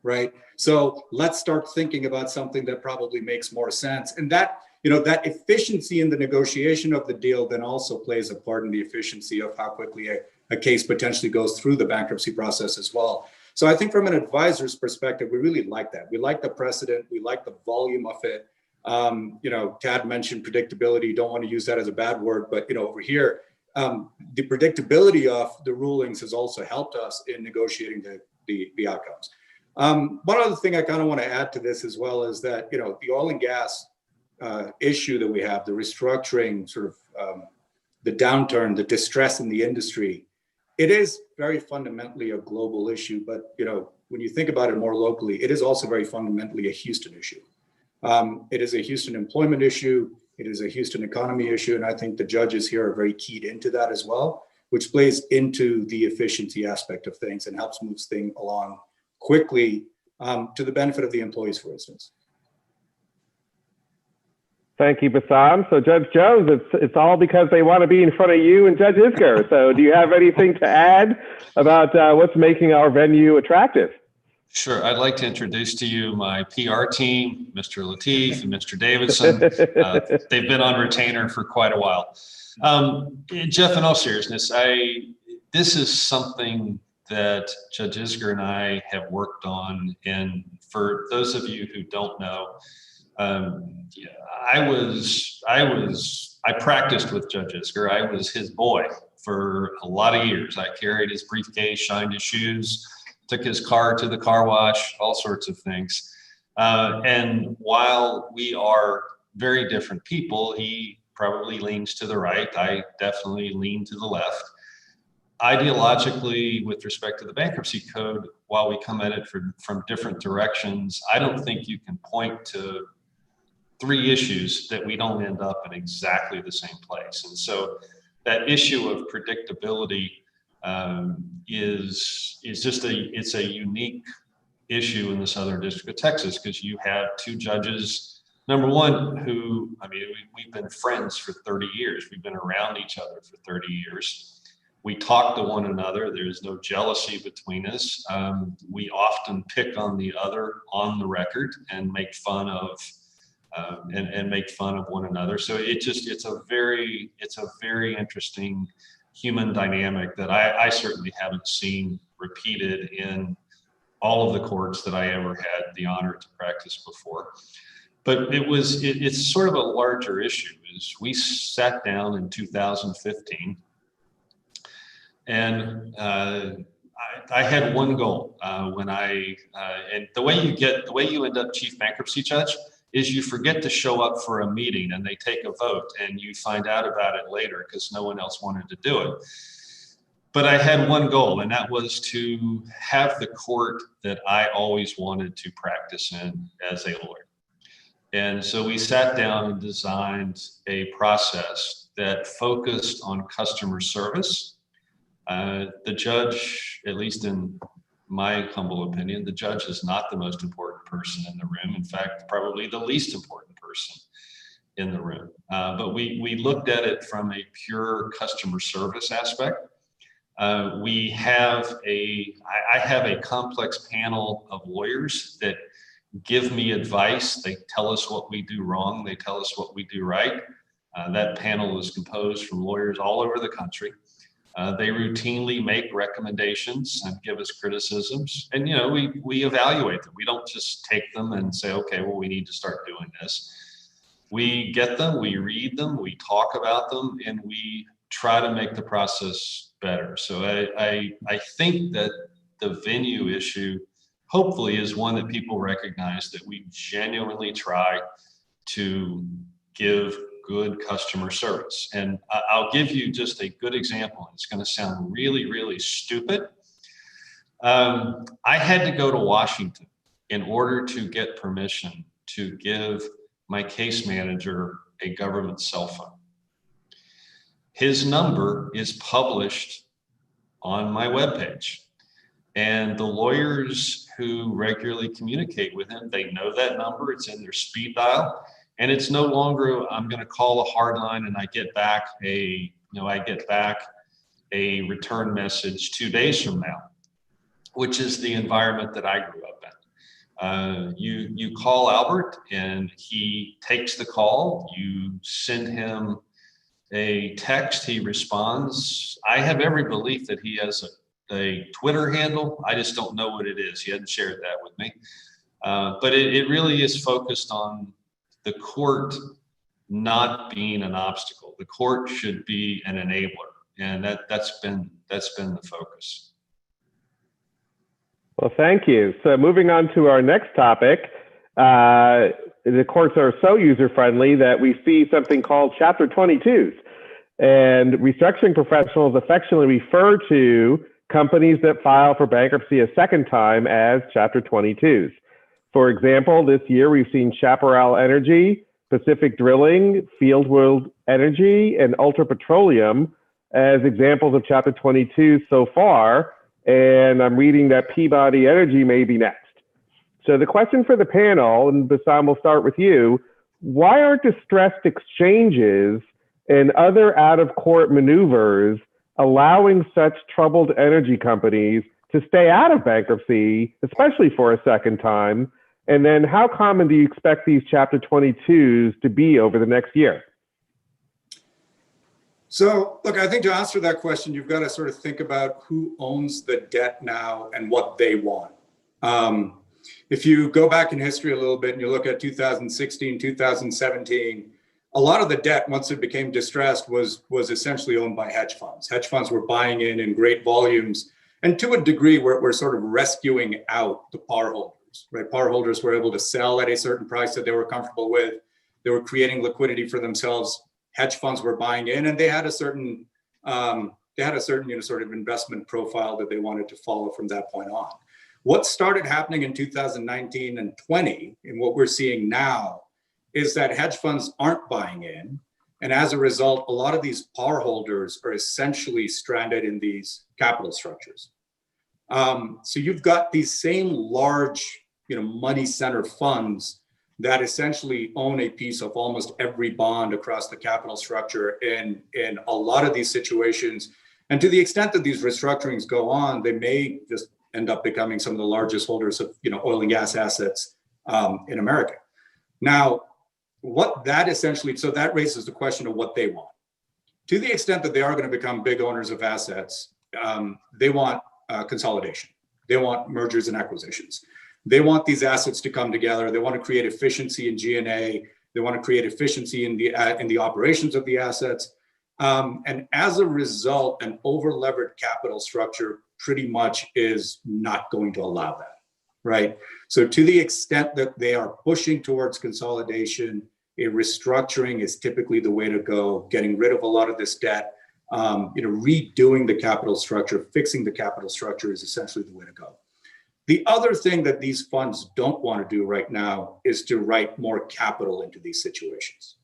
right? So let's start thinking about something that probably makes more sense. And that, that efficiency in the negotiation of the deal then also plays a part in the efficiency of how quickly a case potentially goes through the bankruptcy process as well. So I think from an advisor's perspective, we really like that. We like the precedent. We like the volume of it. Tad mentioned predictability. Don't want to use that as a bad word, but over here, the predictability of the rulings has also helped us in negotiating the outcomes. One other thing I kind of want to add to this as well is that, the oil and gas issue that we have, the restructuring, sort of the downturn, the distress in the industry, it is very fundamentally a global issue. But, when you think about it more locally, it is also very fundamentally a Houston issue. It is a Houston employment issue. It is a Houston economy issue. And I think the judges here are very keyed into that as well, which plays into the efficiency aspect of things and helps move things along quickly to the benefit of the employees, for instance. Thank you, Bassam. So Judge Jones, it's all because they want to be in front of you and Judge Isger. So do you have anything to add about what's making our venue attractive? Sure. I'd like to introduce to you my PR team, Mr. Lateef and Mr. Davidson. They've been on retainer for quite a while. Jeff, in all seriousness, this is something that Judge Isger and I have worked on. And for those of you who don't know, I practiced with Judge Isger. I was his boy for a lot of years. I carried his briefcase, shined his shoes, took his car to the car wash, all sorts of things. And while we are very different people, he probably leans to the right. I definitely lean to the left. Ideologically, with respect to the bankruptcy code, while we come at it from different directions, I don't think you can point to 3 issues that we don't end up in exactly the same place. And so that issue of predictability is just it's a unique issue in the Southern District of Texas, because you have 2 judges, number one, who, I mean, we've been friends for 30 years. We've been around each other for 30 years. We talk to one another. There's no jealousy between us. We often pick on the other on the record and make fun of one another. So it's a very interesting human dynamic that I certainly haven't seen repeated in all of the courts that I ever had the honor to practice before. But it's sort of a larger issue. Is we sat down in 2015, and I had one goal and the way you end up chief bankruptcy judge is you forget to show up for a meeting and they take a vote and you find out about it later because no one else wanted to do it. But I had one goal, and that was to have the court that I always wanted to practice in as a lawyer. And so we sat down and designed a process that focused on customer service. The judge, at least in my humble opinion, the judge is not the most important person in the room. In fact, probably the least important person in the room. But we looked at it from a pure customer service aspect. I have a complex panel of lawyers that give me advice. They tell us what we do wrong. They tell us what we do right. That panel is composed from lawyers all over the country. They routinely make recommendations and give us criticisms, and we evaluate them. We don't just take them and say, okay, well, we need to start doing this. We get them, we read them, we talk about them, and we try to make the process better. So I think that the venue issue hopefully is one that people recognize, that we genuinely try to give good customer service. And I'll give you just a good example. It's going to sound really, really stupid. I had to go to Washington in order to get permission to give my case manager a government cell phone. His number is published on my webpage. And the lawyers who regularly communicate with him, they know that number. It's in their speed dial. And it's no longer, I'm going to call a hard line and I get back a return message 2 days from now, which is the environment that I grew up in. You call Albert and he takes the call. You send him a text, he responds. I have every belief that he has a Twitter handle. I just don't know what it is. He hadn't shared that with me. But it really is focused on the court not being an obstacle. The court should be an enabler, and that's been the focus. Well, thank you. So moving on to our next topic, the courts are so user-friendly that we see something called Chapter 22s. And restructuring professionals affectionately refer to companies that file for bankruptcy a second time as Chapter 22s. For example, this year we've seen Chaparral Energy, Pacific Drilling, Fieldworld Energy, and Ultra Petroleum as examples of Chapter 22 so far. And I'm reading that Peabody Energy may be next. So the question for the panel, and Bassam, we'll start with you. why aren't distressed exchanges and other out-of-court maneuvers allowing such troubled energy companies to stay out of bankruptcy, especially for a second time? And then how common do you expect these Chapter 22s to be over the next year? So, look, I think to answer that question, you've got to sort of think about who owns the debt now and what they want. If you go back in history a little bit and you look at 2016, 2017, a lot of the debt, once it became distressed, was essentially owned by hedge funds. Hedge funds were buying in great volumes. And to a degree, we're sort of rescuing out the par holders, right? Par holders were able to sell at a certain price that they were comfortable with. They were creating liquidity for themselves. Hedge funds were buying in, and they had a certain sort of investment profile that they wanted to follow from that point on. What started happening in 2019 and 20, and what we're seeing now, is that hedge funds aren't buying in. And as a result, a lot of these par holders are essentially stranded in these capital structures. So you've got these same large, money center funds that essentially own a piece of almost every bond across the capital structure in a lot of these situations. And to the extent that these restructurings go on, they may just end up becoming some of the largest holders of oil and gas assets in America. Now, what that essentially, so that raises the question of what they want. To the extent that they are going to become big owners of assets, they want consolidation. They want mergers and acquisitions. They want these assets to come together. They want to create efficiency in G&A. They want to create efficiency in the operations of the assets. And as a result, an over-levered capital structure pretty much is not going to allow that, right? So to the extent that they are pushing towards consolidation, a restructuring is typically the way to go. Getting rid of a lot of this debt, redoing the capital structure, fixing the capital structure is essentially the way to go. The other thing that these funds don't want to do right now is to write more capital into these situations.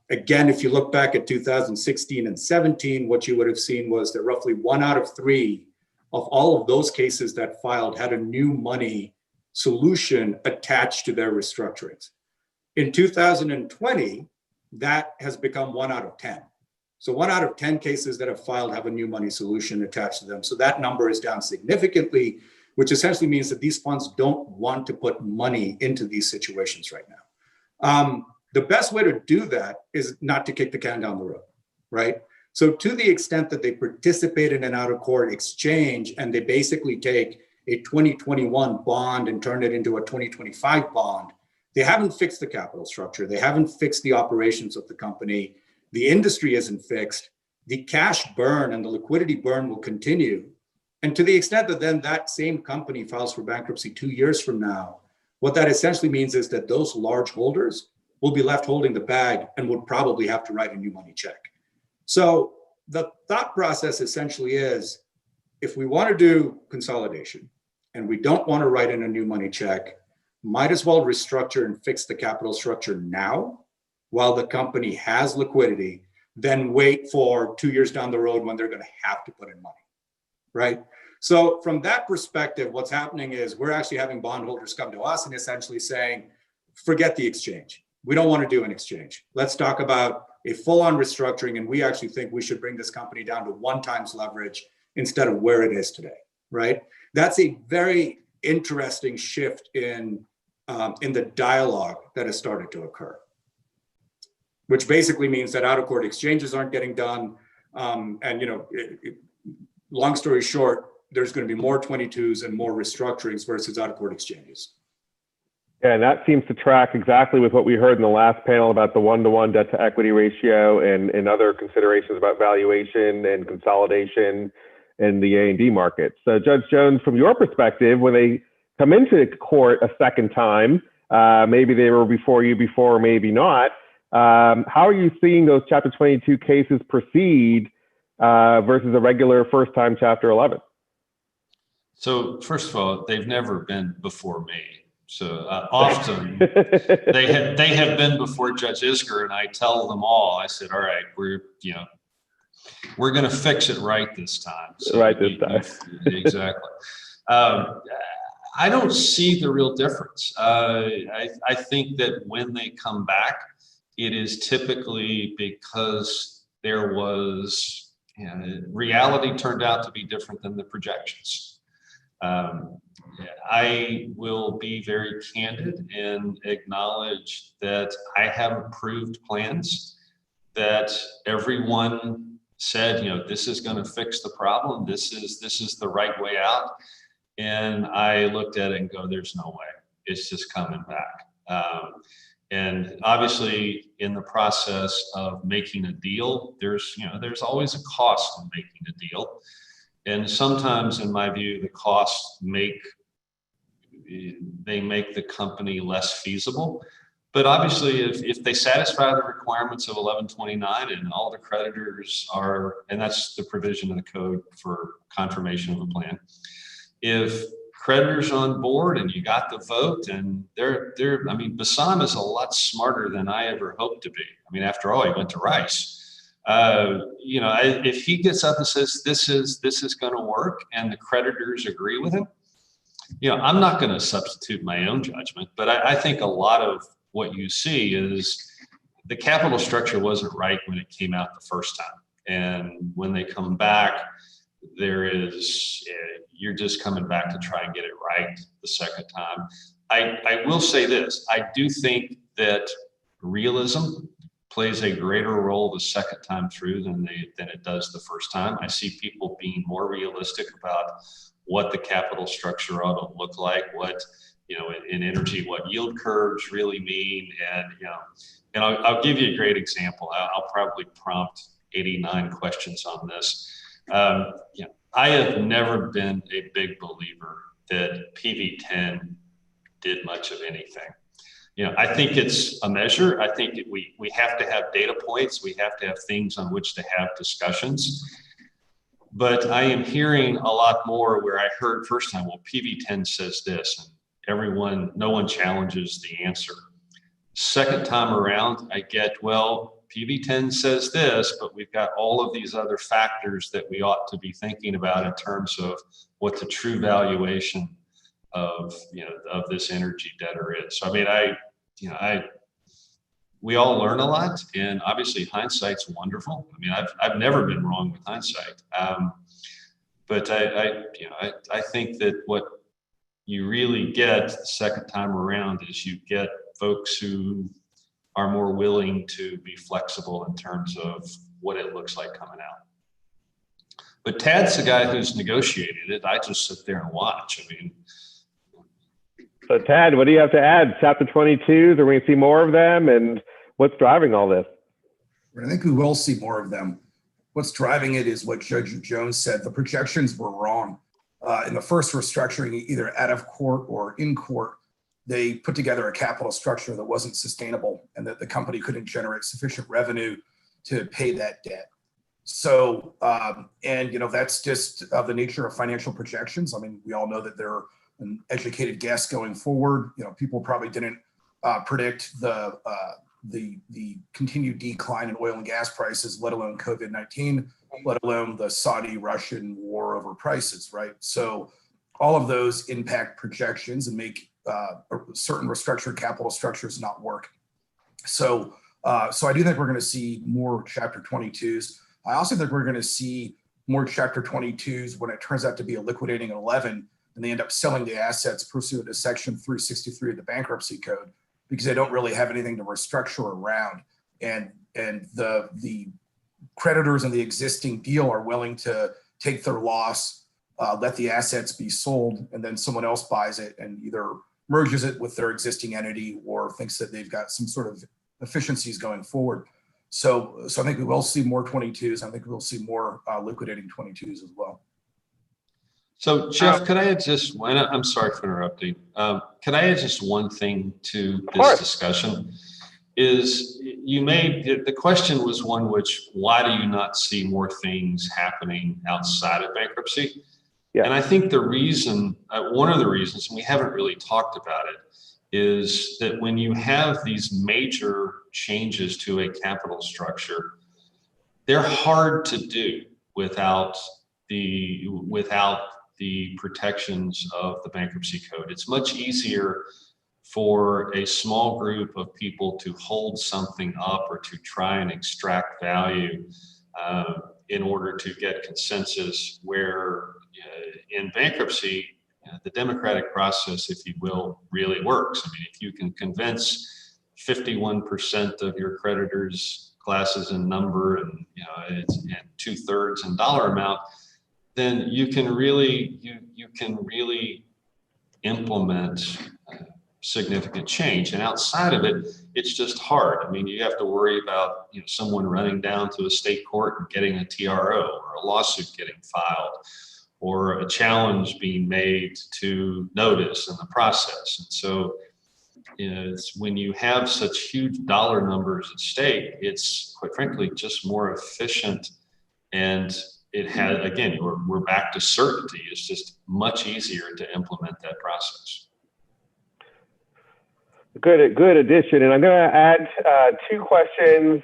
Again, if you look back at 2016 and 17, what you would have seen was that roughly 1 out of 3 of all of those cases that filed had a new money solution attached to their restructurings. In 2020, that has become 1 out of 10. So 1 out of 10 cases that have filed have a new money solution attached to them. So that number is down significantly, which essentially means that these funds don't want to put money into these situations right now. The best way to do that is not to kick the can down the road, right? So to the extent that they participate in an out-of-court exchange and they basically take a 2021 bond and turn it into a 2025 bond, they haven't fixed the capital structure. They haven't fixed the operations of the company. The industry isn't fixed. The cash burn and the liquidity burn will continue. And to the extent that then that same company files for bankruptcy 2 years from now, what that essentially means is that those large holders will be left holding the bag and would probably have to write a new money check. So the thought process essentially is, if we want to do consolidation and we don't want to write in a new money check, might as well restructure and fix the capital structure now while the company has liquidity, than wait for 2 years down the road when they're going to have to put in money, right? So from that perspective, what's happening is we're actually having bondholders come to us and essentially saying, forget the exchange. We don't want to do an exchange. Let's talk about a full-on restructuring, and we actually think we should bring this company down to 1x leverage instead of where it is today, right? That's a very interesting shift in the dialogue that has started to occur, which basically means that out-of-court exchanges aren't getting done. Long story short, there's going to be more 22s and more restructurings versus out-of-court exchanges. Yeah, and that seems to track exactly with what we heard in the last panel about the 1-to-1 debt to equity ratio and other considerations about valuation and consolidation in the A&D market. So Judge Jones, from your perspective, when they come into court a second time, maybe they were before you before, or maybe not, how are you seeing those Chapter 22 cases proceed versus a regular first-time Chapter 11? So first of all, they've never been before me. So often they have been before Judge Isger, and I tell them all, I said, all right, we're going to fix it right this time. So right this time. Exactly. I don't see the real difference. I think that when they come back, it is typically because there was, reality turned out to be different than the projections. I will be very candid and acknowledge that I have approved plans that everyone said, this is going to fix the problem. This is the right way out. And I looked at it and go, there's no way. It's just coming back. And obviously, in the process of making a deal, there's always a cost in making a deal. And sometimes, in my view, the costs make the company less feasible. But obviously, if they satisfy the requirements of 1129 and all the creditors are, and that's the provision of the code for confirmation of a plan, if creditors on board and you got the vote, and Bassam is a lot smarter than I ever hoped to be. After all, he went to Rice. If he gets up and says this is going to work, and the creditors agree with him, I'm not going to substitute my own judgment, but I think a lot of what you see is the capital structure wasn't right when it came out the first time, and when they come back, you're just coming back to try and get it right the second time. I will say this: I do think that realism plays a greater role the second time through than it does the first time. I see people being more realistic about what the capital structure ought to look like, what, in energy, what yield curves really mean. And I'll give you a great example. I'll probably prompt 89 questions on this. I have never been a big believer that PV10 did much of anything. I think it's a measure. I think we have to have data points. We have to have things on which to have discussions. But I am hearing a lot more where I heard first time, well, PV10 says this, and no one challenges the answer. Second time around, I get, well, PV10 says this, but we've got all of these other factors that we ought to be thinking about in terms of what the true valuation of this energy debtor is. So we all learn a lot, and obviously hindsight's wonderful. I've never been wrong with hindsight, but I think that what you really get the second time around is you get folks who are more willing to be flexible in terms of what it looks like coming out. But Tad's the guy who's negotiated it. I just sit there and watch. So Tad, what do you have to add? Chapter 22s, are we going to see more of them? And what's driving all this? I think we will see more of them. What's driving it is what Judge Jones said. The projections were wrong. In the first restructuring, either out of court or in court, they put together a capital structure that wasn't sustainable and that the company couldn't generate sufficient revenue to pay that debt. So, that's just the nature of financial projections. We all know that they're an educated guess going forward. People probably didn't predict the continued decline in oil and gas prices, let alone COVID-19, let alone the Saudi-Russian war over prices, right? So all of those impact projections and make certain restructured capital structures not work. So I do think we're going to see more Chapter 22s. I also think we're going to see more Chapter 22s when it turns out to be a liquidating 11 and they end up selling the assets pursuant to Section 363 of the Bankruptcy Code because they don't really have anything to restructure around. And the creditors in the existing deal are willing to take their loss, let the assets be sold, and then someone else buys it and either merges it with their existing entity or thinks that they've got some sort of efficiencies going forward. So I think we will see more 22s. I think we'll see more liquidating 22s as well. So Jeff, could I add just one? I'm sorry for interrupting. Can I add just one thing to this discussion? The question was one which, why do you not see more things happening outside of bankruptcy? Yeah. And I think the reason, one of the reasons, and we haven't really talked about it, is that when you have these major changes to a capital structure, they're hard to do without the the protections of the bankruptcy code. It's much easier for a small group of people to hold something up or to try and extract value in order to get consensus, where in bankruptcy, the democratic process, if you will, really works. I mean, if you can convince 51% of your creditors, classes in number, and it's and 2/3 in dollar amount, then you can really implement significant change. And outside of it, it's just hard. I mean, you have to worry about someone running down to a state court and getting a TRO, or a lawsuit getting filed, or a challenge being made to notice in the process. And so it's when you have such huge dollar numbers at stake, it's quite frankly just more efficient. And it has, again, we're back to certainty. It's just much easier to implement that process. Good addition. And I'm going to add two questions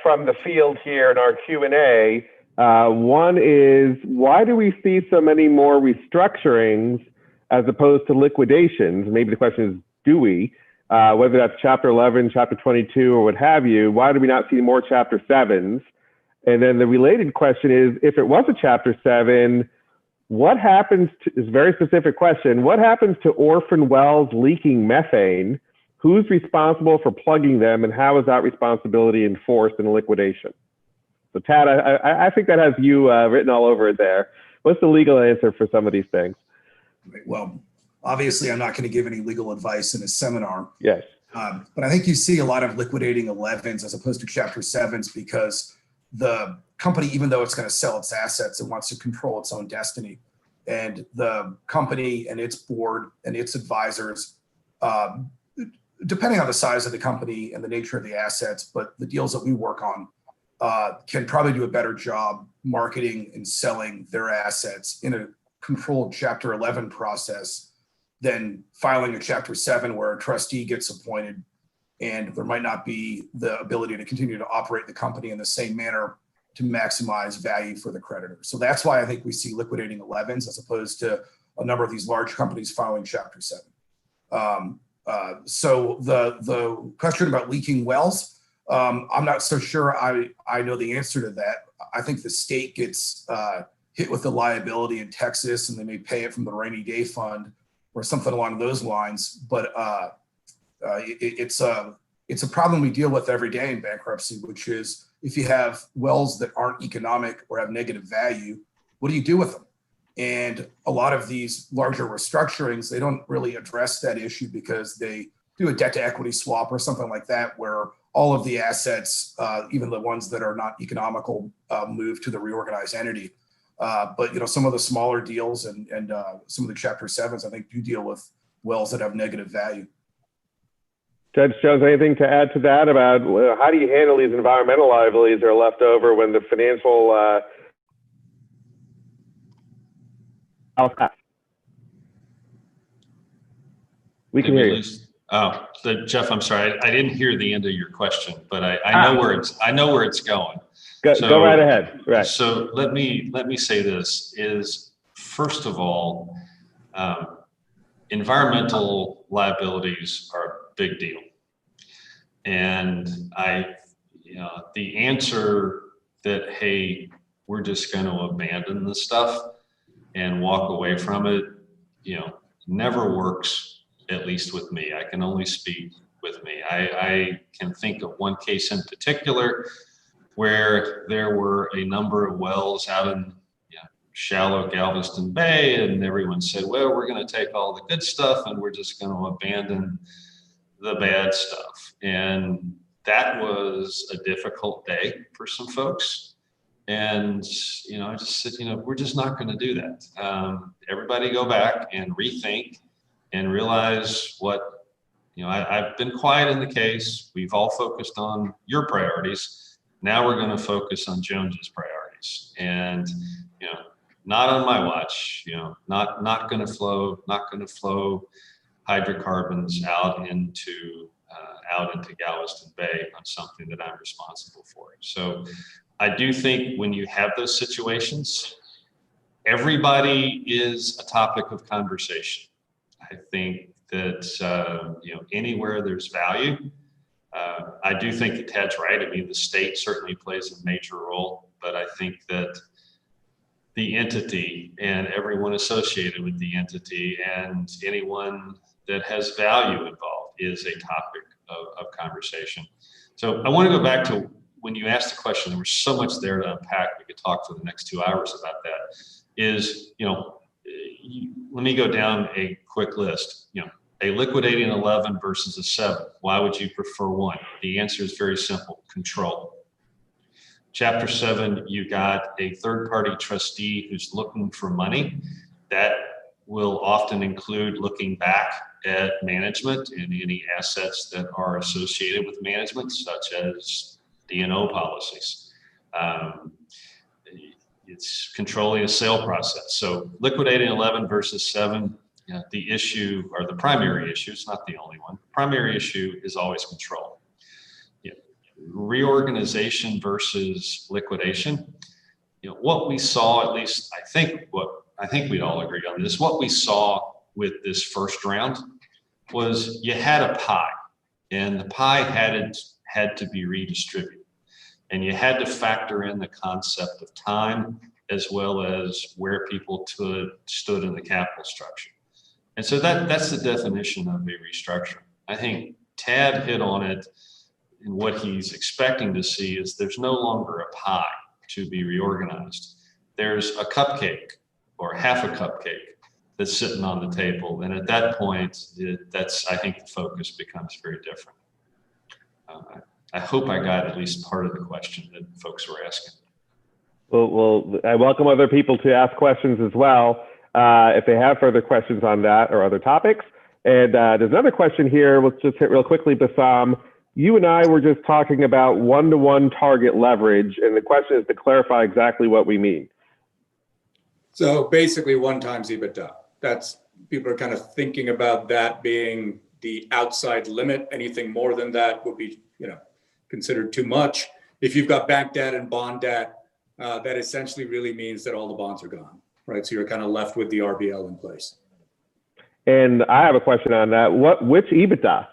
from the field here in our Q&A. One is, why do we see so many more restructurings as opposed to liquidations? Maybe the question is, do we? Whether that's Chapter 11, Chapter 22, or what have you, why do we not see more Chapter 7s? And then the related question is, if it was a Chapter 7, what happens to, this very specific question, what happens to orphan wells leaking methane? Who's responsible for plugging them, and how is that responsibility enforced in a liquidation? So Tad, I think that has you written all over it there. What's the legal answer for some of these things? Well, obviously I'm not going to give any legal advice in a seminar. Yes. But I think you see a lot of liquidating 11s as opposed to Chapter 7s because the company, even though it's going to sell its assets, it wants to control its own destiny. And the company and its board and its advisors, depending on the size of the company and the nature of the assets, but the deals that we work on can probably do a better job marketing and selling their assets in a controlled Chapter 11 process than filing a Chapter 7 where a trustee gets appointed and there might not be the ability to continue to operate the company in the same manner to maximize value for the creditor. So that's why I think we see liquidating 11s as opposed to a number of these large companies filing Chapter 7. So the question about leaking wells, I'm not so sure I know the answer to that. I think the state gets hit with the liability in Texas and they may pay it from the rainy day fund or something along those lines. But it's a problem we deal with every day in bankruptcy, which is if you have wells that aren't economic or have negative value, what do you do with them? And a lot of these larger restructurings, they don't really address that issue because they do a debt to equity swap or something like that, where all of the assets, even the ones that are not economical, move to the reorganized entity. But some of the smaller deals and some of the Chapter 7s, I think, do deal with wells that have negative value. Judge Jones, anything to add to that about how do you handle these environmental liabilities that are left over when the financial we can hear you. Oh, Jeff, I'm sorry. I didn't hear the end of your question, but I know where it's going. Go right ahead. Right. So let me say this is, first of all, environmental liabilities are a big deal. And the answer that, hey, we're just going to abandon this stuff and walk away from it, never works, at least with me. I can only speak with me. I can think of one case in particular where there were a number of wells out in shallow Galveston Bay, and everyone said, well, we're going to take all the good stuff and we're just going to abandon the bad stuff. And that was a difficult day for some folks. And, I just said, we're just not going to do that. Everybody go back and rethink and realize what, I've been quiet in the case. We've all focused on your priorities. Now we're going to focus on Jones's priorities. And, not on my watch, not going to flow hydrocarbons out into Galveston Bay on something that I'm responsible for. So I do think when you have those situations, everybody is a topic of conversation. I think that, anywhere there's value, I do think that Ted's right. I mean, the state certainly plays a major role, but I think that the entity and everyone associated with the entity and anyone that has value involved is a topic of conversation. So I want to go back to when you asked the question, there was so much there to unpack. We could talk for the next 2 hours about that. Let me go down a quick list. A liquidating 11 versus a 7. Why would you prefer one? The answer is very simple: control. Chapter 7, you got a third-party trustee who's looking for money. That will often include looking back at management and any assets that are associated with management, such as D&O policies. It's controlling a sale process. So liquidating 11 versus 7, the issue, or the primary issue, it's not the only one, primary issue is always control. Reorganization versus liquidation. What we saw, at least I think we'd all agree on this, what we saw with this first round was you had a pie, and the pie had to be redistributed. And you had to factor in the concept of time as well as where people stood in the capital structure. And so that's the definition of a restructuring. I think Tad hit on it, and what he's expecting to see is there's no longer a pie to be reorganized. There's a cupcake or half a cupcake that's sitting on the table. And at that point, I think the focus becomes very different. I hope I got at least part of the question that folks were asking. Well, I welcome other people to ask questions as well, if they have further questions on that or other topics. And there's another question here. Let's just hit real quickly, Bassam. You and I were just talking about one-to-one target leverage, and the question is to clarify exactly what we mean. So basically 1 times EBITDA. People are kind of thinking about that being the outside limit. Anything more than that would be, considered too much. If you've got bank debt and bond debt, that essentially really means that all the bonds are gone, right? So you're kind of left with the RBL in place. And I have a question on that. Which EBITDA?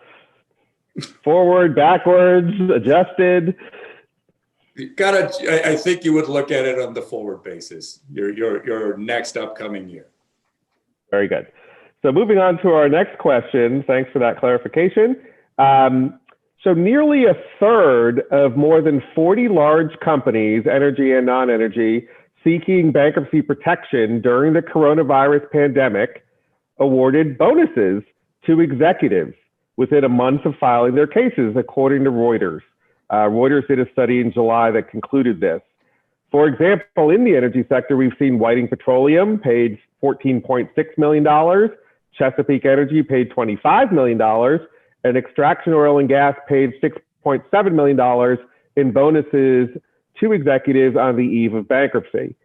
Forward, backwards, adjusted? I think you would look at it on the forward basis, your next upcoming year. Very good. So moving on to our next question. Thanks for that clarification. So nearly a third of more than 40 large companies, energy and non-energy, seeking bankruptcy protection during the coronavirus pandemic awarded bonuses to executives within a month of filing their cases, according to Reuters. Reuters did a study in July that concluded this. For example, in the energy sector, we've seen Whiting Petroleum paid $14.6 million, Chesapeake Energy paid $25 million, and Extraction Oil and Gas paid $6.7 million in bonuses to executives on the eve of bankruptcy.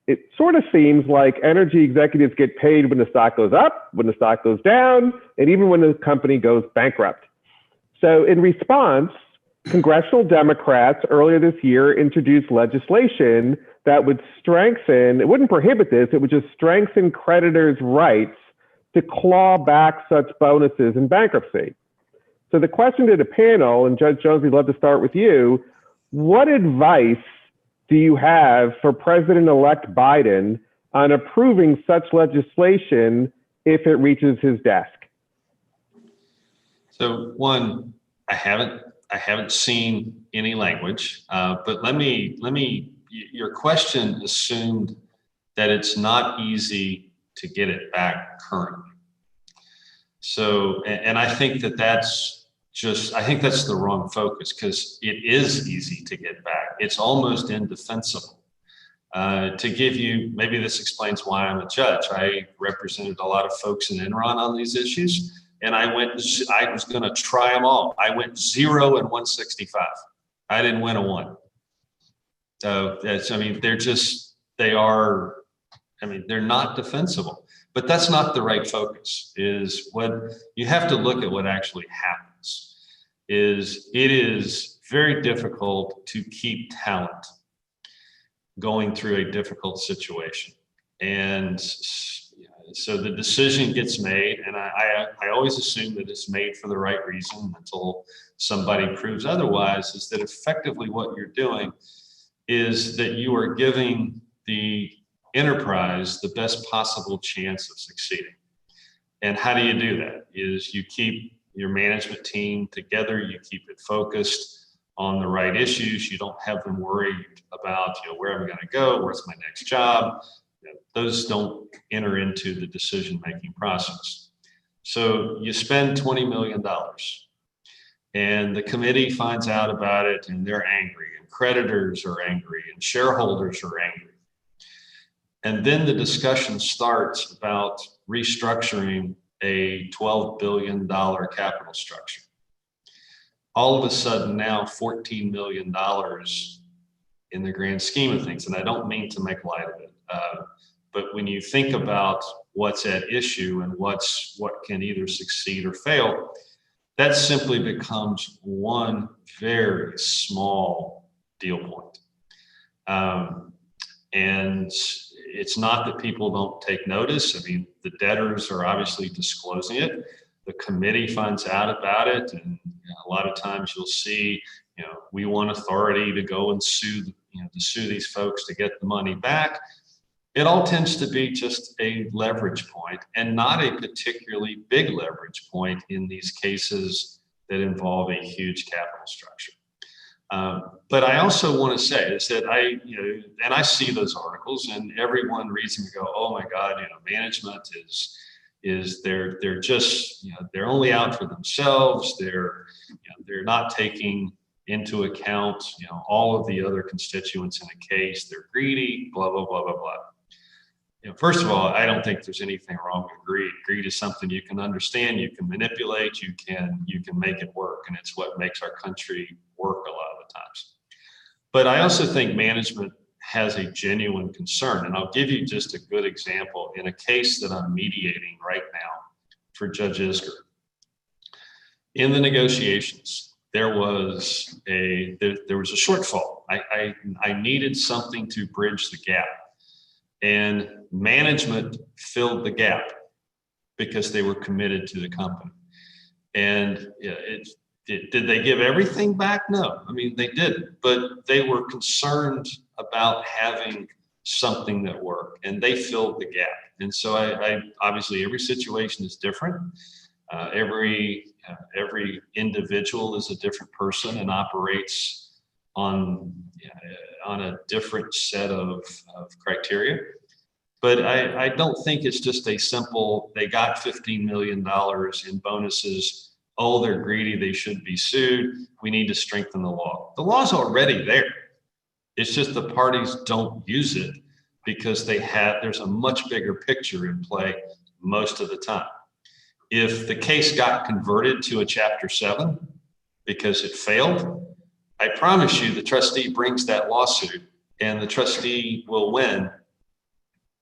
It sort of seems like energy executives get paid when the stock goes up, when the stock goes down, and even when the company goes bankrupt. So in response, congressional Democrats earlier this year introduced legislation that would strengthen, it wouldn't prohibit this, it would just strengthen creditors' rights to claw back such bonuses in bankruptcy. So the question to the panel, and Judge Jones, we'd love to start with you, what advice do you have for President-elect Biden on approving such legislation if it reaches his desk? So one, I haven't seen any language, but let me, your question assumed that it's not easy to get it back currently. So, and I think that's the wrong focus, because it is easy to get back. It's almost indefensible. To give you, maybe this explains why I'm a judge. I represented a lot of folks in Enron on these issues, and I was going to try them all. I went 0 and 165. I didn't win a 1. So they're not defensible, but that's not the right focus. Is what you have to look at. What actually happens is it is very difficult to keep talent going through a difficult situation. And so the decision gets made, and I always assume that it's made for the right reason until somebody proves otherwise, is that effectively what you're doing is that you are giving the enterprise the best possible chance of succeeding. And how do you do that? Is you keep your management team together, you keep it focused on the right issues. You don't have them worried about, where am I going to go? Where's my next job? Those don't enter into the decision-making process. So you spend $20 million and the committee finds out about it and they're angry, and creditors are angry, and shareholders are angry. And then the discussion starts about restructuring a $12 billion capital structure. All of a sudden now $14 million in the grand scheme of things, and I don't mean to make light of it, but when you think about what's at issue and what can either succeed or fail, that simply becomes one very small deal point. And it's not that people don't take notice. I mean, the debtors are obviously disclosing it. The committee finds out about it. And a lot of times you'll see, we want authority to go and sue, to sue these folks to get the money back. It all tends to be just a leverage point, and not a particularly big leverage point in these cases that involve a huge capital structure. But I also want to say is that I see those articles, and everyone reads them and go, oh my God, management is they're just, they're only out for themselves. They're not taking into account, all of the other constituents in a case. They're greedy, blah, blah, blah, blah, blah. First of all, I don't think there's anything wrong with greed. Greed is something you can understand, you can manipulate, you can make it work, and it's what makes our country work a lot of the times. But I also think management has a genuine concern, and I'll give you just a good example in a case that I'm mediating right now for Judge Isger. In the negotiations, there was a shortfall. I needed something to bridge the gap. And management filled the gap because they were committed to the company. And did they give everything back? No, I mean, they didn't, but they were concerned about having something that worked, and they filled the gap. And so I obviously every situation is different. Every individual is a different person and operates on a different set of criteria. But I don't think it's just a simple, they got $15 million in bonuses. Oh, they're greedy, they should be sued. We need to strengthen the law. The law's already there. It's just the parties don't use it because there's a much bigger picture in play most of the time. If the case got converted to a Chapter 7 because it failed, I promise you the trustee brings that lawsuit and the trustee will win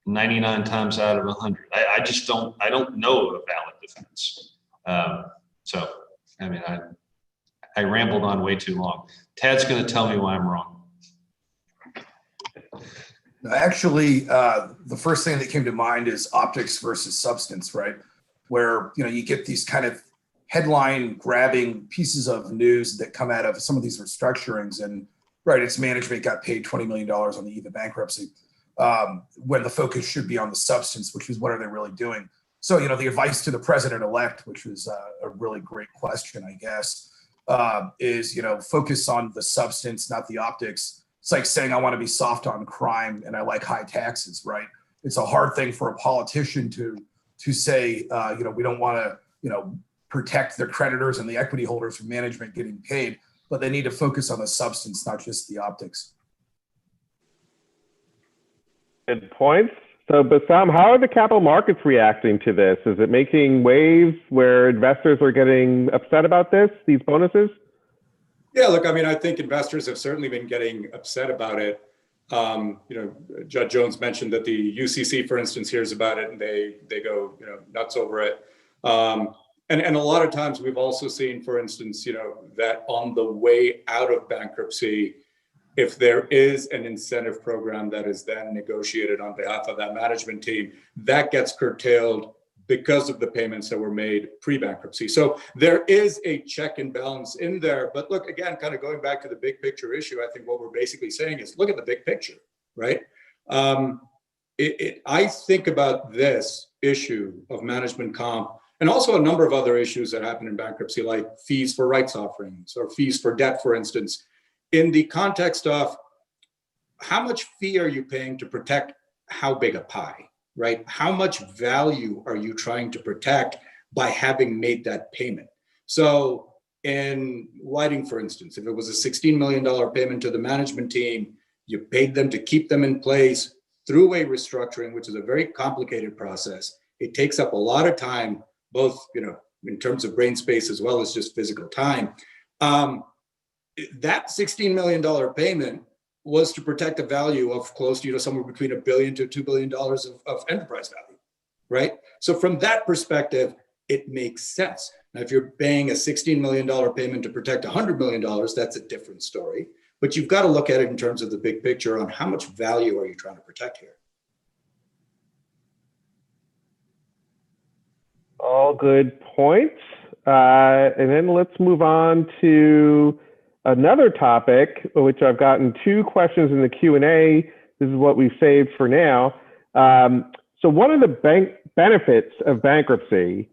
99 times out of 100. I don't know of a valid defense. So, I mean, I rambled on way too long. Tad's going to tell me why I'm wrong. Actually, the first thing that came to mind is optics versus substance, right? Where, you get these kind of headline grabbing pieces of news that come out of some of these restructurings, and right, its management got paid $20 million on the eve of bankruptcy, when the focus should be on the substance, which is what are they really doing? So, the advice to the president-elect, which was a really great question, I guess, is, focus on the substance, not the optics. It's like saying I want to be soft on crime and I like high taxes, right? It's a hard thing for a politician to say, we don't want to, protect their creditors and the equity holders from management getting paid, but they need to focus on the substance, not just the optics. Good points. So, Bassam, how are the capital markets reacting to this? Is it making waves where investors are getting upset about these bonuses? Yeah, look, I mean, I think investors have certainly been getting upset about it. Judge Jones mentioned that the UCC, for instance, hears about it and they go, nuts over it. And a lot of times we've also seen, for instance, that on the way out of bankruptcy, if there is an incentive program that is then negotiated on behalf of that management team, that gets curtailed because of the payments that were made pre-bankruptcy. So there is a check and balance in there. But look, again, kind of going back to the big picture issue, I think what we're basically saying is look at the big picture, right? I think about this issue of management comp and also a number of other issues that happen in bankruptcy, like fees for rights offerings or fees for debt, for instance, in the context of how much fee are you paying to protect how big a pie, right? How much value are you trying to protect by having made that payment? So in Whiting, for instance, if it was a $16 million payment to the management team, you paid them to keep them in place through a restructuring, which is a very complicated process. It takes up a lot of time, both in terms of brain space as well as just physical time. That $16 million payment was to protect the value of close to somewhere between $1 billion to $2 billion of enterprise value, right? So from that perspective, it makes sense. Now, if you're paying a $16 million payment to protect $100 million, that's a different story. But you've got to look at it in terms of the big picture on how much value are you trying to protect here. All good points. And then let's move on to another topic, which I've gotten 2 questions in the Q&A. This is what we've saved for now. So one of the benefits of bankruptcy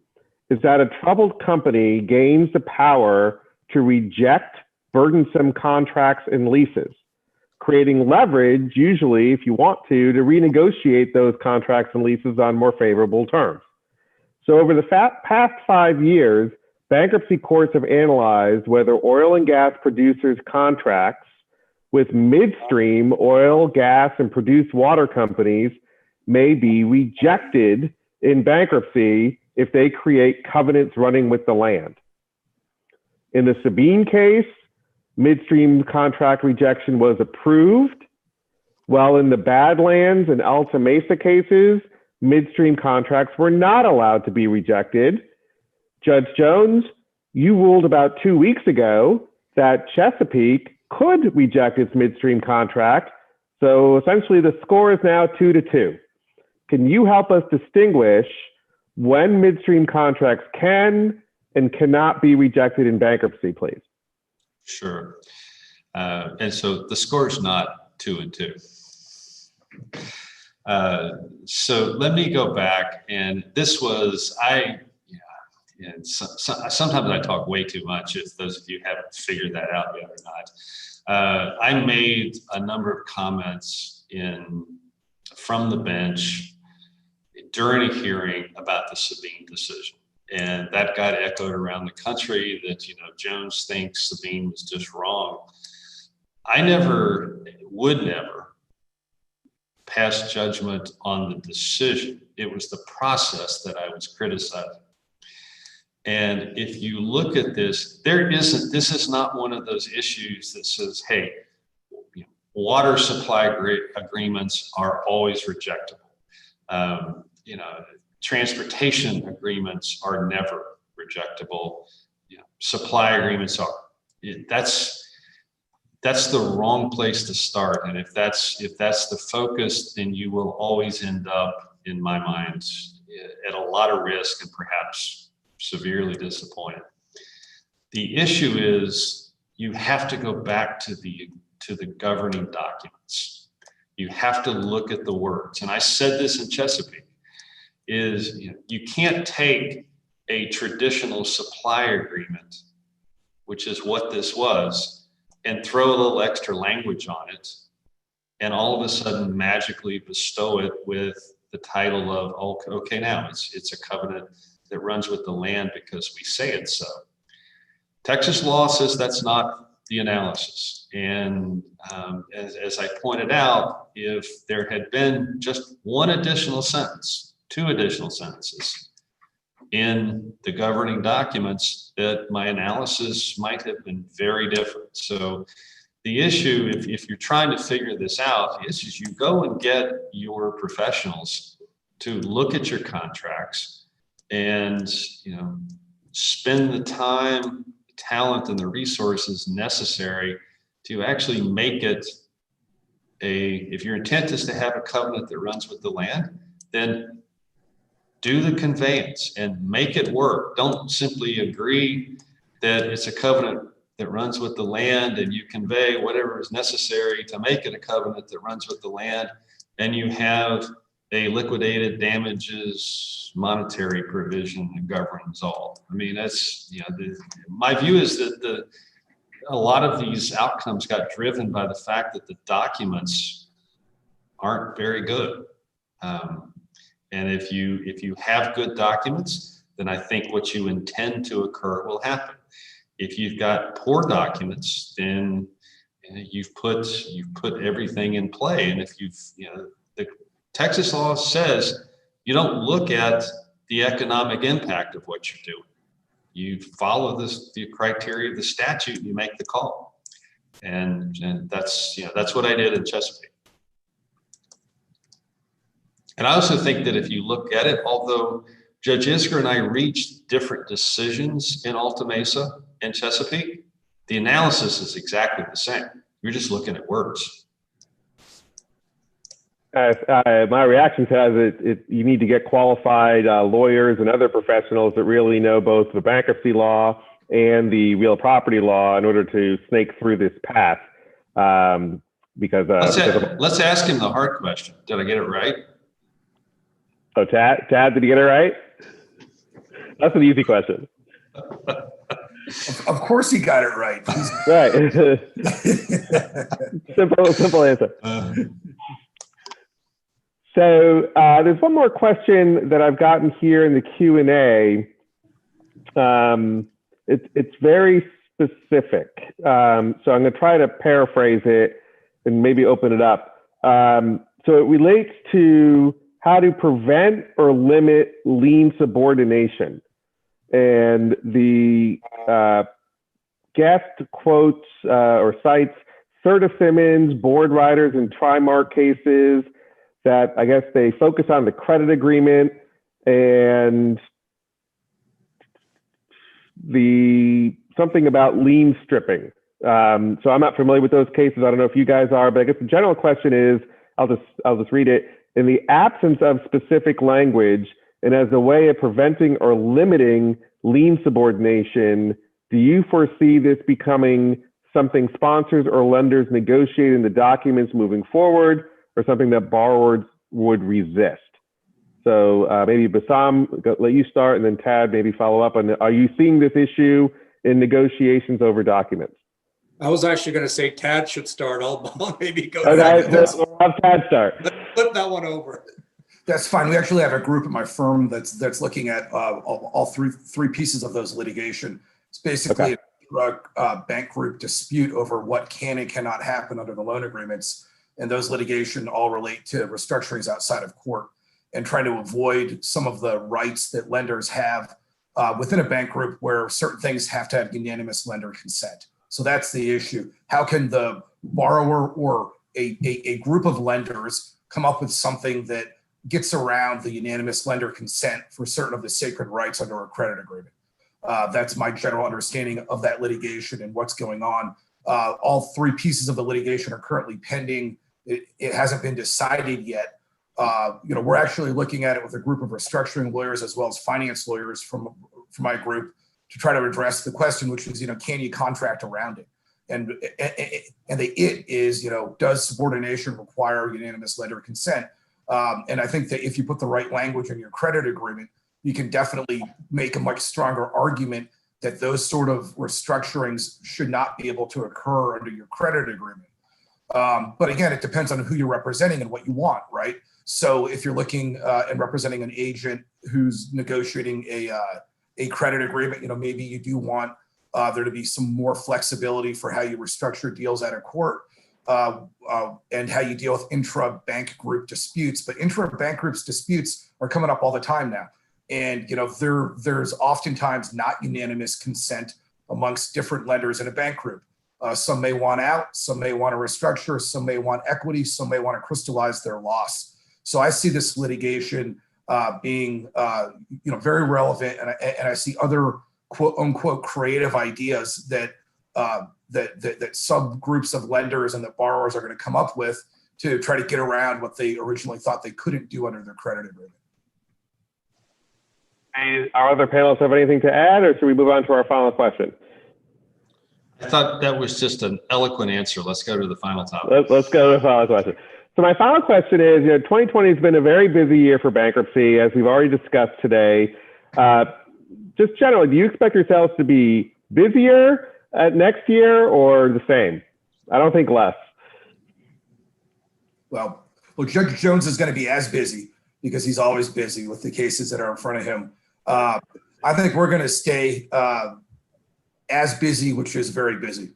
is that a troubled company gains the power to reject burdensome contracts and leases, creating leverage, usually, if you want to renegotiate those contracts and leases on more favorable terms. So over the past 5 years, bankruptcy courts have analyzed whether oil and gas producers' contracts with midstream oil, gas, and produced water companies may be rejected in bankruptcy if they create covenants running with the land. In the Sabine case, midstream contract rejection was approved, while in the Badlands and Alta Mesa cases, midstream contracts were not allowed to be rejected. Judge Jones, you ruled about 2 weeks ago that Chesapeake could reject its midstream contract. So essentially the score is now 2-2. Can you help us distinguish when midstream contracts can and cannot be rejected in bankruptcy, please? Sure. And so the score is not 2-2. So let me go back, and this was, and sometimes I talk way too much, if those of you haven't figured that out yet or not. I made a number of comments from the bench during a hearing about the Sabine decision. And that got echoed around the country that, Jones thinks Sabine was just wrong. I would never pass judgment on the decision. It was the process that I was criticizing. And if you look at this, this is not one of those issues that says, hey, water supply agreements are always rejectable. Transportation agreements are never rejectable. Supply agreements are. That's the wrong place to start. And if that's the focus, then you will always end up, in my mind, at a lot of risk and perhaps severely disappointed. The issue is you have to go back to the governing documents. You have to look at the words. And I said this in Chesapeake, is you can't take a traditional supply agreement, which is what this was, and throw a little extra language on it, and all of a sudden magically bestow it with the title of, oh, okay, now it's a covenant that runs with the land because we say it so. Texas law says that's not the analysis. And as I pointed out, if there had been just one additional sentence, 2 additional sentences in the governing documents, that my analysis might have been very different. So the issue, if you're trying to figure this out, is you go and get your professionals to look at your contracts and spend the time, the talent, and the resources necessary to actually make it if your intent is to have a covenant that runs with the land, then do the conveyance and make it work. Don't simply agree that it's a covenant that runs with the land and you convey whatever is necessary to make it a covenant that runs with the land, and you have a liquidated damages monetary provision that governs all. I mean, that's, my view is that a lot of these outcomes got driven by the fact that the documents aren't very good. And if you have good documents, then I think what you intend to occur will happen. If you've got poor documents, then you've put everything in play. And if the Texas law says you don't look at the economic impact of what you're doing. You follow the criteria of the statute, you make the call. And that's what I did in Chesapeake. And I also think that if you look at it, although Judge Isker and I reached different decisions in Alta Mesa and Chesapeake, the analysis is exactly the same. You're just looking at words. My reaction to it, you need to get qualified lawyers and other professionals that really know both the bankruptcy law and the real property law in order to snake through this path. Let's ask him the hard question. Did I get it right? Oh, Tad, did you get it right? That's an easy question. Of course he got it right. Right. simple answer. So there's one more question that I've gotten here in the Q&A. It's very specific. So I'm going to try to paraphrase it and maybe open it up. So it relates to how to prevent or limit lien subordination. And the guest quotes or cites Serta Simmons, Board Riders, and Trimark cases that I guess they focus on the credit agreement and something about lien stripping. So I'm not familiar with those cases. I don't know if you guys are, but I guess the general question is, I'll just read it. In the absence of specific language and as a way of preventing or limiting lien subordination, do you foresee this becoming something sponsors or lenders negotiate in the documents moving forward, or something that borrowers would resist? So maybe Bassam, let you start, and then Tad maybe follow up on are you seeing this issue in negotiations over documents? I was actually going to say Tad should start. I'll maybe go. Okay, we'll have Tad start. Let's flip that one over. That's fine. We actually have a group at my firm that's looking at all three pieces of those litigation. It's basically a bank group dispute over what can and cannot happen under the loan agreements. And those litigation all relate to restructurings outside of court and trying to avoid some of the rights that lenders have within a bank group where certain things have to have unanimous lender consent. So that's the issue. How can the borrower or a group of lenders come up with something that gets around the unanimous lender consent for certain of the sacred rights under a credit agreement? That's my general understanding of that litigation and what's going on. All three pieces of the litigation are currently pending. It hasn't been decided yet. We're actually looking at it with a group of restructuring lawyers as well as finance lawyers from my group to try to address the question, which is, can you contract around it? And the it is, does subordination require unanimous lender consent? And I think that if you put the right language in your credit agreement, you can definitely make a much stronger argument that those sort of restructurings should not be able to occur under your credit agreement. But again, it depends on who you're representing and what you want, right? So if you're looking and representing an agent who's negotiating a credit agreement, maybe you do want there to be some more flexibility for how you restructure deals out of court and how you deal with intra-bank group disputes. But intra-bank groups disputes are coming up all the time now. And there's oftentimes not unanimous consent amongst different lenders in a bank group. Some may want out, some may want to restructure, some may want equity, some may want to crystallize their loss. So I see this litigation being very relevant, and I see other quote unquote creative ideas that that subgroups of lenders and the borrowers are going to come up with to try to get around what they originally thought they couldn't do under their credit agreement. And our other panelists have anything to add, or should we move on to our final question? I thought that was just an eloquent answer. Let's go to the final topic. Let's go to the final question. So my final question is, 2020 has been a very busy year for bankruptcy, as we've already discussed today. Just generally, do you expect yourselves to be busier next year or the same? I don't think less. Well, Judge Jones is going to be as busy because he's always busy with the cases that are in front of him. I think we're going to stay as busy, which is very busy.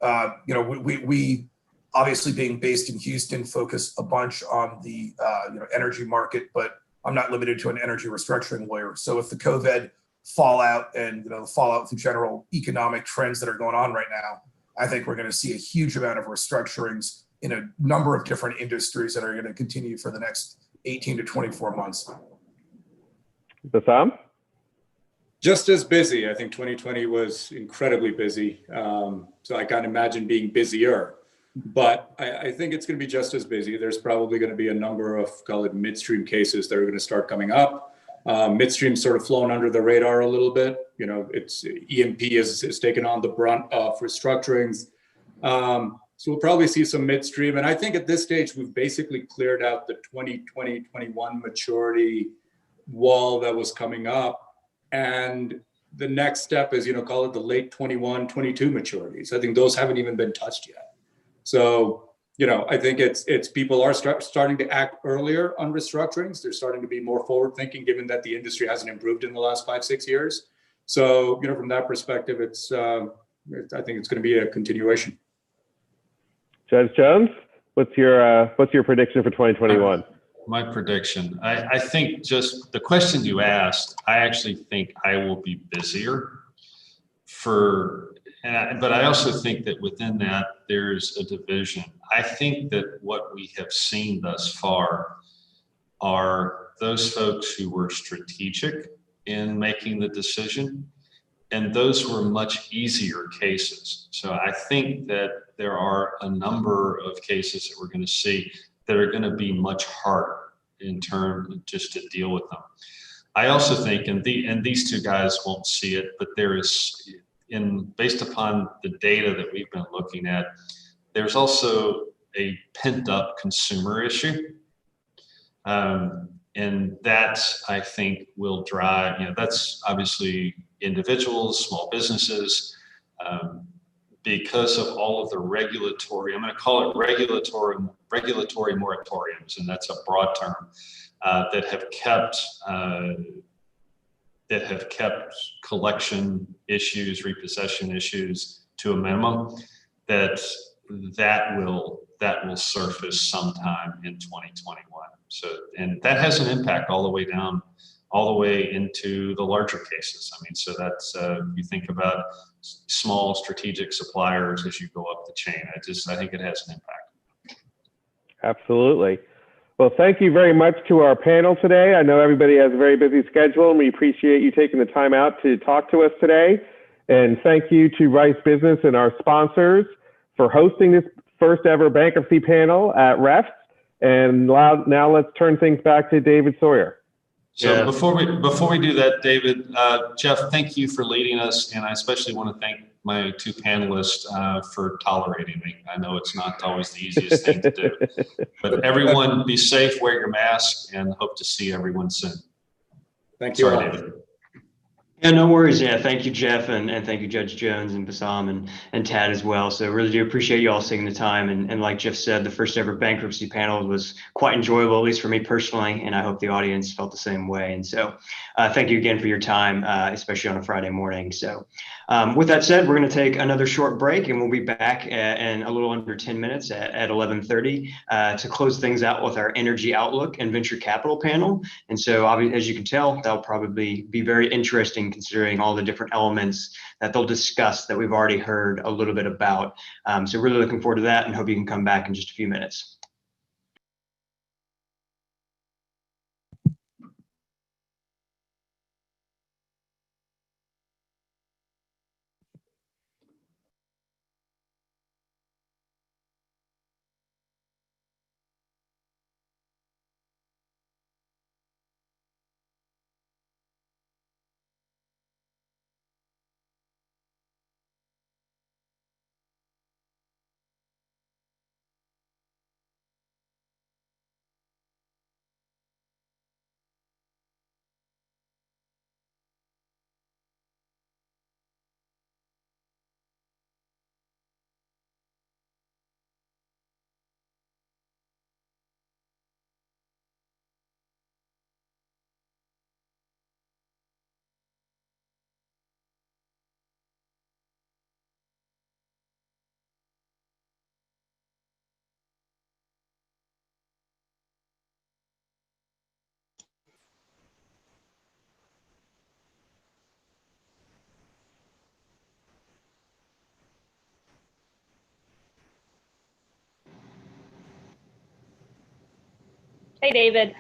We obviously, being based in Houston, focus a bunch on the energy market, but I'm not limited to an energy restructuring lawyer. So with the COVID fallout and the fallout with the general economic trends that are going on right now, I think we're going to see a huge amount of restructurings in a number of different industries that are going to continue for the next 18 to 24 months. Bassam? Just as busy. I think 2020 was incredibly busy. So I can't imagine being busier, but I think it's going to be just as busy. There's probably going to be a number of, call it midstream cases that are going to start coming up. Midstream sort of flown under the radar a little bit. It's E&P is taken on the brunt of restructurings. So we'll probably see some midstream. And I think at this stage, we've basically cleared out the 2020-21 maturity wall that was coming up. And the next step is, call it the late 21-22 maturities. I think those haven't even been touched yet. So, I think it's people are starting to act earlier on restructurings. They're starting to be more forward thinking, given that the industry hasn't improved in the last 5-6 years. So, from that perspective, I think it's going to be a continuation. Judge Jones, what's your prediction for 2021? My prediction, I think just the question you asked, I actually think I will be busier but I also think that within that there's a division. I think that what we have seen thus far are those folks who were strategic in making the decision, and those were much easier cases. So I think that there are a number of cases that we're going to see that are going to be much harder in terms of just to deal with them. I also think, and these two guys won't see it, but there is, based upon the data that we've been looking at, there's also a pent up consumer issue. And that, I think, will drive, that's obviously individuals, small businesses, because of all of the regulatory, I'm going to call it regulatory moratoriums, and that's a broad term, that have kept collection issues, repossession issues to a minimum, that will surface sometime in 2021. So, and that has an impact all the way down, all the way into the larger cases. I mean, so that's, you think about small strategic suppliers as you go up the chain. I think it has an impact. Absolutely. Well, thank you very much to our panel today. I know everybody has a very busy schedule, and we appreciate you taking the time out to talk to us today. And thank you to Rice Business and our sponsors for hosting this first ever bankruptcy panel at REFS. And now let's turn things back to David Sawyer. So before we do that, David, Jeff, thank you for leading us, and I especially want to thank my two panelists for tolerating me. I know it's not always the easiest thing to do, but everyone be safe, wear your mask, and hope to see everyone soon. Thank you. Sorry, David. Yeah, no worries. Yeah, thank you, Jeff, and thank you, Judge Jones and Bassam and Tad as well. So really do appreciate you all taking the time. And like Jeff said, the first ever bankruptcy panel was quite enjoyable, at least for me personally, and I hope the audience felt the same way. And so thank you again for your time, especially on a Friday morning. So with that said, we're going to take another short break, and we'll be back in a little under 10 minutes at 11:30 to close things out with our energy outlook and venture capital panel. And so as you can tell, that'll probably be very interesting considering all the different elements that they'll discuss that we've already heard a little bit about. So really looking forward to that, and hope you can come back in just a few minutes. Hey, David.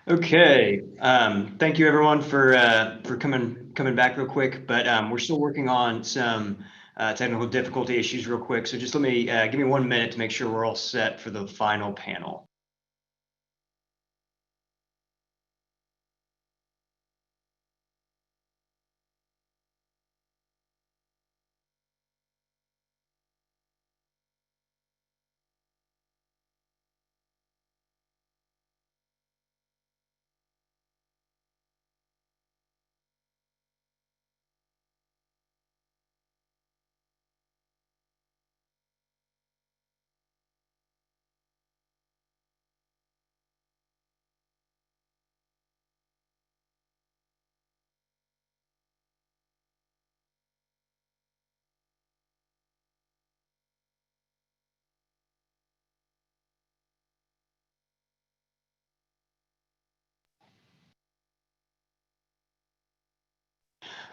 Okay, thank you everyone for coming back real quick, but we're still working on some technical difficulty issues real quick. So just let me give me 1 minute to make sure we're all set for the final panel.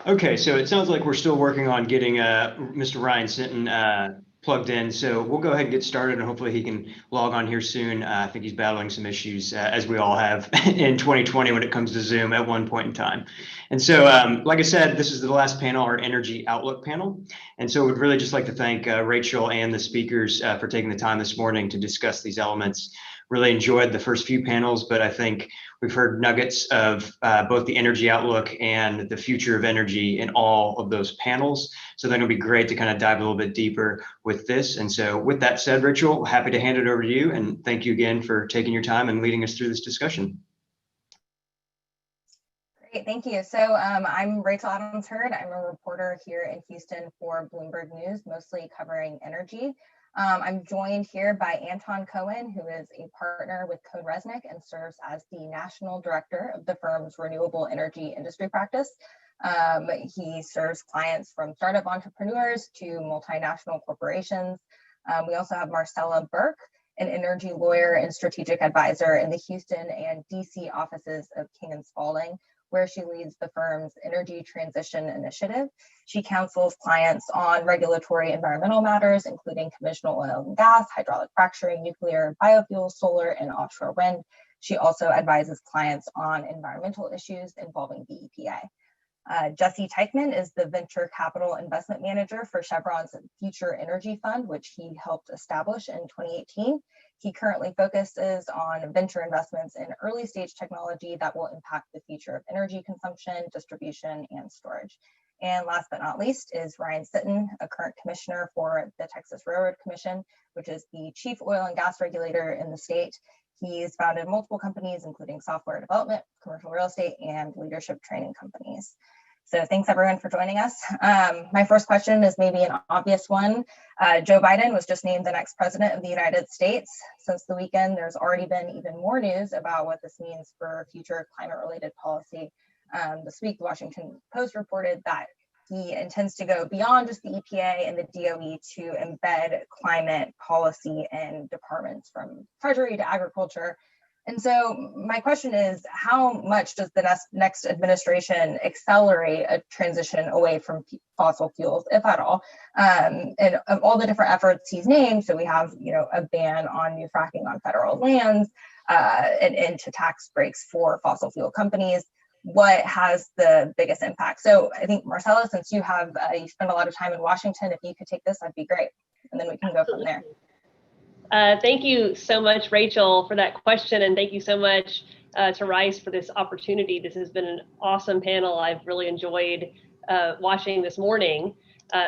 Okay, so it sounds like we're still working on getting Mr. Ryan Sinton plugged in. So we'll go ahead and get started, and hopefully he can log on here soon. I think he's battling some issues, as we all have in 2020 when it comes to Zoom at one point in time. And so, like I said, this is the last panel, our Energy Outlook panel. And so we'd really just like to thank Rachel and the speakers for taking the time this morning to discuss these elements. Really enjoyed the first few panels, but I think we've heard nuggets of both the energy outlook and the future of energy in all of those panels. So then it'll be great to kind of dive a little bit deeper with this. And so with that said, Rachel, happy to hand it over to you. And thank you again for taking your time and leading us through this discussion. Great, thank you. So I'm Rachel Adams-Hurd. I'm a reporter here in Houston for Bloomberg News, mostly covering energy. I'm joined here by Anton Cohen, who is a partner with Code Resnick and serves as the national director of the firm's renewable energy industry practice. He serves clients from startup entrepreneurs to multinational corporations. We also have Marcella Burke, an energy lawyer and strategic advisor in the Houston and DC offices of King & Spalding, where she leads the firm's energy transition initiative. She counsels clients on regulatory environmental matters, including conventional oil and gas, hydraulic fracturing, nuclear, biofuels, solar, and offshore wind. She also advises clients on environmental issues involving the EPA. Jesse Teichman is the venture capital investment manager for Chevron's Future Energy Fund, which he helped establish in 2018. He currently focuses on venture investments in early stage technology that will impact the future of energy consumption, distribution, and storage. And last but not least is Ryan Sinton, a current commissioner for the Texas Railroad Commission, which is the chief oil and gas regulator in the state. He's founded multiple companies, including software development, commercial real estate, and leadership training companies. So thanks everyone for joining us. My first question is maybe an obvious one. Joe Biden was just named the next president of the United States. Since the weekend, there's already been even more news about what this means for future climate-related policy. This week, the Washington Post reported that he intends to go beyond just the EPA and the DOE to embed climate policy in departments from Treasury to agriculture. And so my question is, how much does the next administration accelerate a transition away from fossil fuels, if at all? And of all the different efforts he's named, so we have, a ban on new fracking on federal lands, and into tax breaks for fossil fuel companies. What has the biggest impact? So I think, Marcella, since you spend a lot of time in Washington, if you could take this, that'd be great. And then we can go from there. Thank you so much, Rachel, for that question. And thank you so much to Rice for this opportunity. This has been an awesome panel. I've really enjoyed watching this morning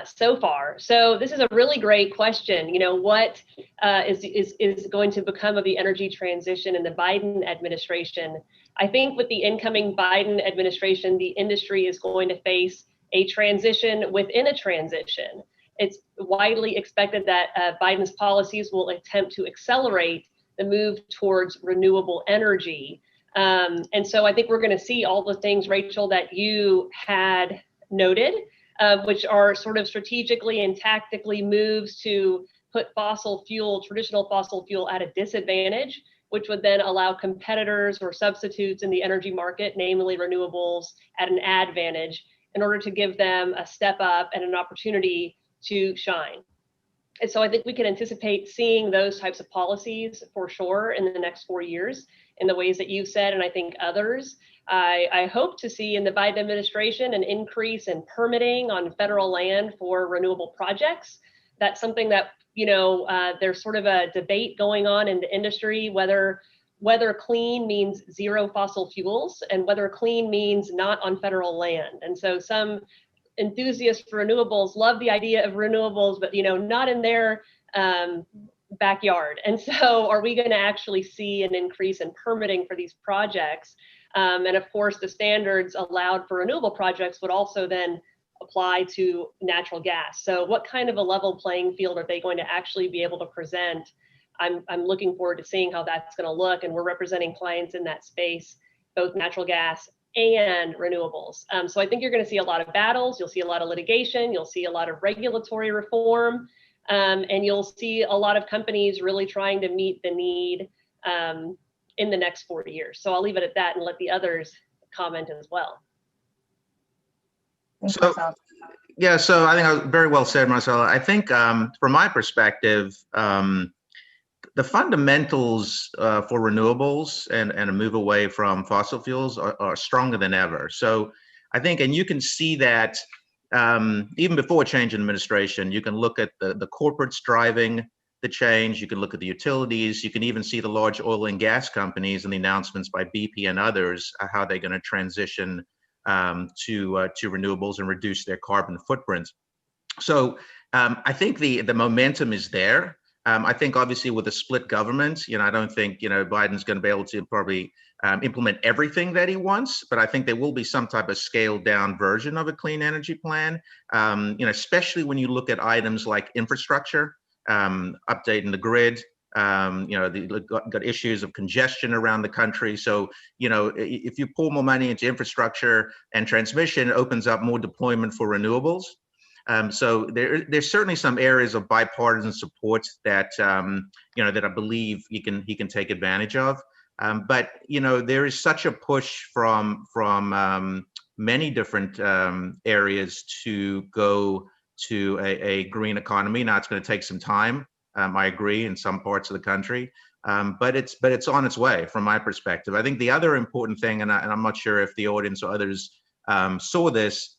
so far. So this is a really great question. What is going to become of the energy transition in the Biden administration? I think with the incoming Biden administration, the industry is going to face a transition within a transition. It's widely expected that Biden's policies will attempt to accelerate the move towards renewable energy. And so I think we're going to see all the things, Rachel, that you had noted, which are sort of strategically and tactically moves to put traditional fossil fuel at a disadvantage, which would then allow competitors or substitutes in the energy market, namely renewables, at an advantage in order to give them a step up and an opportunity to shine. And so I think we can anticipate seeing those types of policies for sure in the next 4 years in the ways that you've said, and I think others. I hope to see in the Biden administration an increase in permitting on federal land for renewable projects. That's something that, there's sort of a debate going on in the industry, whether clean means zero fossil fuels and whether clean means not on federal land. And so some enthusiasts for renewables love the idea of renewables, but not in their backyard. And so are we going to actually see an increase in permitting for these projects? And of course, the standards allowed for renewable projects would also then apply to natural gas. So what kind of a level playing field are they going to actually be able to present? I'm looking forward to seeing how that's going to look. And we're representing clients in that space, both natural gas and renewables. So I think you're going to see a lot of battles. You'll see a lot of litigation. You'll see a lot of regulatory reform. And you'll see a lot of companies really trying to meet the need in the next 4 years. So I'll leave it at that and let the others comment as well. So I think I was very well said, Marcella. I think from my perspective, the fundamentals for renewables and a move away from fossil fuels are stronger than ever. So I think, and you can see that even before change in administration, you can look at the corporates driving the change. You can look at the utilities. You can even see the large oil and gas companies and the announcements by BP and others, how they're going to transition to renewables and reduce their carbon footprint. So I think the momentum is there. I think obviously with a split government, I don't think, Biden's going to be able to probably implement everything that he wants, but I think there will be some type of scaled down version of a clean energy plan, especially when you look at items like infrastructure, updating the grid. They've got issues of congestion around the country. So, if you pour more money into infrastructure and transmission, it opens up more deployment for renewables. So there's certainly some areas of bipartisan support that that I believe he can take advantage of. But there is such a push from many different areas to go to a green economy. Now it's going to take some time. I agree in some parts of the country, but it's on its way from my perspective. I think the other important thing, and I'm not sure if the audience or others saw this.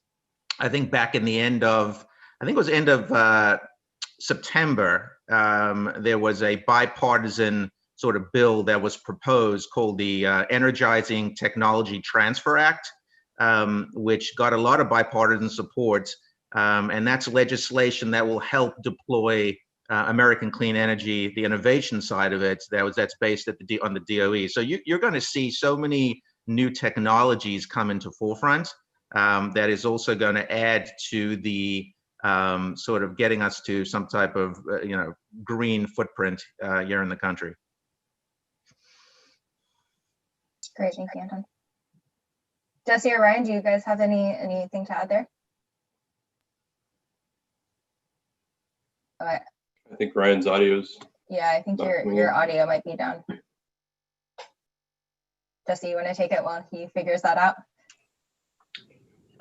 I think back in the end of September, there was a bipartisan sort of bill that was proposed called the Energizing Technology Transfer Act, which got a lot of bipartisan support. And that's legislation that will help deploy American clean energy, the innovation side of it, that's based on the DOE. So you're going to see so many new technologies come into forefront. That is also going to add to the sort of getting us to some type of green footprint here in the country. Great, thank you, Anton. Jesse or Ryan, do you guys have anything to add there? Okay. I think Ryan's audio's. Yeah, I think your audio might be down. Jesse, you want to take it while he figures that out?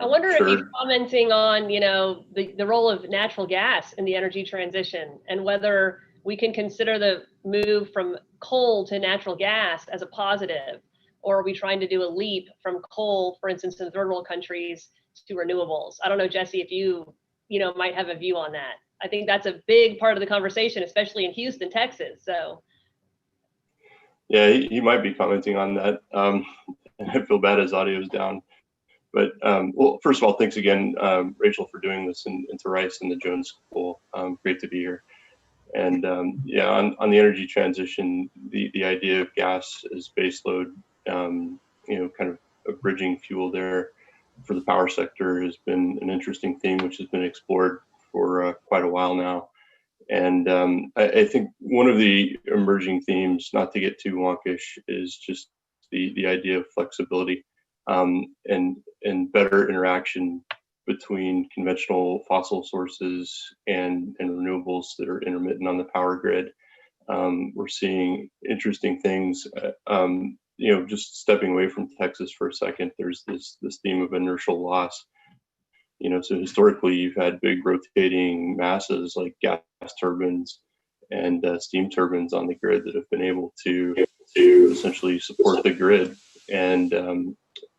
I wonder if you're commenting on, the role of natural gas in the energy transition and whether we can consider the move from coal to natural gas as a positive, or are we trying to do a leap from coal, for instance, in third world countries to renewables? I don't know, Jesse, if you might have a view on that. I think that's a big part of the conversation, especially in Houston, Texas. So. Yeah, he might be commenting on that. I feel bad his audio is down. But well, first of all, thanks again, Rachel, for doing this, and to Rice and the Jones School. Great to be here. And yeah, on the energy transition, the idea of gas as baseload, kind of a bridging fuel there for the power sector has been an interesting theme, which has been explored for quite a while now. And I think one of the emerging themes, not to get too wonkish, is just the idea of flexibility. And better interaction between conventional fossil sources and renewables that are intermittent on the power grid. We're seeing interesting things. Just stepping away from Texas for a second, there's this theme of inertial loss So historically, you've had big rotating masses like gas turbines and steam turbines on the grid that have been able to essentially support the grid. And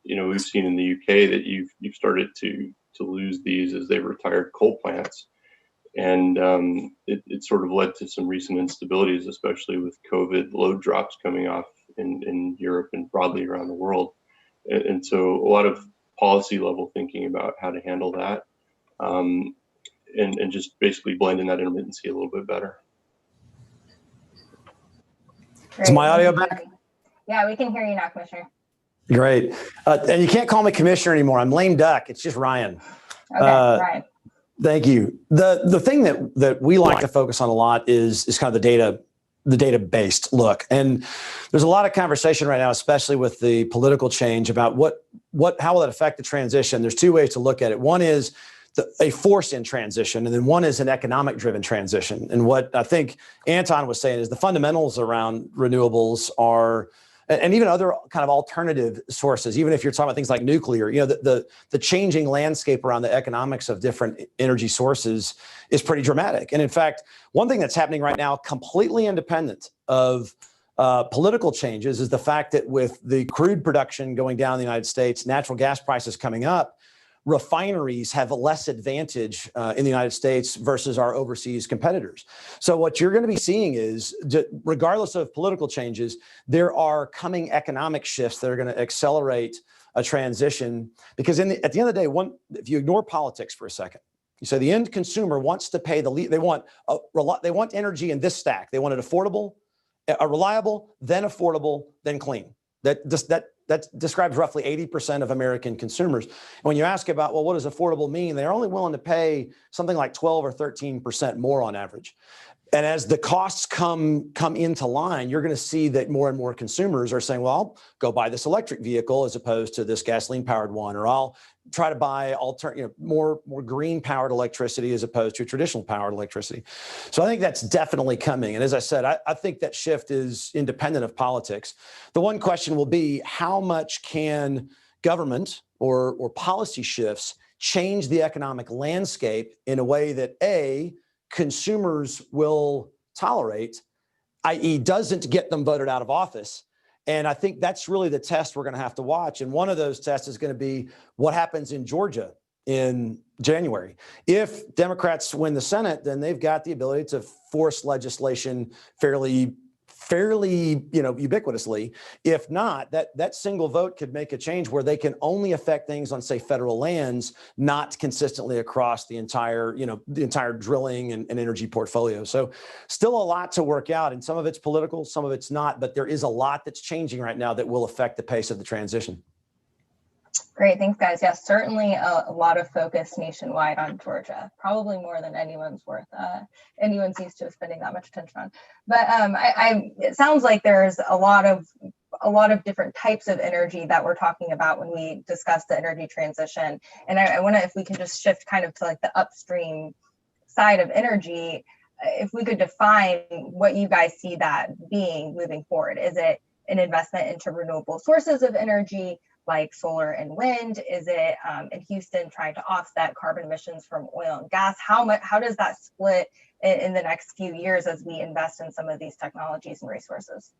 we've seen in the UK that you've started to lose these as they retired coal plants. And it sort of led to some recent instabilities, especially with COVID load drops coming off in Europe and broadly around the world. And so a lot of policy level thinking about how to handle that, and just basically blending that intermittency a little bit better. Is my audio back? Yeah, we can hear you now, Commissioner. Great. And you can't call me Commissioner anymore. I'm lame duck. It's just Ryan. Okay, Ryan. Thank you. The thing that we like to focus on a lot is kind of the data-based look. And there's a lot of conversation right now, especially with the political change, about how will that affect the transition. There's two ways to look at it. One is a force-in transition, and then one is an economic-driven transition. And what I think Anton was saying is the fundamentals around renewables are, and even other kind of alternative sources, even if you're talking about things like nuclear, the changing landscape around the economics of different energy sources is pretty dramatic. And in fact, one thing that's happening right now, completely independent of political changes, is the fact that with the crude production going down in the United States, natural gas prices coming up, refineries have a less advantage in the United States versus our overseas competitors. So what you're going to be seeing is, regardless of political changes, there are coming economic shifts that are going to accelerate a transition. Because at the end of the day, if you ignore politics for a second, you say the end consumer wants to pay they want energy in this stack. They want it affordable, reliable, then affordable, then clean. That describes roughly 80% of American consumers. And when you ask about, well, what does affordable mean? They're only willing to pay something like 12 or 13% more on average. And as the costs come into line, you're going to see that more and more consumers are saying, well, I'll go buy this electric vehicle as opposed to this gasoline powered one, or I'll try to buy more green powered electricity as opposed to traditional powered electricity. So I think that's definitely coming. And as I said, I think that shift is independent of politics. The one question will be, how much can government or policy shifts change the economic landscape in a way that consumers will tolerate, i.e. doesn't get them voted out of office. And I think that's really the test we're going to have to watch. And one of those tests is going to be what happens in Georgia in January. If Democrats win the Senate, then they've got the ability to force legislation fairly ubiquitously. If not, that single vote could make a change where they can only affect things on, say, federal lands, not consistently across the entire drilling and energy portfolio. So still a lot to work out, and some of it's political, some of it's not, but there is a lot that's changing right now that will affect the pace of the transition. Great, thanks, guys. Yes, certainly a lot of focus nationwide on Georgia, probably more than anyone's used to spending that much attention on. But it sounds like there's a lot of different types of energy that we're talking about when we discuss the energy transition. And I wonder if we can just shift kind of to like the upstream side of energy, if we could define what you guys see that being moving forward. Is it an investment into renewable sources of energy, like solar and wind? Is it in Houston trying to offset carbon emissions from oil and gas? How does that split in the next few years as we invest in some of these technologies and resources?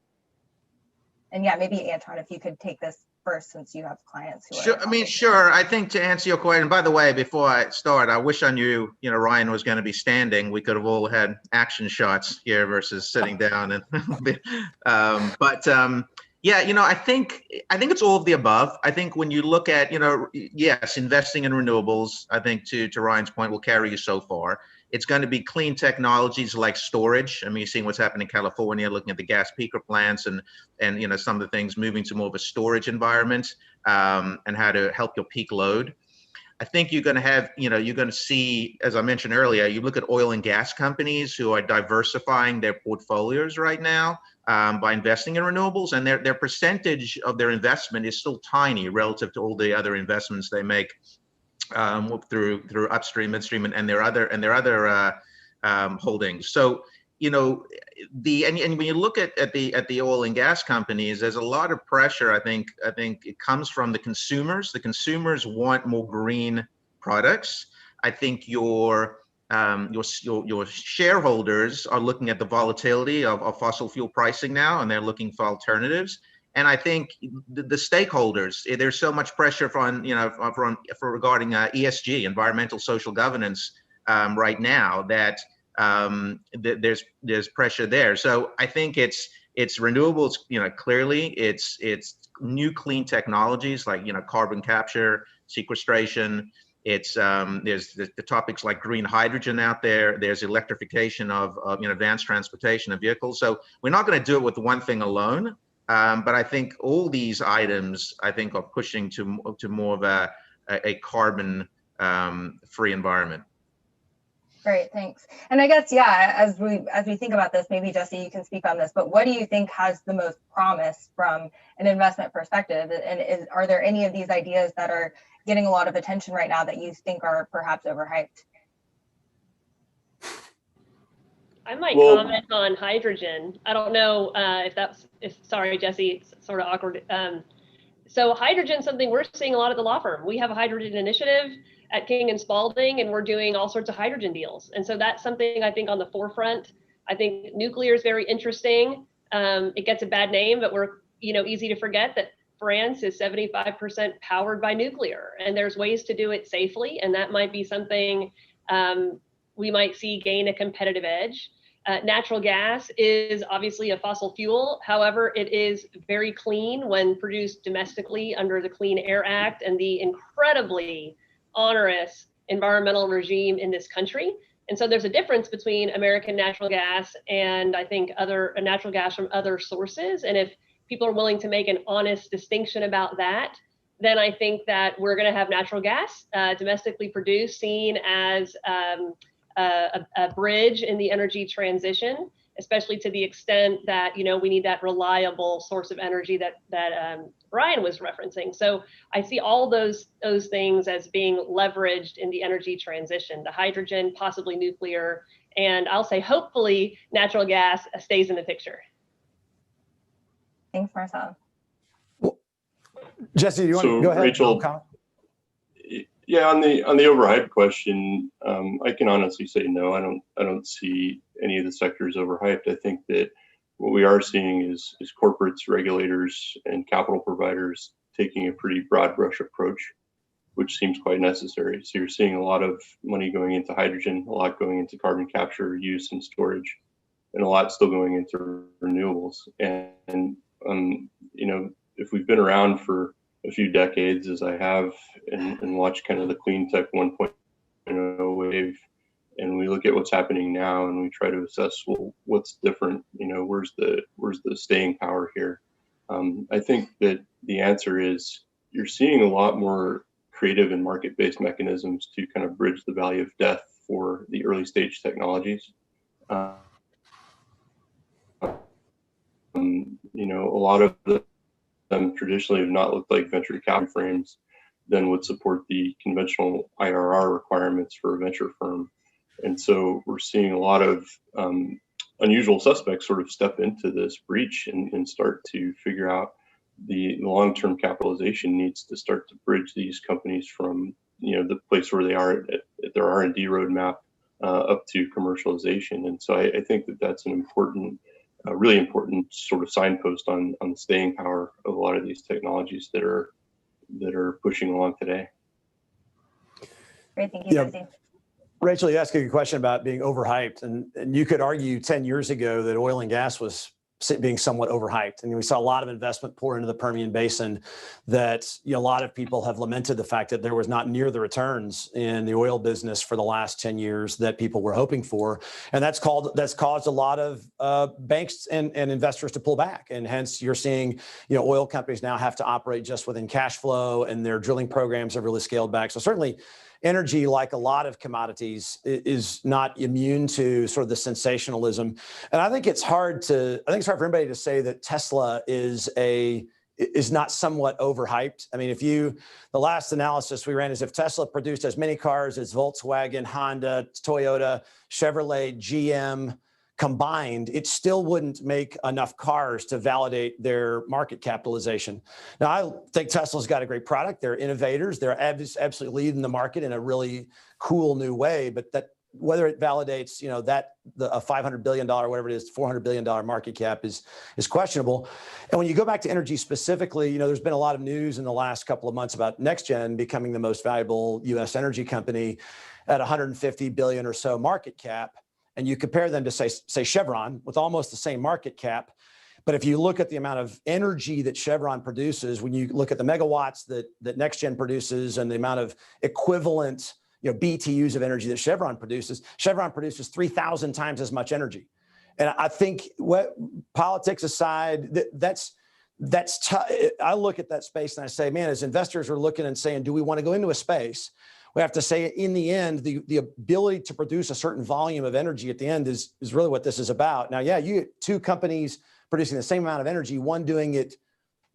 And yeah, maybe Anton, if you could take this first, since you have clients who are. Sure. I think to answer your question, by the way, before I start, I wish I knew, Ryan was going to be standing. We could have all had action shots here versus sitting down. And I think it's all of the above. I think when you look at, yes, investing in renewables, I think to Ryan's point, will carry you so far. It's going to be clean technologies like storage. I mean, you're seeing what's happening in California, looking at the gas peaker plants and some of the things moving to more of a storage environment, and how to help your peak load. I think you're going to have, you're going to see, as I mentioned earlier, you look at oil and gas companies who are diversifying their portfolios right now by investing in renewables, and their percentage of their investment is still tiny relative to all the other investments they make through upstream, midstream, and their other holdings. So and when you look at the oil and gas companies, there's a lot of pressure. I think it comes from the consumers. The consumers want more green products. I think your shareholders are looking at the volatility of fossil fuel pricing now, and they're looking for alternatives. And I think the stakeholders, there's so much pressure for regarding ESG, environmental social governance, right now that there's pressure there. So I think it's renewables, clearly it's new clean technologies like, carbon capture, sequestration. It's there's the topics like green hydrogen out there. There's electrification of advanced transportation of vehicles. So we're not going to do it with one thing alone. But I think all these items, are pushing to more of a carbon free environment. Great, thanks. And I guess, yeah, as we think about this, maybe Jesse, you can speak on this, but what do you think has the most promise from an investment perspective? And are there any of these ideas that are getting a lot of attention right now that you think are perhaps overhyped? I might comment on hydrogen. I don't know sorry, Jesse, it's sort of awkward. So hydrogen, something we're seeing a lot at the law firm. We have a hydrogen initiative at King and Spalding, and we're doing all sorts of hydrogen deals. And so that's something I think on the forefront. I think nuclear is very interesting. It gets a bad name, but we're easy to forget that France is 75% powered by nuclear, and there's ways to do it safely. And that might be something we might see gain a competitive edge. Natural gas is obviously a fossil fuel. However, it is very clean when produced domestically under the Clean Air Act and the incredibly onerous environmental regime in this country. And so there's a difference between American natural gas and I think other natural gas from other sources. And if people are willing to make an honest distinction about that, then I think that we're going to have natural gas domestically produced seen as a bridge in the energy transition, especially to the extent that we need that reliable source of energy that Brian was referencing. So I see all those things as being leveraged in the energy transition, the hydrogen, possibly nuclear, and I'll say hopefully natural gas stays in the picture. Thanks, Marcel. Well, Jesse, you want to go ahead? Rachel, yeah, on the overhyped question, I can honestly say no. I don't see any of the sectors overhyped. I think that what we are seeing is corporates, regulators, and capital providers taking a pretty broad brush approach, which seems quite necessary. So you're seeing a lot of money going into hydrogen, a lot going into carbon capture, use, and storage, and a lot still going into renewables. And if we've been around for a few decades, as I have, and watched kind of the clean tech 1.0 wave, and we look at what's happening now, and we try to assess, well, what's different? Where's the staying power here? I think that the answer is you're seeing a lot more creative and market-based mechanisms to kind of bridge the valley of death for the early stage technologies. A lot of them traditionally have not looked like venture capital frames, then would support the conventional IRR requirements for a venture firm. And so we're seeing a lot of unusual suspects sort of step into this breach and start to figure out the long-term capitalization needs to start to bridge these companies from the place where they are at their R&D roadmap up to commercialization. And so I think that that's an important, really important sort of signpost on the staying power of a lot of these technologies that are pushing along today. Great, thank you, Jesse. Rachel, you asked a good question about being overhyped, and you could argue 10 years ago that oil and gas was being somewhat overhyped. I mean, we saw a lot of investment pour into the Permian Basin that a lot of people have lamented the fact that there was not near the returns in the oil business for the last 10 years that people were hoping for. And that's caused a lot of banks and investors to pull back. And hence you're seeing, oil companies now have to operate just within cash flow, and their drilling programs have really scaled back. So certainly energy, like a lot of commodities, is not immune to sort of the sensationalism. And I think it's hard for everybody to say that Tesla is not somewhat overhyped. I mean, the last analysis we ran is if Tesla produced as many cars as Volkswagen, Honda, Toyota, Chevrolet, GM combined, it still wouldn't make enough cars to validate their market capitalization. Now, I think Tesla's got a great product. They're innovators. They're absolutely leading the market in a really cool new way. But that whether it validates, a $500 billion, whatever it is, $400 billion market cap is questionable. And when you go back to energy specifically, there's been a lot of news in the last couple of months about NextGen becoming the most valuable U.S. energy company at 150 billion or so market cap. And you compare them to say Chevron with almost the same market cap. But if you look at the amount of energy that Chevron produces, when you look at the megawatts that NextGen produces and the amount of equivalent BTUs of energy that Chevron produces 3,000 times as much energy. And I think, what politics aside, I look at that space and I say, man, as investors are looking and saying, do we want to go into a space? We have to say, in the end, the ability to produce a certain volume of energy at the end is really what this is about. Now, yeah, you get two companies producing the same amount of energy, one doing it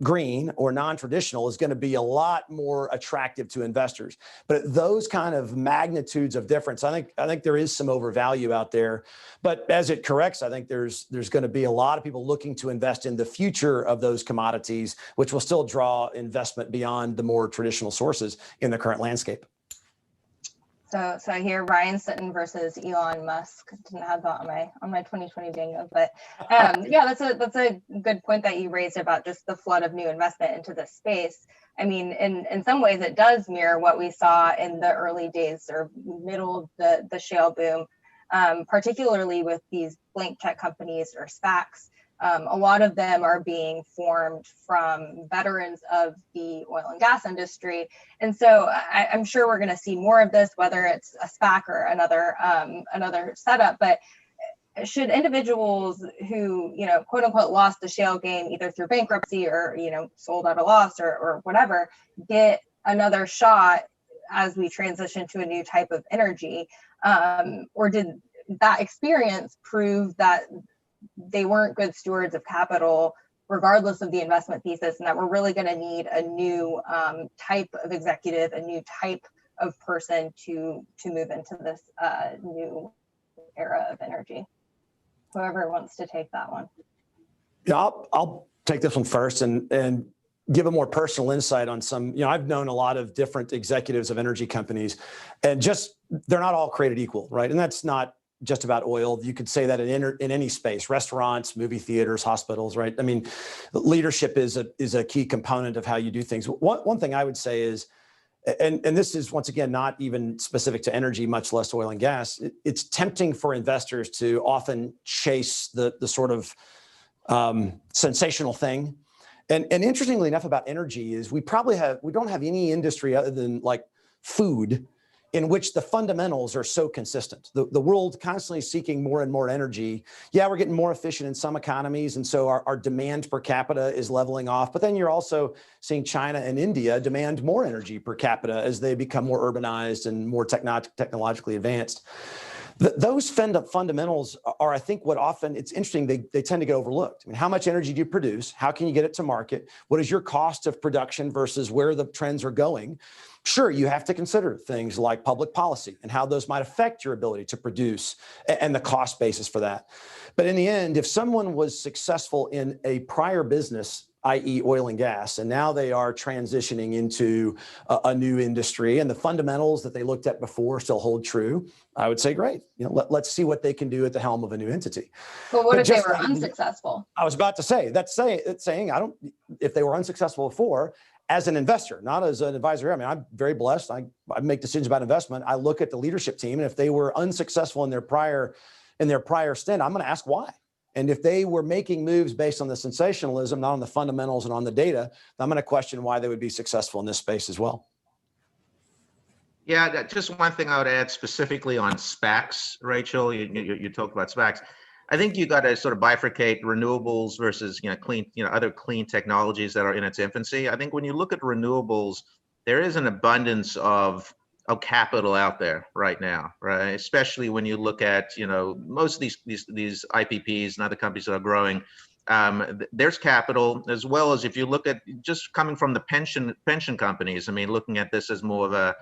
green or non-traditional is going to be a lot more attractive to investors. But at those kind of magnitudes of difference, I think there is some overvalue out there. But as it corrects, I think there's going to be a lot of people looking to invest in the future of those commodities, which will still draw investment beyond the more traditional sources in the current landscape. So I hear Ryan Sutton versus Elon Musk. Didn't have that on my 2020 bingo, but yeah, that's a good point that you raised about just the flood of new investment into this space. I mean, in some ways, it does mirror what we saw in the early days or middle of the shale boom, particularly with these blank check companies or SPACs. A lot of them are being formed from veterans of the oil and gas industry. And so I'm sure we're going to see more of this, whether it's a SPAC or another setup. But should individuals who, quote unquote, lost the shale game either through bankruptcy or, sold at a loss or whatever, get another shot as we transition to a new type of energy? Or did that experience prove that they weren't good stewards of capital, regardless of the investment thesis, and that we're really going to need a new type of executive, a new type of person to move into this new era of energy? Whoever wants to take that one. Yeah, I'll take this one first and give a more personal insight on some. I've known a lot of different executives of energy companies, and they're not all created equal, right? And that's not just about oil. You could say that in any space: restaurants, movie theaters, hospitals, right? I mean, leadership is a key component of how you do things. One thing I would say is, and this is once again not even specific to energy, much less oil and gas. It's tempting for investors to often chase the sort of sensational thing. And interestingly enough, about energy is we don't have any industry other than like food in which the fundamentals are so consistent. The world constantly seeking more and more energy. Yeah, we're getting more efficient in some economies, and so our demand per capita is leveling off. But then you're also seeing China and India demand more energy per capita as they become more urbanized and more technologically advanced. Those fundamentals are, I think, what often, it's interesting, they tend to get overlooked. I mean, how much energy do you produce? How can you get it to market? What is your cost of production versus where the trends are going? Sure, you have to consider things like public policy and how those might affect your ability to produce and the cost basis for that. But in the end, if someone was successful in a prior business, i.e. oil and gas, and now they are transitioning into a new industry and the fundamentals that they looked at before still hold true, I would say, great. Let's see what they can do at the helm of a new entity. But what if they were unsuccessful? I was about to say, that's saying if they were unsuccessful before, as an investor, not as an advisor. I mean, I'm very blessed. I make decisions about investment. I look at the leadership team, and if they were unsuccessful in their prior stint, I'm going to ask why. And if they were making moves based on the sensationalism, not on the fundamentals and on the data, I'm going to question why they would be successful in this space as well. Yeah, just one thing I would add specifically on SPACs, Rachel. You talked about SPACs. I think you got to sort of bifurcate renewables versus clean, other clean technologies that are in its infancy. I think when you look at renewables, there is an abundance of capital out there right now, right? Especially when you look at most of these IPPs and other companies that are growing. There's capital, as well as if you look at just coming from the pension companies. I mean, looking at this as more of a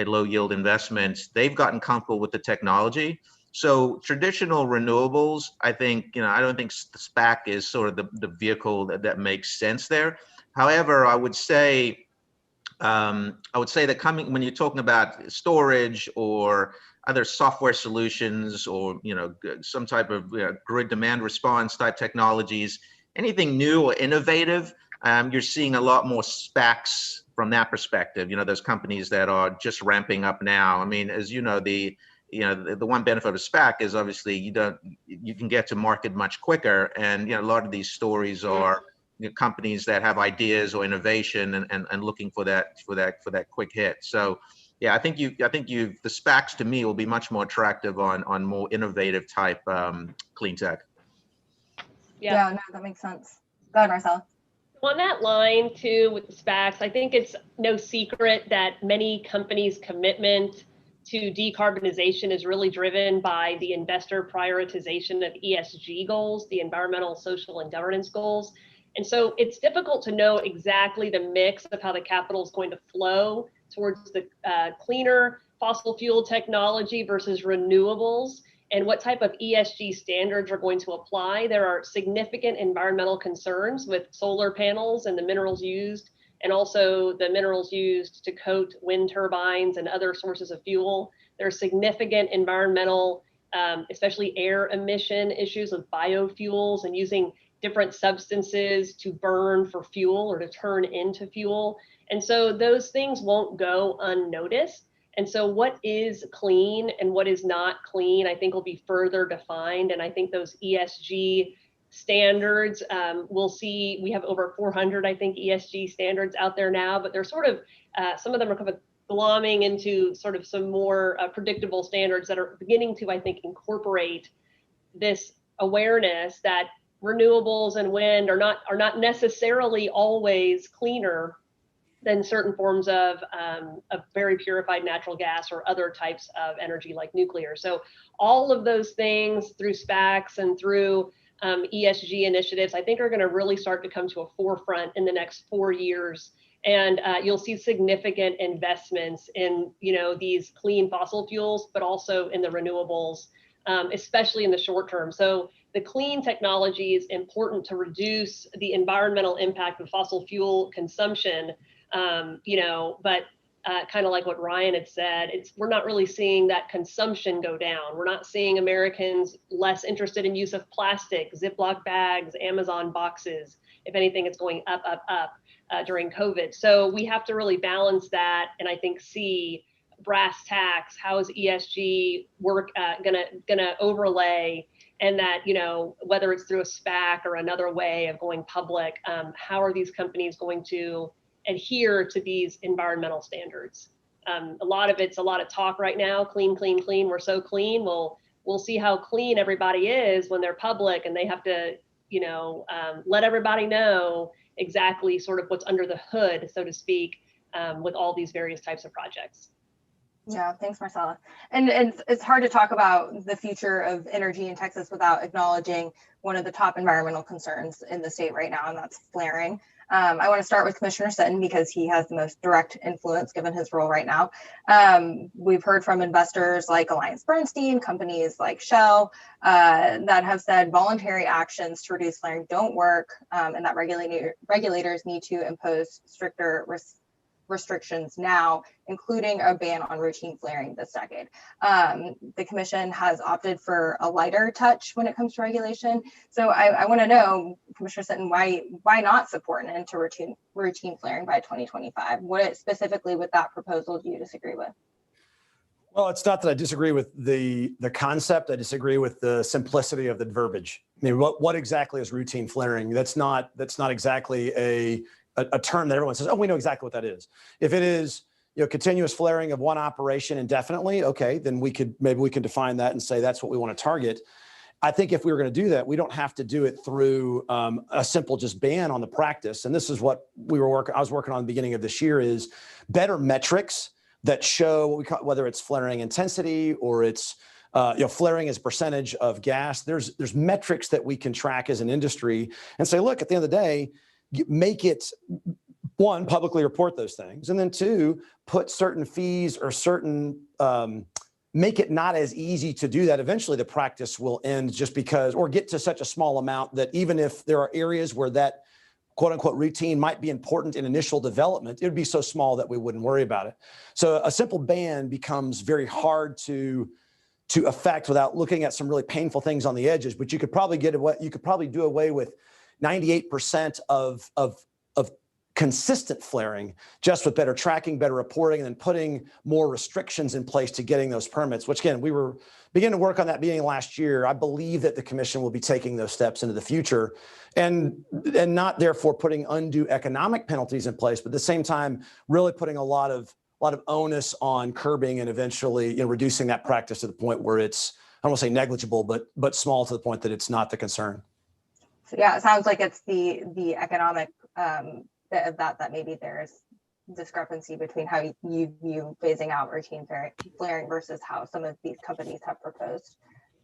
low yield investment, they've gotten comfortable with the technology. So traditional renewables, I think, I don't think the SPAC is sort of the vehicle that makes sense there. However, I would say that when you're talking about storage or other software solutions or, some type of grid demand response type technologies, anything new or innovative, you're seeing a lot more SPACs from that perspective. Those companies that are just ramping up now. I mean, as you know, the one benefit of a SPAC is obviously you can get to market much quicker. And, a lot of these stories are companies that have ideas or innovation and looking for that quick hit. So, yeah, I think the SPACs to me will be much more attractive on more innovative type clean tech. Yeah, no, that makes sense. Go ahead, Marcella. On that line too, with the SPACs, I think it's no secret that many companies' commitment to decarbonization is really driven by the investor prioritization of ESG goals, the environmental, social, and governance goals. And so it's difficult to know exactly the mix of how the capital is going to flow towards the cleaner fossil fuel technology versus renewables, and what type of ESG standards are going to apply. There are significant environmental concerns with solar panels and the minerals used, and also the minerals used to coat wind turbines and other sources of fuel. There are significant environmental, especially air emission issues with biofuels and using different substances to burn for fuel or to turn into fuel. And so those things won't go unnoticed. And so what is clean and what is not clean, I think will be further defined. And I think those ESG standards, we'll see, we have over 400, I think, ESG standards out there now, but they're sort of, some of them are kind of glomming into sort of some more predictable standards that are beginning to, I think, incorporate this awareness that renewables and wind are not necessarily always cleaner than certain forms of very purified natural gas or other types of energy like nuclear. So all of those things through SPACs and through ESG initiatives, I think are going to really start to come to a forefront in the next 4 years. And you'll see significant investments in, these clean fossil fuels, but also in the renewables, especially in the short term. So the clean technology is important to reduce the environmental impact of fossil fuel consumption. But kind of like what Ryan had said, we're not really seeing that consumption go down. We're not seeing Americans less interested in use of plastic, Ziploc bags, Amazon boxes. If anything, it's going up during COVID. So we have to really balance that, and I think see brass tacks, how is ESG work gonna overlay, and that, whether it's through a SPAC or another way of going public, how are these companies going to adhere to these environmental standards? A lot of talk right now, clean, clean, clean, we're so clean. We'll see how clean everybody is when they're public and they have to, let everybody know exactly sort of what's under the hood, so to speak, with all these various types of projects. Yeah, thanks, Marcella. And it's hard to talk about the future of energy in Texas without acknowledging one of the top environmental concerns in the state right now, and that's flaring. I want to start with Commissioner Sutton because he has the most direct influence given his role right now. We've heard from investors like AllianceBernstein, companies like Shell, that have said voluntary actions to reduce flaring don't work, and that regulators need to impose stricter restrictions now, including a ban on routine flaring this decade. The commission has opted for a lighter touch when it comes to regulation. So I want to know, Commissioner Sutton, why not support an end to routine flaring by 2025? What specifically with that proposal do you disagree with? Well, it's not that I disagree with the concept. I disagree with the simplicity of the verbiage. I mean, what exactly is routine flaring? That's not exactly a term that everyone says, oh, we know exactly what that is. If it is, continuous flaring of one operation indefinitely, okay, then we can define that and say that's what we want to target. I think if we were going to do that, we don't have to do it through a simple just ban on the practice. And this is what I was working on at the beginning of this year, is better metrics that show what we call, whether it's flaring intensity or it's flaring as a percentage of gas. There's metrics that we can track as an industry and say, look, at the end of the day, make it, one, publicly report those things, and then two, put certain fees or certain make it not as easy to do that, eventually the practice will end just because, or get to such a small amount that even if there are areas where that quote unquote routine might be important in initial development, it would be so small that we wouldn't worry about it. So a simple ban becomes very hard to affect without looking at some really painful things on the edges, but you could probably do away with 98% of consistent flaring just with better tracking, better reporting, and then putting more restrictions in place to getting those permits, which again, we were beginning to work on that beginning last year. I believe that the commission will be taking those steps into the future and not therefore putting undue economic penalties in place, but at the same time, really putting a lot of onus on curbing and eventually reducing that practice to the point where it's, I don't want to say negligible, but small to the point that it's not the concern. So yeah, it sounds like it's the economic bit of that maybe there's discrepancy between how you view phasing out routine flaring versus how some of these companies have proposed.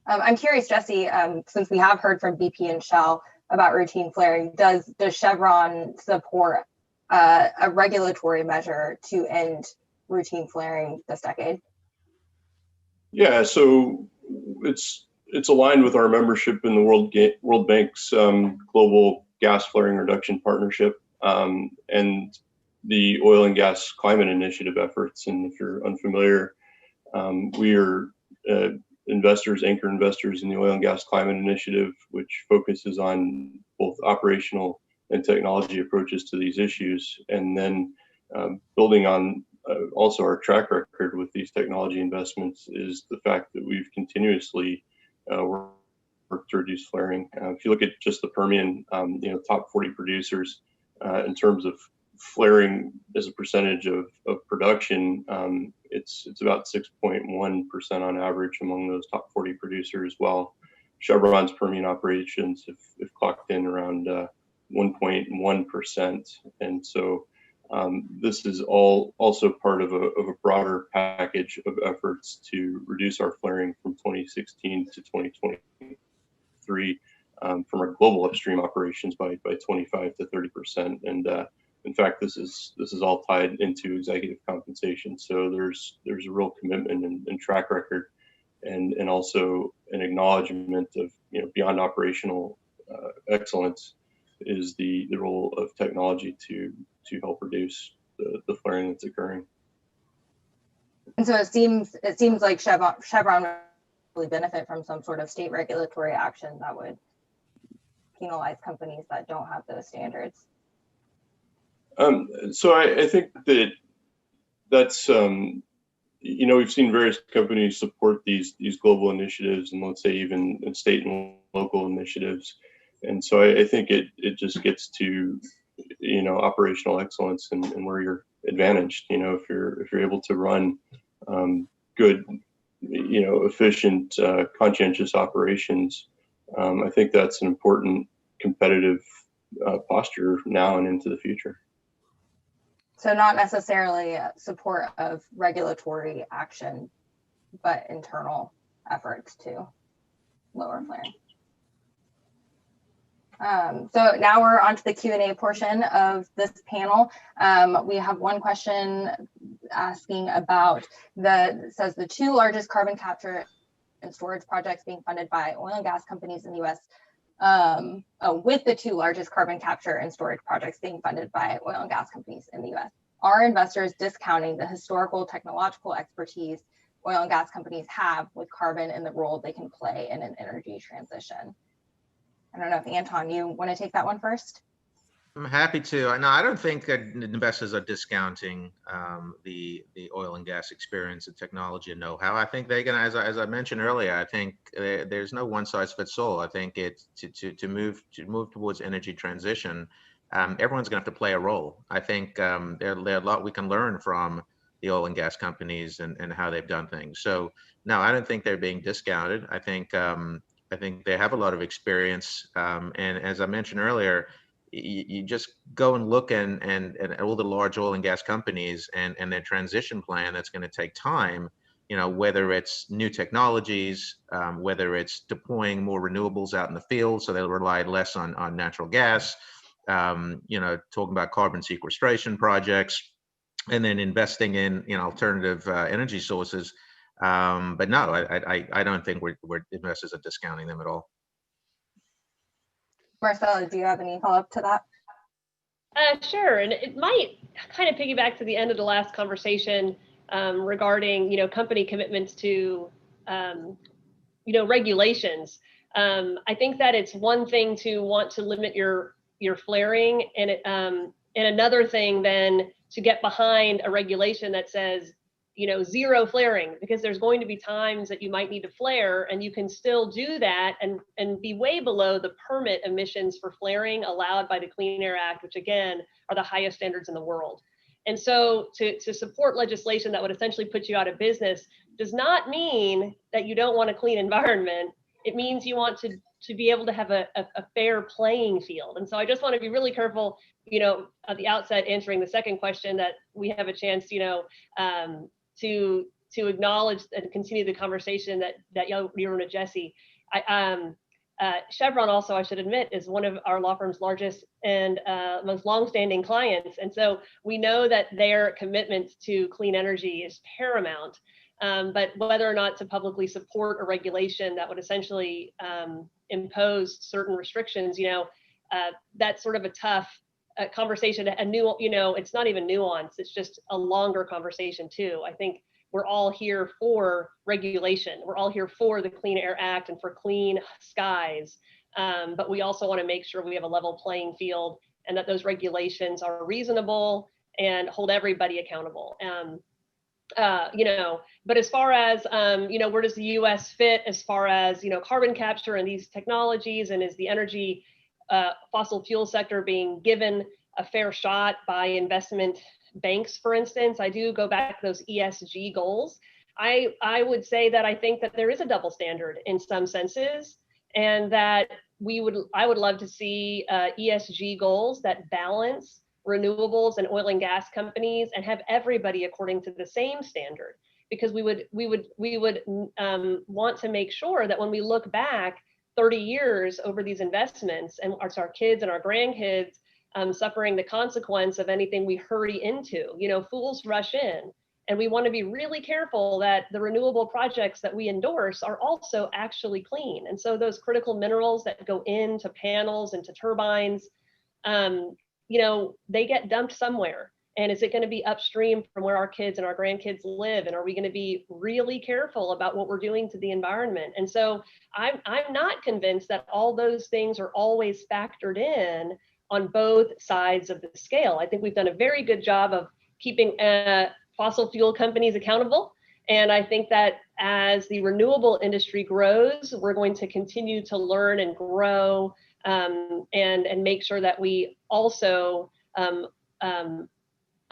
I'm curious, Jesse, since we have heard from BP and Shell about routine flaring, does Chevron support a regulatory measure to end routine flaring this decade? Yeah, so it's aligned with our membership in the World Bank's Global Gas Flaring Reduction Partnership and the Oil and Gas Climate Initiative efforts. And if you're unfamiliar, we are anchor investors in the Oil and Gas Climate Initiative, which focuses on both operational and technology approaches to these issues, and then building on also our track record with these technology investments is the fact that we've continuously worked to reduce flaring. If you look at just the Permian, top 40 producers in terms of flaring as a percentage of production, it's about 6.1% on average among those top 40 producers, while Chevron's Permian operations have clocked in around 1.1%. And so this is all also part of a broader package of efforts to reduce our flaring from 2016 to 2023 from our global upstream operations by 25 to 30%. And in fact, this is all tied into executive compensation. So there's a real commitment and track record, and also an acknowledgement of beyond operational excellence is the role of technology to help reduce the flaring that's occurring. And so it seems like Chevron would really benefit from some sort of state regulatory action that would penalize companies that don't have those standards. So I think that's we've seen various companies support these global initiatives, and let's say even state and local initiatives. And so I think it just gets to operational excellence and where you're advantaged. If you're able to run good, efficient, conscientious operations, I think that's an important competitive posture now and into the future. So not necessarily support of regulatory action, but internal efforts to lower flaring. So now we're on to the Q&A portion of this panel. We have one question asking about says the two largest carbon capture and storage projects being funded by oil and gas companies in the US, with the two largest carbon capture and storage projects being funded by oil and gas companies in the US, are investors discounting the historical technological expertise oil and gas companies have with carbon and the role they can play in an energy transition? I don't know if Anton, you want to take that one first? I'm happy to. No, I don't think that investors are discounting the oil and gas experience and technology and know-how. I think they can, as I mentioned earlier, I think there's no one size fits all. I think it's to move towards energy transition. Everyone's going to have to play a role. I think there are a lot we can learn from the oil and gas companies and how they've done things. So no, I don't think they're being discounted. I think they have a lot of experience. And as I mentioned earlier, you just go and look and all the large oil and gas companies and their transition plan that's going to take time, whether it's new technologies, whether it's deploying more renewables out in the field so they'll rely less on natural gas, talking about carbon sequestration projects, and then investing in alternative energy sources. But no, I don't think we're investors are discounting them at all. Marcella, do you have any follow-up to that? Sure, and it might kind of piggyback to the end of the last conversation regarding, company commitments to, regulations. I think that it's one thing to want to limit your flaring, and another thing then to get behind a regulation that says, zero flaring, because there's going to be times that you might need to flare, and you can still do that and be way below the permit emissions for flaring allowed by the Clean Air Act, which again are the highest standards in the world. And so to support legislation that would essentially put you out of business does not mean that you don't want a clean environment. It means you want to be able to have a fair playing field. And so I just want to be really careful, at the outset answering the second question, that we have a chance, to acknowledge and continue the conversation that Yaron and Jesse. Chevron also, I should admit, is one of our law firm's largest and most longstanding clients. And so we know that their commitment to clean energy is paramount. But whether or not to publicly support a regulation that would essentially impose certain restrictions, that's sort of a tough conversation. It's not even nuanced. It's just a longer conversation too. I think we're all here for regulation. We're all here for the Clean Air Act and for clean skies. But we also want to make sure we have a level playing field and that those regulations are reasonable and hold everybody accountable. But as far as, where does the US fit as far as, carbon capture and these technologies, and is the energy fossil fuel sector being given a fair shot by investment banks, for instance? I do go back to those ESG goals. I would say that I think that there is a double standard in some senses, and that I would love to see ESG goals that balance renewables and oil and gas companies and have everybody according to the same standard, because we would want to make sure that when we look back 30 years over these investments, and it's our kids and our grandkids suffering the consequence of anything we hurry into, fools rush in. And we want to be really careful that the renewable projects that we endorse are also actually clean. And so those critical minerals that go into panels, into turbines, they get dumped somewhere. And is it going to be upstream from where our kids and our grandkids live? And are we going to be really careful about what we're doing to the environment? And so I'm not convinced that all those things are always factored in on both sides of the scale. I think we've done a very good job of keeping fossil fuel companies accountable. And I think that as the renewable industry grows, we're going to continue to learn and grow and make sure that we also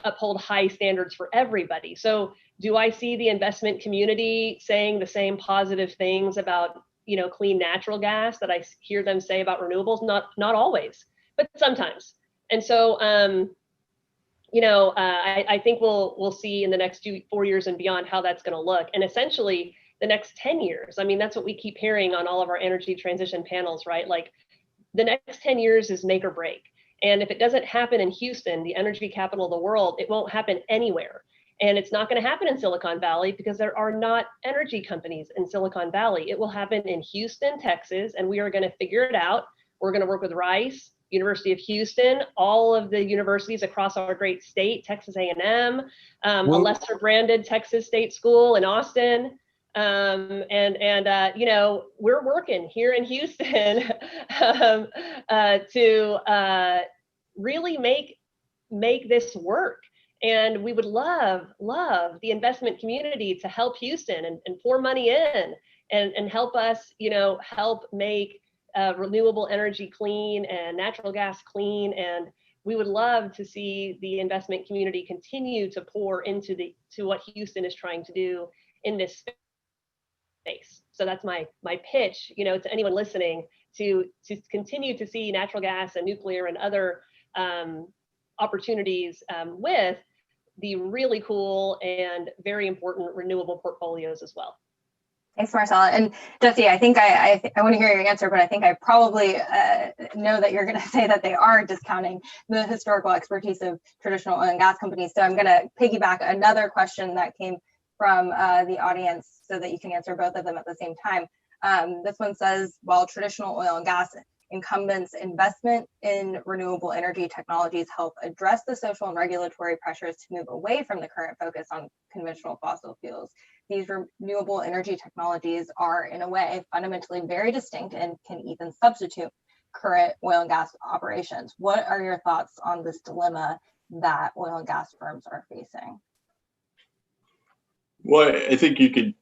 uphold high standards for everybody. So do I see the investment community saying the same positive things about, clean natural gas that I hear them say about renewables? Not always, but sometimes. And so, I think we'll see in the next 4 years and beyond how that's going to look. And essentially the next 10 years, I mean, that's what we keep hearing on all of our energy transition panels, right? Like the next 10 years is make or break. And if it doesn't happen in Houston, the energy capital of the world, it won't happen anywhere. And it's not going to happen in Silicon Valley because there are not energy companies in Silicon Valley. It will happen in Houston, Texas, and we are going to figure it out. We're going to work with Rice, University of Houston, all of the universities across our great state, Texas A&M, a lesser branded Texas State School in Austin. We're working here in Houston to really make this work. And we would love the investment community to help Houston and pour money in and help us, help make renewable energy clean and natural gas clean. And we would love to see the investment community continue to pour into what Houston is trying to do in this space. So that's my pitch, to anyone listening, to continue to see natural gas and nuclear and other opportunities with the really cool and very important renewable portfolios as well. Thanks, Marcella. And Jesse, I think I want to hear your answer, but I think I probably know that you're going to say that they are discounting the historical expertise of traditional oil and gas companies. So I'm going to piggyback another question that came from the audience so that you can answer both of them at the same time. This one says, while traditional oil and gas incumbents' investment in renewable energy technologies help address the social and regulatory pressures to move away from the current focus on conventional fossil fuels, these renewable energy technologies are, in a way, fundamentally very distinct and can even substitute current oil and gas operations. What are your thoughts on this dilemma that oil and gas firms are facing? Well, I think you could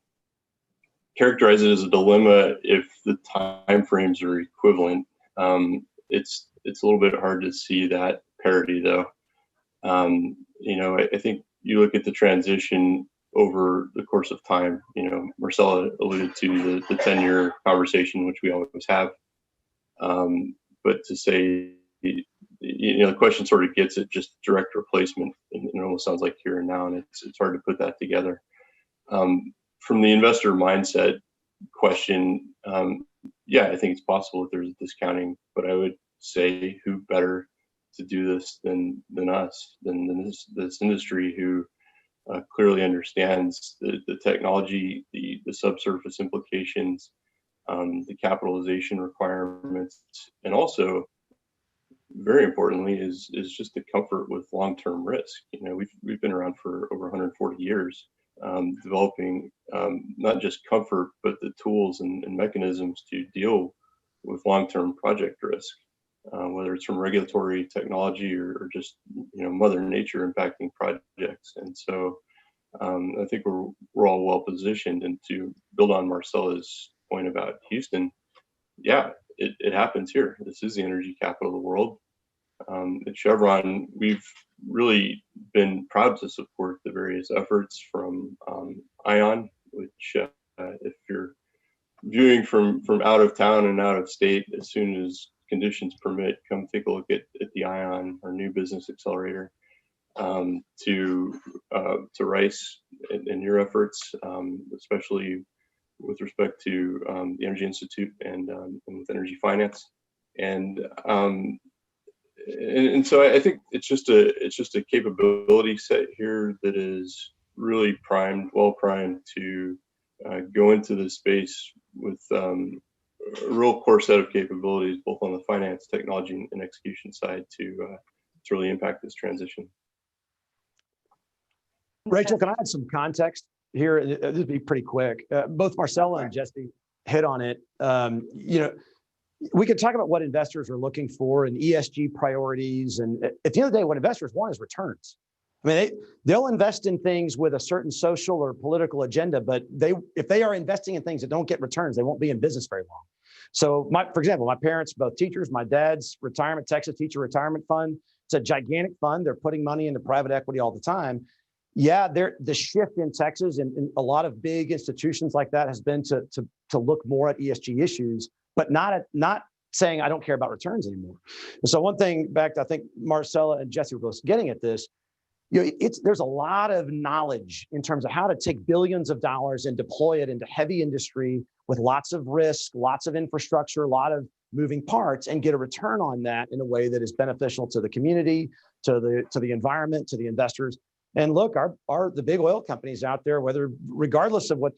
characterize it as a dilemma if the timeframes are equivalent. It's a little bit hard to see that parity, though. I think you look at the transition over the course of time. Marcella alluded to the 10-year conversation, which we always have. But to say, the question sort of gets at just direct replacement, and it almost sounds like here and now, and it's hard to put that together. From the investor mindset question, yeah, I think it's possible that there's a discounting, but I would say who better to do this than us, than this industry, who clearly understands the technology, the subsurface implications, the capitalization requirements, and also, very importantly, is just the comfort with long-term risk. We've been around for over 140 years, developing not just comfort, but the tools and mechanisms to deal with long-term project risk, whether it's from regulatory technology or just Mother Nature impacting projects. And so I think we're all well positioned. And to build on Marcella's point about Houston, yeah, it happens here. This is the energy capital of the world. At Chevron, we've really been proud to support the various efforts from ION, which if you're viewing from out of town and out of state, as soon as conditions permit, come take a look at the ION, our new business accelerator, to Rice and your efforts, especially with respect to the Energy Institute and with energy finance. And so I think it's just a capability set here that is really well primed to go into this space with a real core set of capabilities, both on the finance, technology, and execution side to really impact this transition. Rachel, can I add some context here? This will be pretty quick. Both Marcella and Jesse hit on it. We could talk about what investors are looking for and ESG priorities. And at the end of the day, what investors want is returns. I mean, they'll invest in things with a certain social or political agenda, but if they are investing in things that don't get returns, they won't be in business very long. So for example, my parents, both teachers, my dad's retirement, Texas Teacher Retirement Fund, it's a gigantic fund. They're putting money into private equity all the time. Yeah, the shift in Texas and a lot of big institutions like that has been to look more at ESG issues, but not saying I don't care about returns anymore. And so one thing back to, I think Marcella and Jesse were both getting at this, there's a lot of knowledge in terms of how to take billions of dollars and deploy it into heavy industry with lots of risk, lots of infrastructure, a lot of moving parts, and get a return on that in a way that is beneficial to the community, to the environment, to the investors. And look, the big oil companies out there, regardless of what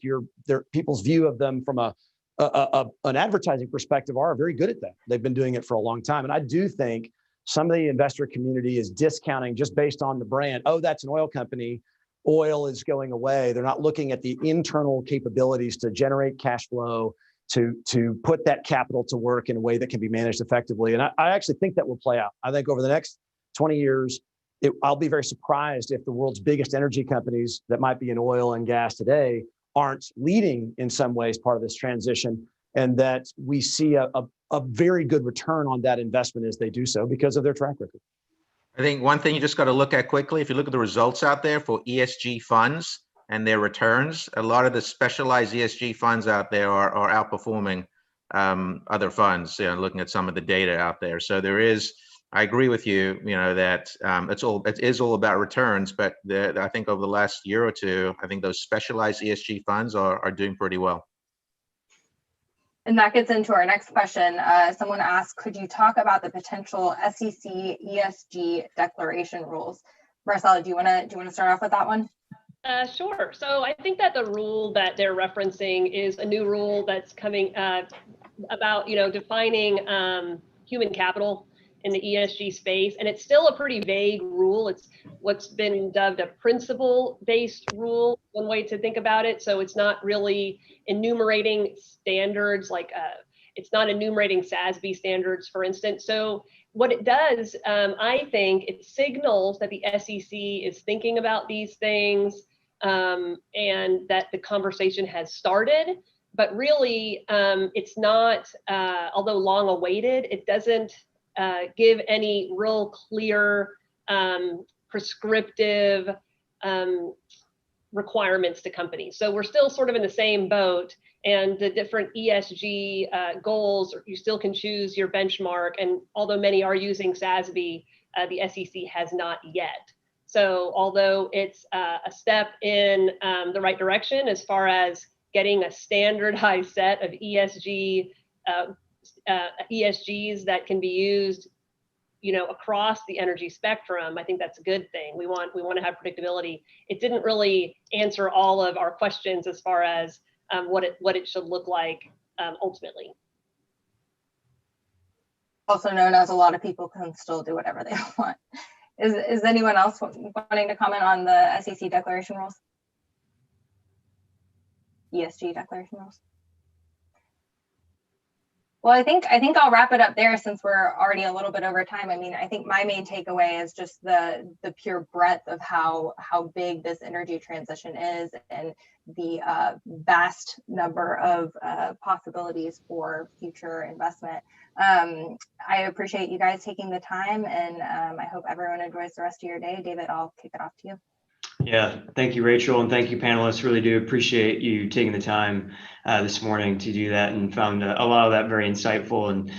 their people's view of them from an advertising perspective are very good at that. They've been doing it for a long time. And I do think some of the investor community is discounting just based on the brand. Oh, that's an oil company. Oil is going away. They're not looking at the internal capabilities to generate cash flow, to put that capital to work in a way that can be managed effectively. And I actually think that will play out. I think over the next 20 years, I'll be very surprised if the world's biggest energy companies that might be in oil and gas today aren't leading in some ways part of this transition, and that we see a very good return on that investment as they do so because of their track record. I think one thing you just got to look at quickly, if you look at the results out there for ESG funds and their returns, a lot of the specialized ESG funds out there are outperforming other funds, looking at some of the data out there. So I agree with you, that it is all about returns, but I think over the last year or two, I think those specialized ESG funds are doing pretty well. And that gets into our next question. Someone asked, could you talk about the potential SEC ESG declaration rules? Marcella, do you want to start off with that one? Sure. So I think that the rule that they're referencing is a new rule that's coming about, defining human capital in the ESG space. And it's still a pretty vague rule. It's what's been dubbed a principle-based rule, one way to think about it. So it's not really enumerating standards, like it's not enumerating SASB standards, for instance. So what it does, I think, it signals that the SEC is thinking about these things and that the conversation has started. But really, it's not, although long awaited, it doesn't give any real clear prescriptive requirements to companies. So we're still sort of in the same boat, and the different ESG goals, you still can choose your benchmark. And although many are using SASB, the SEC has not yet. So although it's a step in the right direction as far as getting a standardized set of ESGs that can be used, across the energy spectrum, I think that's a good thing. We want to have predictability. It didn't really answer all of our questions as far as what it should look like ultimately. Also known as a lot of people can still do whatever they want. Is anyone else wanting to comment on the SEC declaration rules? ESG declaration rules? Well, I think I'll wrap it up there since we're already a little bit over time. I mean, I think my main takeaway is just the pure breadth of how big this energy transition is, and the vast number of possibilities for future investment. I appreciate you guys taking the time, and I hope everyone enjoys the rest of your day. David, I'll kick it off to you. Yeah, thank you, Rachel, and thank you, panelists. Really do appreciate you taking the time this morning to do that, and found a lot of that very insightful and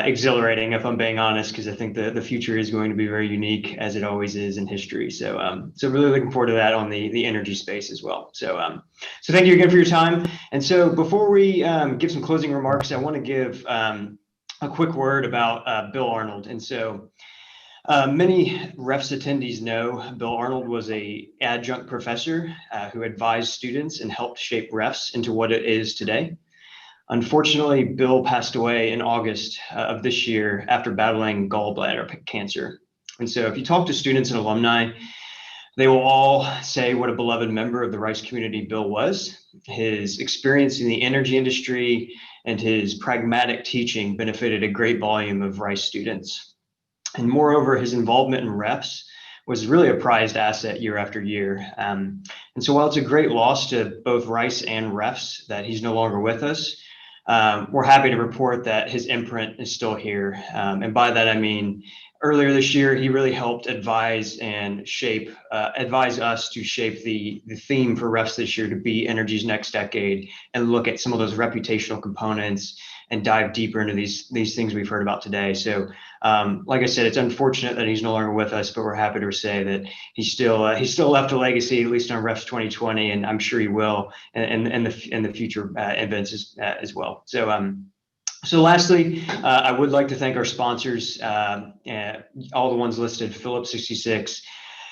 exhilarating, if I'm being honest, because I think the future is going to be very unique, as it always is in history. So, so really looking forward to that on the energy space as well. So, so thank you again for your time. And so before we give some closing remarks, I want to give a quick word about Bill Arnold. And so, many REFS attendees know Bill Arnold was an adjunct professor who advised students and helped shape REFS into what it is today. Unfortunately, Bill passed away in August of this year after battling gallbladder cancer. And so if you talk to students and alumni, they will all say what a beloved member of the Rice community Bill was. His experience in the energy industry and his pragmatic teaching benefited a great volume of Rice students. And moreover, his involvement in REFS was really a prized asset year after year. And so while it's a great loss to both Rice and REFS that he's no longer with us, we're happy to report that his imprint is still here. And by that, I mean, earlier this year, he really helped advise us to shape the theme for REFS this year to be energy's next decade, and look at some of those reputational components and dive deeper into these things we've heard about today. So like I said, it's unfortunate that he's no longer with us, but we're happy to say that he's still left a legacy, at least on REFS 2020, and I'm sure he will in the future events as well. So so lastly, I would like to thank our sponsors, all the ones listed: Phillips 66,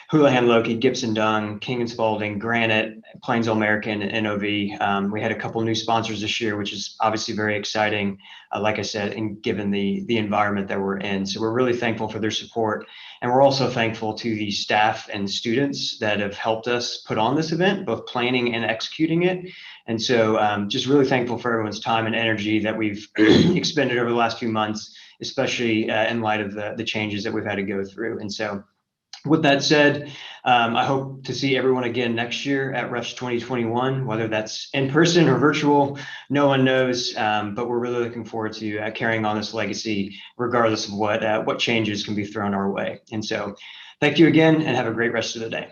Houlihan Lokey, Gibson Dunn, King & Spalding, Granite, Plains All American, and NOV. We had a couple new sponsors this year, which is obviously very exciting, like I said, and given the environment that we're in. So we're really thankful for their support. And we're also thankful to the staff and students that have helped us put on this event, both planning and executing it. And so just really thankful for everyone's time and energy that we've expended over the last few months, especially in light of the changes that we've had to go through. And so with that said, I hope to see everyone again next year at REFS 2021, whether that's in person or virtual, no one knows, but we're really looking forward to carrying on this legacy, regardless of what changes can be thrown our way. And so thank you again, and have a great rest of the day.